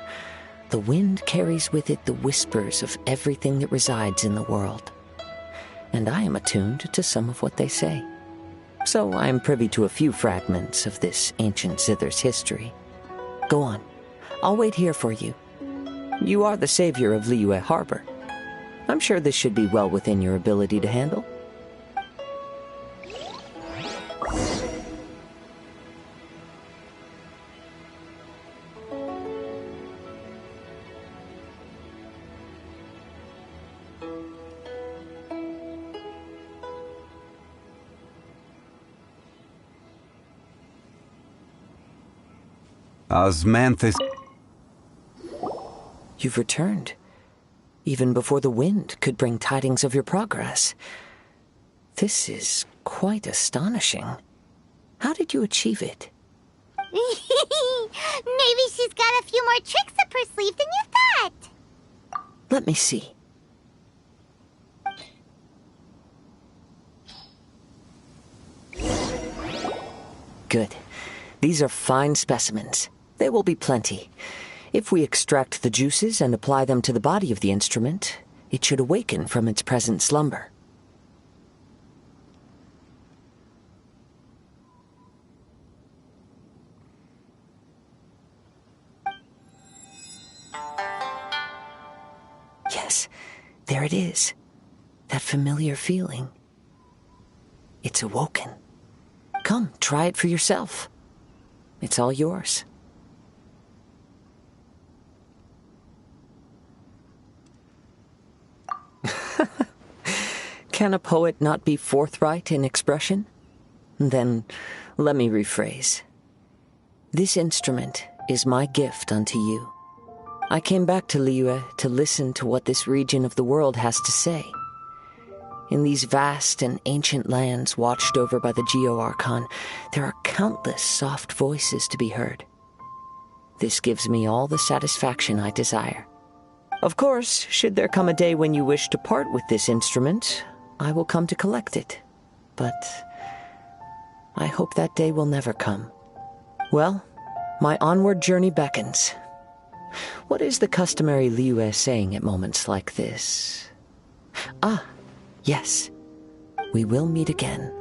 the wind carries with it the whispers of everything that resides in the world. And I am attuned to some of what they say. So I am privy to a few fragments of this ancient zither's history. Go on. I'll wait here for you. You are the savior of Liyue Harbor. I'm sure this should be well within your ability to handle. Osmanthus. You've returned, even before the wind could bring tidings of your progress. This is quite astonishing. How did you achieve it? Maybe she's got a few more tricks up her sleeve than you thought. Let me see. Good. These are fine specimens. There will be plenty. If we extract the juices and apply them to the body of the instrument, it should awaken from its present slumber. Yes, there it is. That familiar feeling. It's awoken. Come, try it for yourself. It's all yours. Can a poet not be forthright in expression? Then, let me rephrase. This instrument is my gift unto you. I came back to Liyue to listen to what this region of the world has to say. In these vast and ancient lands watched over by the Geo-Archon, there are countless soft voices to be heard. This gives me all the satisfaction I desire. Of course, should there come a day when you wish to part with this instrument, I will come to collect it. But I hope that day will never come. Well, my onward journey beckons. What is the customary Liyue saying at moments like this? Ah, yes. We will meet again.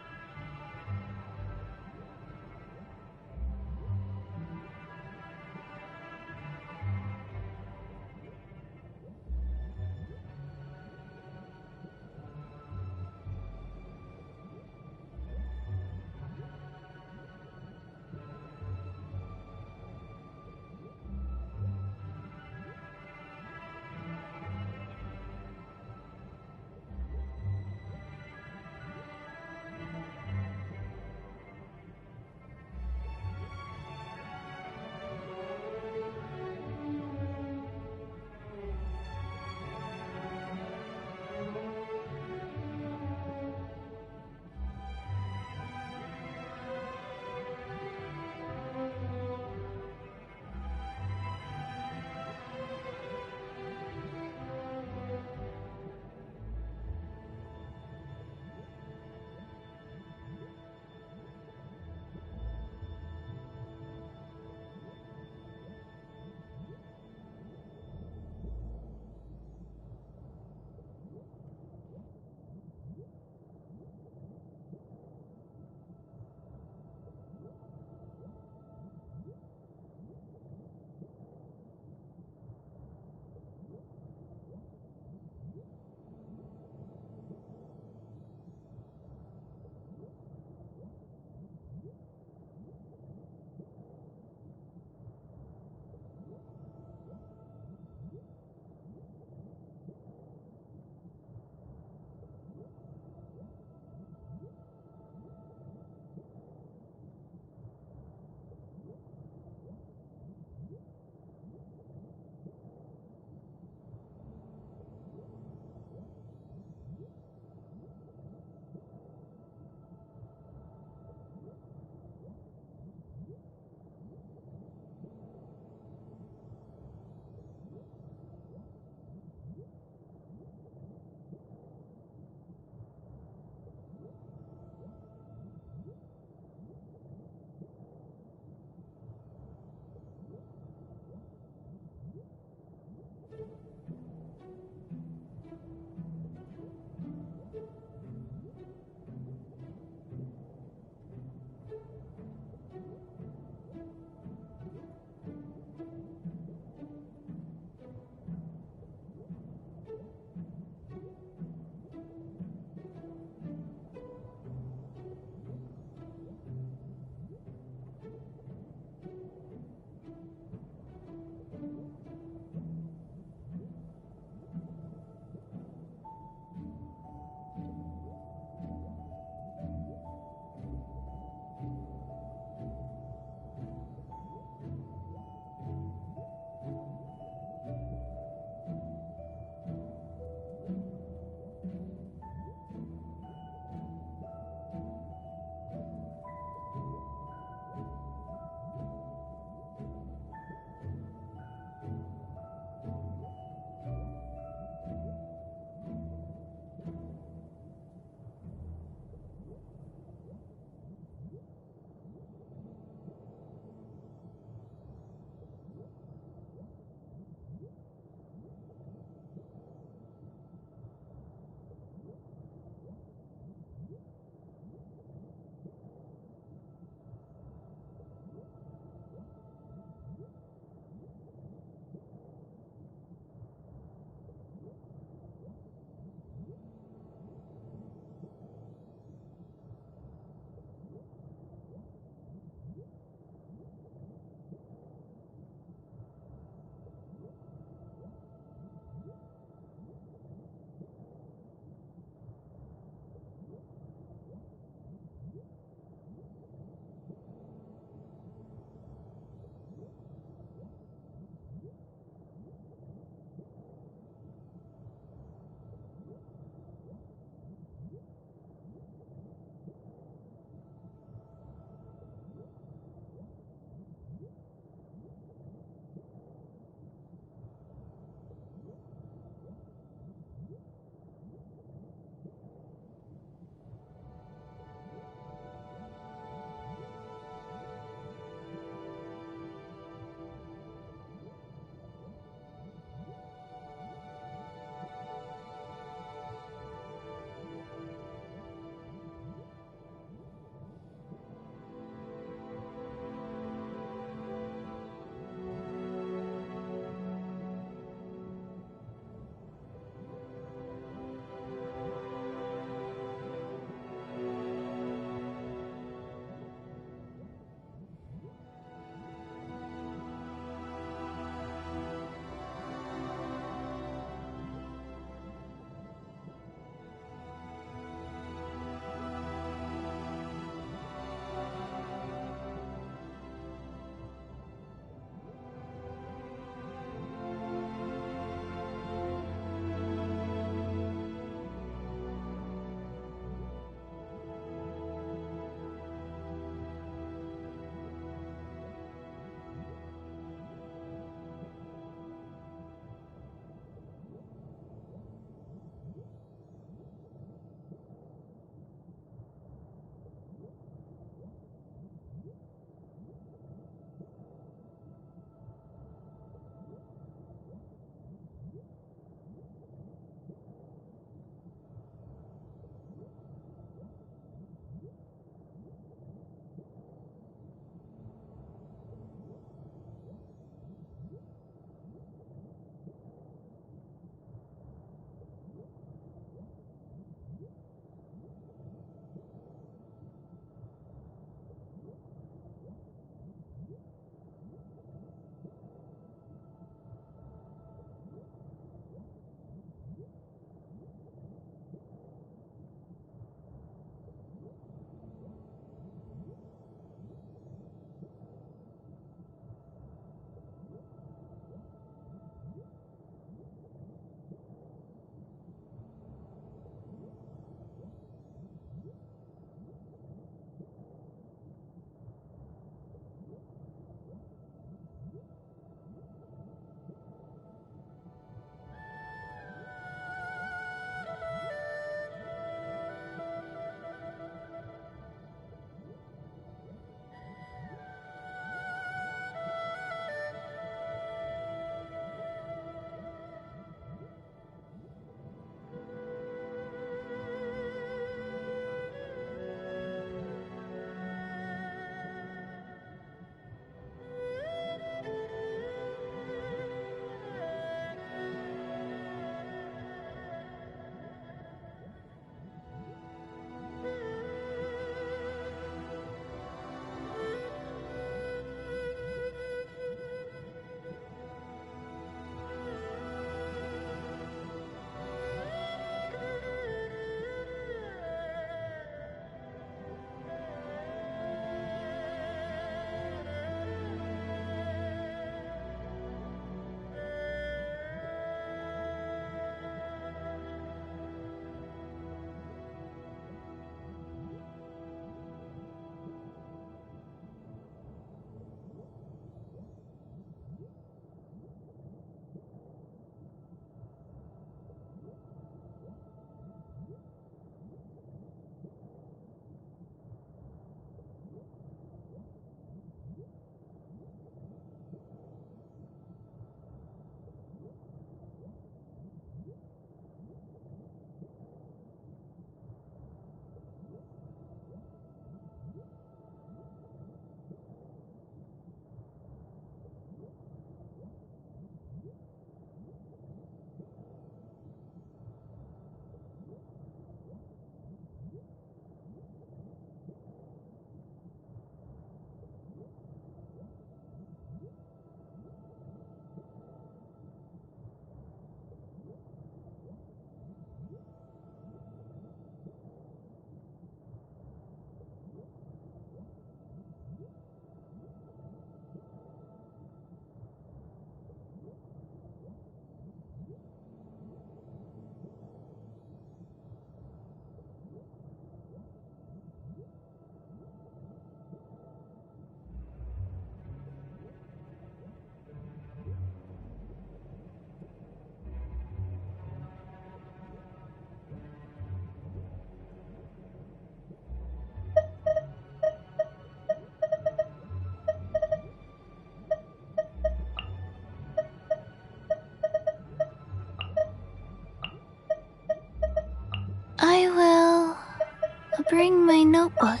bring my notebook.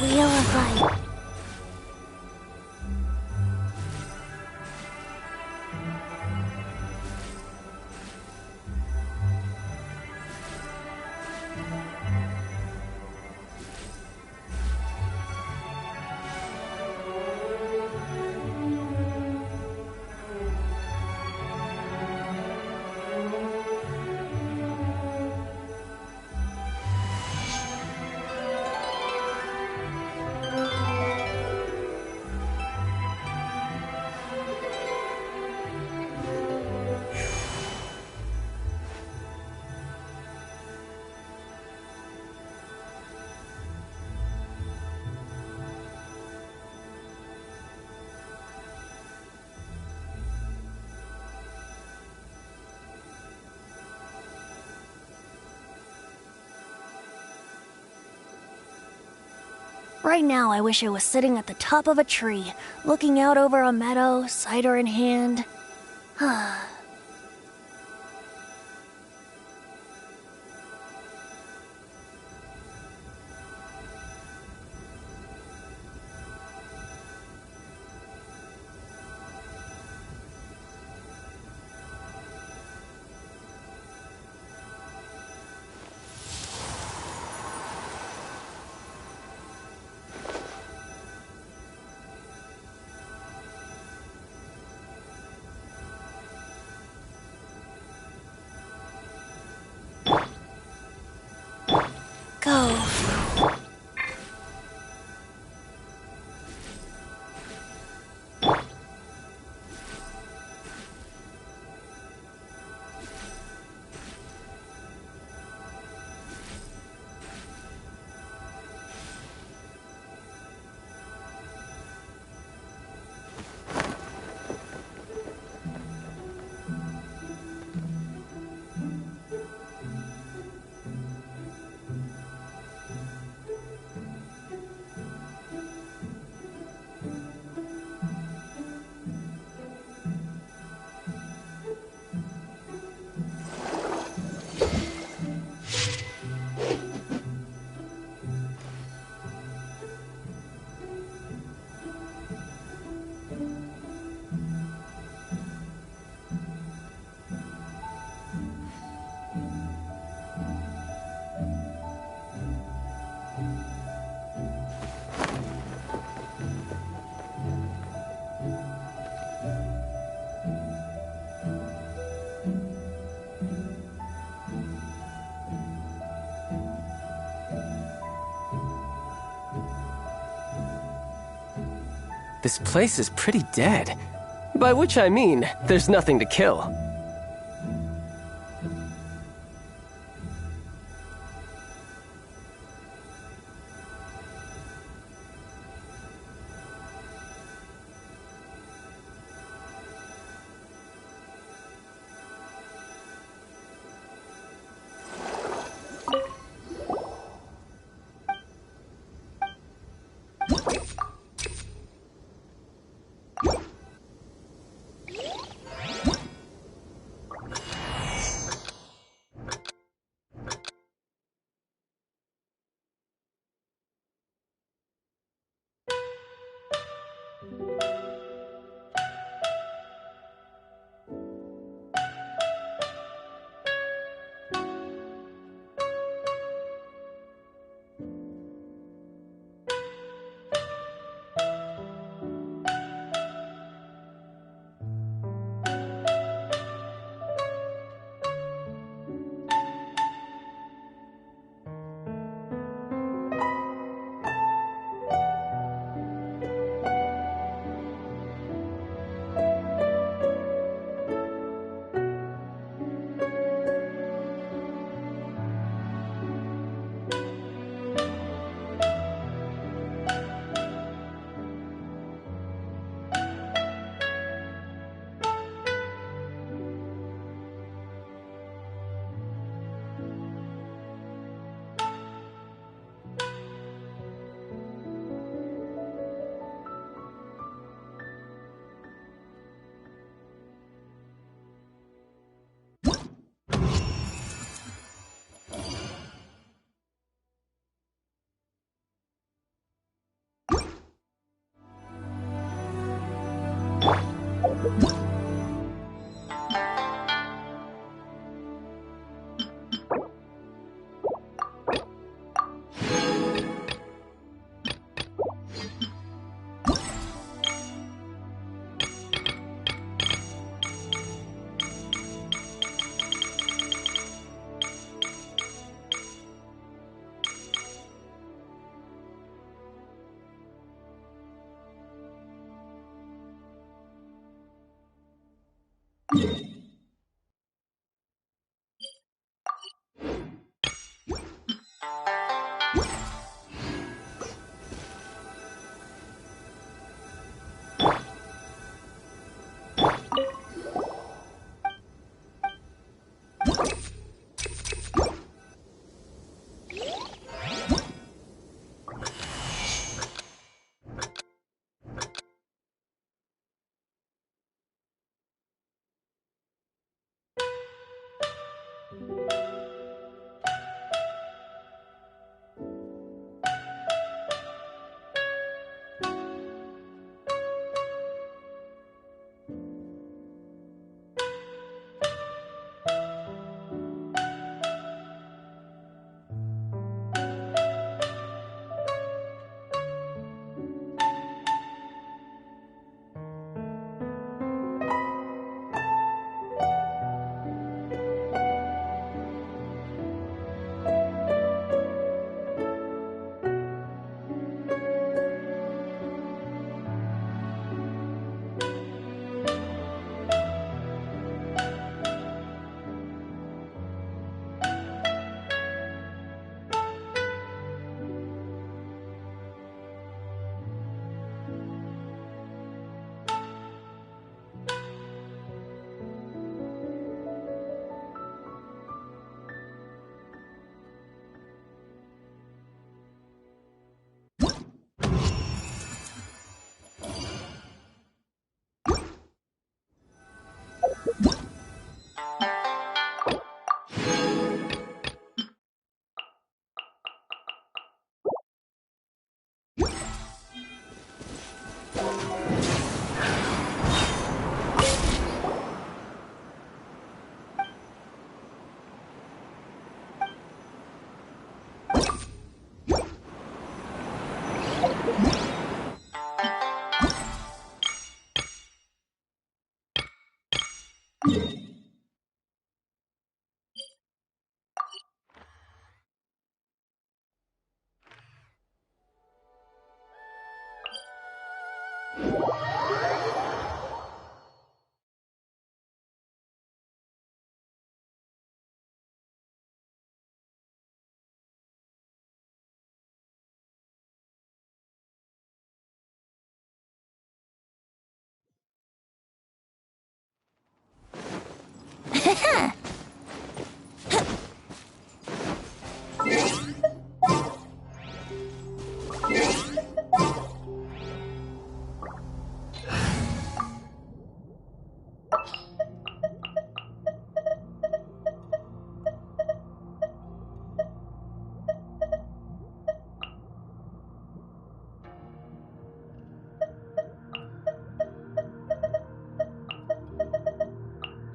Wheel of Light. Right now, I wish I was sitting at the top of a tree, looking out over a meadow, cider in hand. Go. This place is pretty dead. By which I mean, there's nothing to kill.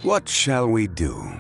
What shall we do?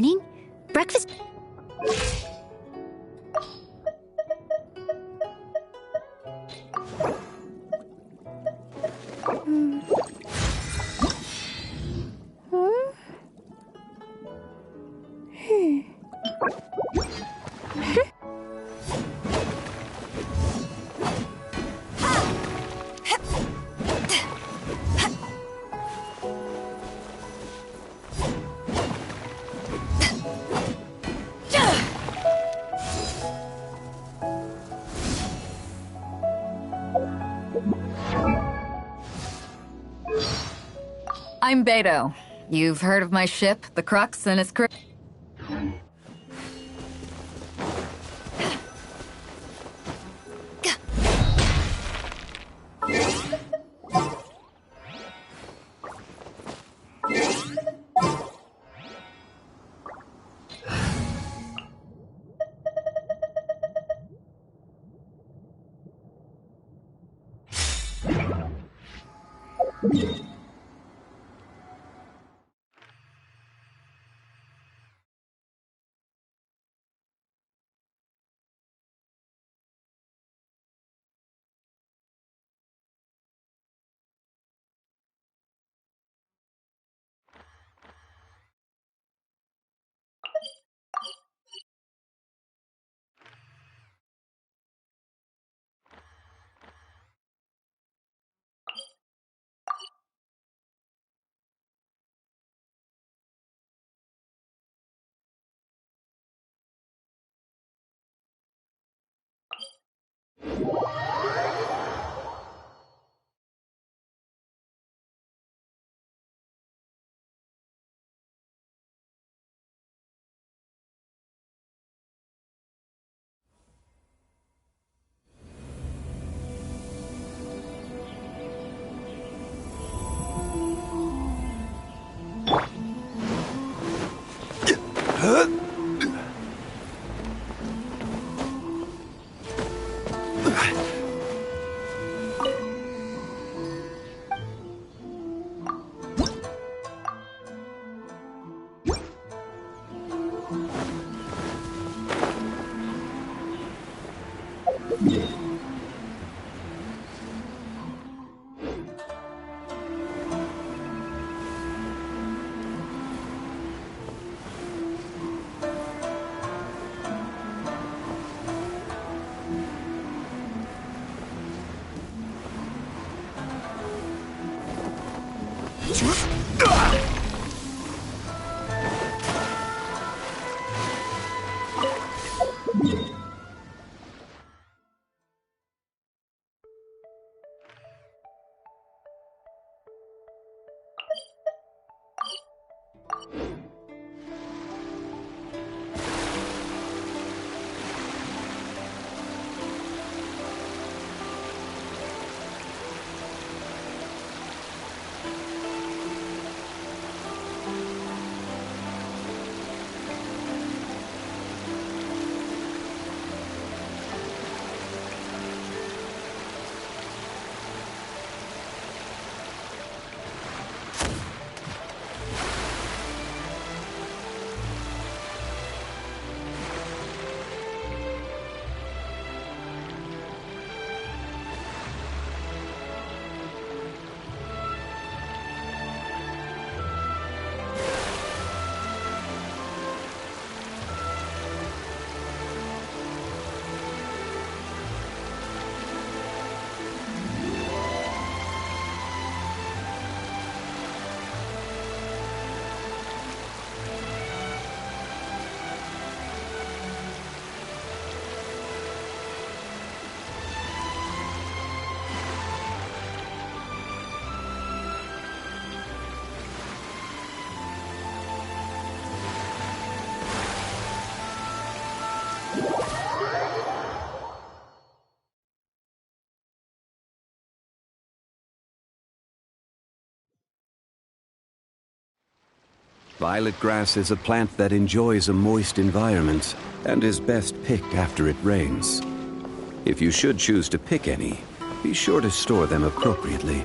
morning. Breakfast... I'm Beto. You've heard of my ship, the Crux, and its crew? Violet grass is a plant that enjoys a moist environment and is best picked after it rains. If you should choose to pick any, be sure to store them appropriately.